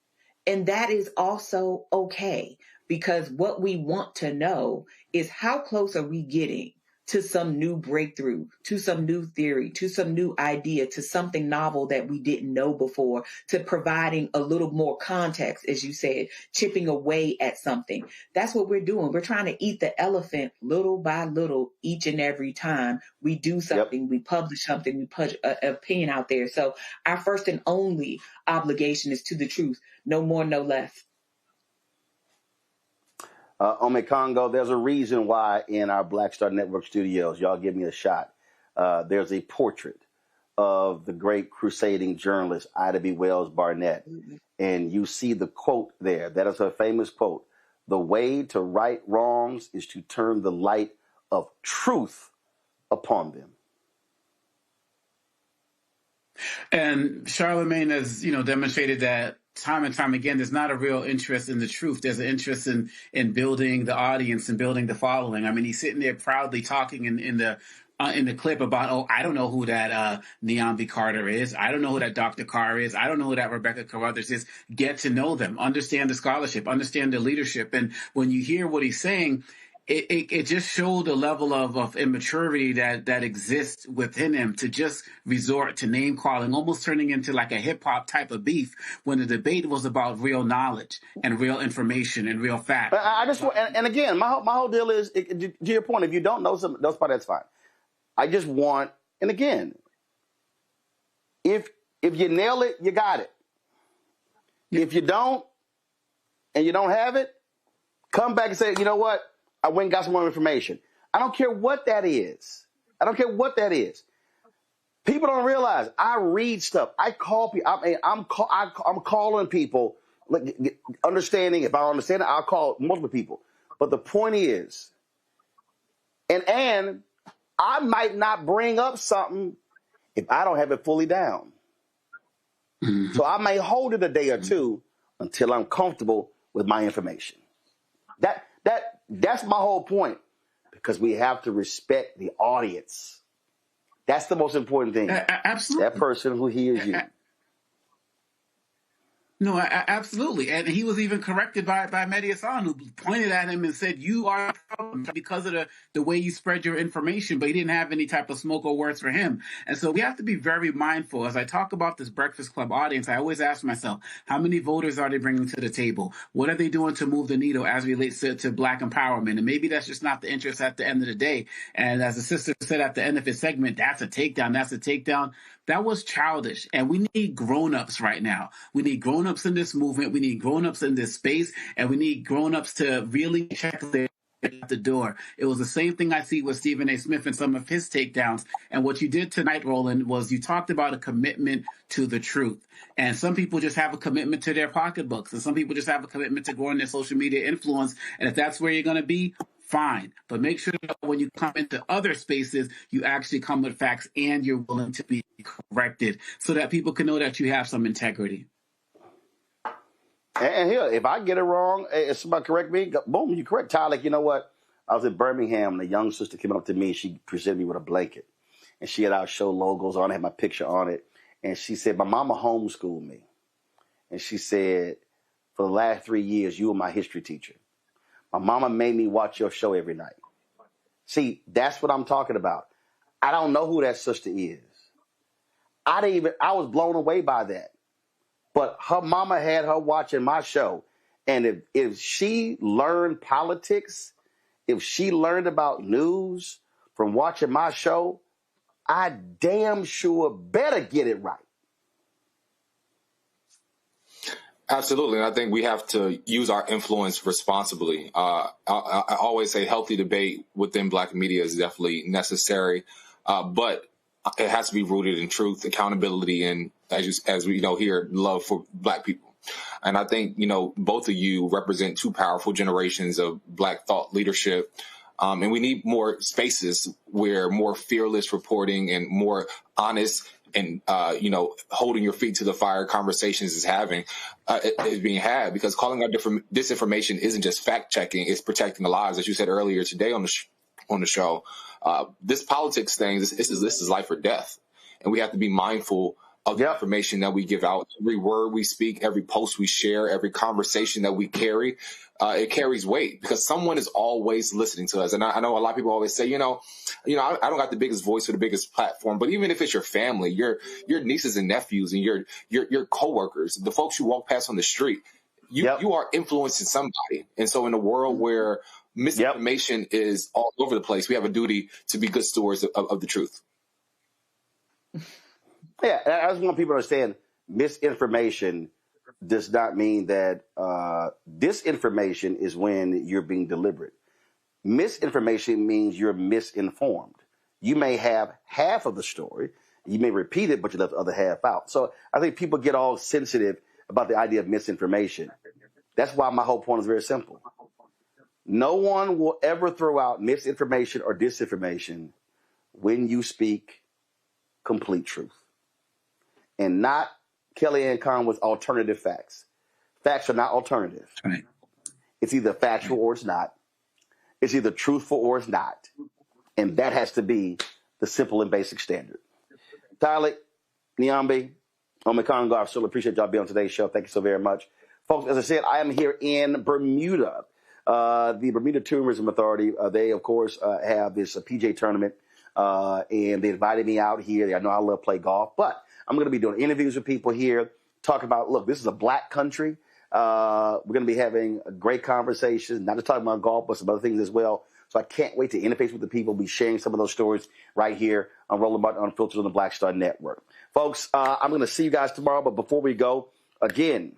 And that is also okay, because what we want to know is how close are we getting to some new breakthrough, to some new theory, to some new idea, to something novel that we didn't know before, to providing a little more context, as you said, chipping away at something. That's what we're doing. We're trying to eat the elephant little by little each and every time we do something, we publish something, we put an opinion out there. So our first and only obligation is to the truth. No more, no less. Ome Congo, there's a reason why in our Black Star Network studios, y'all give me a shot, there's a portrait of the great crusading journalist Ida B. Wells Barnett. And you see the quote there. That is her famous quote. The way to right wrongs is to turn the light of truth upon them. And Charlemagne has, demonstrated that time and time again. There's not a real interest in the truth. There's an interest in building the audience and building the following. I mean, he's sitting there proudly talking in the in the clip about, oh, I don't know who that Niambi Carter is. I don't know who that Dr. Carr is. I don't know who that Rebecca Carruthers is. Get to know them. Understand the scholarship. Understand the leadership. And when you hear what he's saying, it just showed a level of immaturity that exists within him to just resort to name calling, almost turning into like a hip hop type of beef when the debate was about real knowledge and real information and real facts. I just want, and again, my whole deal is, to your point, if you don't know some those parts, that's fine. I just want, and again, if you nail it, you got it. If you don't, and you don't have it, come back and say, you know what? I went and got some more information. I don't care what that is. I don't care what that is. People don't realize I read stuff. I call people. I'm calling people, like, understanding. If I don't understand it, I'll call multiple people. But the point is, and I might not bring up something if I don't have it fully down. Mm-hmm. So I may hold it a day or two until I'm comfortable with my information. That's my whole point, because we have to respect the audience. That's the most important thing. Absolutely. That person who hears you. No, absolutely. And he was even corrected by Mehdi Hassan, who pointed at him and said, you are a problem because of the way you spread your information, but he didn't have any type of smoke or words for him. And so we have to be very mindful. As I talk about this Breakfast Club audience, I always ask myself, how many voters are they bringing to the table? What are they doing to move the needle as it relates to Black empowerment? And maybe that's just not the interest at the end of the day. And as the sister said at the end of his segment, that's a takedown. That's a takedown. That was childish. And we need grown-ups right now. We need grown-ups in this movement. We need grown-ups in this space. And we need grown-ups to really check their at the door. It was the same thing I see with Stephen A. Smith and some of his takedowns. And what you did tonight, Roland, was you talked about a commitment to the truth. And some people just have a commitment to their pocketbooks. And some people just have a commitment to growing their social media influence. And if that's where you're going to be, fine. But make sure that when you come into other spaces, you actually come with facts and you're willing to be corrected so that people can know that you have some integrity. And here, if I get it wrong, if somebody correct me, boom, you correct. Tyler, like, you know what? I was in Birmingham, and a young sister came up to me, and she presented me with a blanket. And she had our show logos on it, had my picture on it. And she said, my mama homeschooled me. And she said, for the last 3 years, you were my history teacher. My mama made me watch your show every night. See, that's what I'm talking about. I don't know who that sister is. I was blown away by that. But her mama had her watching my show. And if she learned politics, if she learned about news from watching my show, I damn sure better get it right. Absolutely. And I think we have to use our influence responsibly. I always say healthy debate within Black media is definitely necessary, but it has to be rooted in truth, accountability, and as we know here, love for Black people. And I think, both of you represent two powerful generations of Black thought leadership. And we need more spaces where more fearless reporting and more honest and, holding your feet to the fire conversations is being had, because calling out disinformation isn't just fact checking, it's protecting the lives. As you said earlier today on the show, this politics thing, this is life or death. And we have to be mindful of the information that we give out. Every word we speak, every post we share, every conversation that we carry, it carries weight because someone is always listening to us. And I know a lot of people always say, I don't got the biggest voice or the biggest platform, but even if it's your family, your nieces and nephews and your coworkers, the folks you walk past on the street, you are influencing somebody. And so in a world where misinformation is all over the place, we have a duty to be good stewards of the truth. Yeah, I just want people to understand misinformation does not mean that disinformation is when you're being deliberate. Misinformation means you're misinformed. You may have half of the story. You may repeat it, but you left the other half out. So I think people get all sensitive about the idea of misinformation. That's why my whole point is very simple. No one will ever throw out misinformation or disinformation when you speak complete truth. And not Kellyanne Conway's alternative facts. Facts are not alternative. Right. It's either factual or it's not. It's either truthful or it's not. And that has to be the simple and basic standard. Tyler, Niambi, Omekongo, I certainly appreciate y'all being on today's show. Thank you so very much. Folks, as I said, I am here in Bermuda. The Bermuda Tourism Authority, they, of course, have this PJ tournament, and they invited me out here. I know I love to play golf, but I'm going to be doing interviews with people here, talking about, look, this is a black country. We're going to be having a great conversation, not just talking about golf, but some other things as well. So I can't wait to interface with the people, be sharing some of those stories right here on Roland Martin Unfiltered on the Black Star Network. Folks, I'm going to see you guys tomorrow, but before we go, again,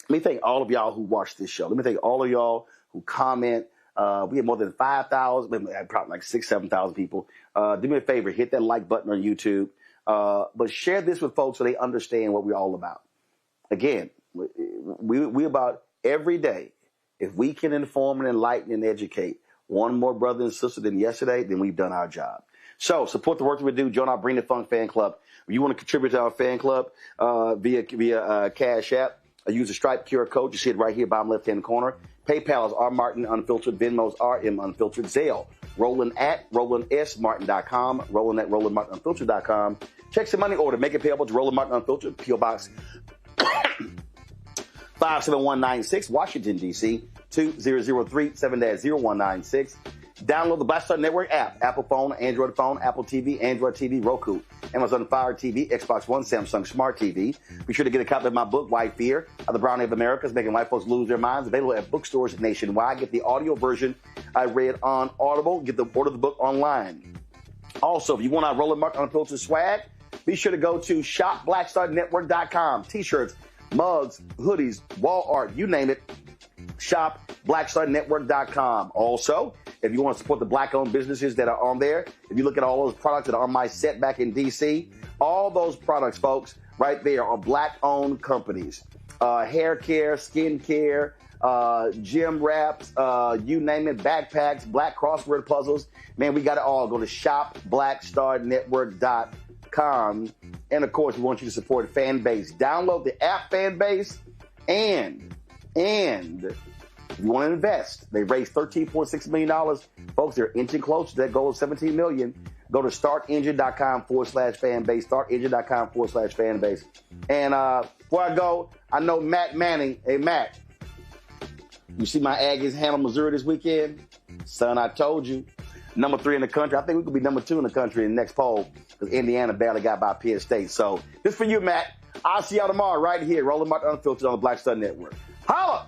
let me thank all of y'all who watch this show. Let me thank all of y'all who comment. We have more than 5,000, probably like 6,000, 7,000 people. Do me a favor, hit that like button on YouTube, but share this with folks so they understand what we're all about. Again, we about every day, if we can inform and enlighten and educate one more brother and sister than yesterday, then we've done our job. So support the work that we do. Join our Bring the Funk fan club. If you want to contribute to our fan club via Cash App, use the Stripe QR code. You see it right here, bottom left-hand corner. PayPal is R Martin Unfiltered. Venmo is RM Unfiltered. Zelle, Roland at RolandSMartin.com. Roland at RolandMartinUnfiltered.com. Check some money order. Make it payable to Roland Martin Unfiltered. P.O. Box 57196, Washington, D.C. 2003 7-0196. Download the Black Star Network app. Apple phone, Android phone, Apple TV, Android TV, Roku, Amazon Fire TV, Xbox One, Samsung Smart TV. Be sure to get a copy of my book, White Fear, of the Brownie of America, making white folks lose their minds. Available at bookstores nationwide. Get the audio version I read on Audible. Order the book online. Also, if you want our Roland Martin Unfiltered swag, be sure to go to shopblackstarnetwork.com. T-shirts, mugs, hoodies, wall art, you name it. Shop BlackStarNetwork.com. Also, if you want to support the black-owned businesses that are on there, if you look at all those products that are on my set back in D.C., all those products, folks, right there are black-owned companies. Hair care, skin care, gym wraps, you name it, backpacks, black crossword puzzles. Man, we got it all. Go to shopblackstarnetwork.com. And, of course, we want you to support Fanbase. Download the app Fanbase, and if you want to invest, they raised $13.6 million. Folks, they're inching closer to that goal of $17 million. Go to startengine.com/fanbase, startengine.com/fanbase. And before I go, I know Matt Manning. Hey, Matt, you see my Aggies handle Missouri this weekend? Son, I told you. Number 3 in the country. I think we could be number 2 in the country in the next poll because Indiana barely got by Penn State. So this for you, Matt. I'll see y'all tomorrow right here, Roland Martin Unfiltered on the Black Star Network. Holla!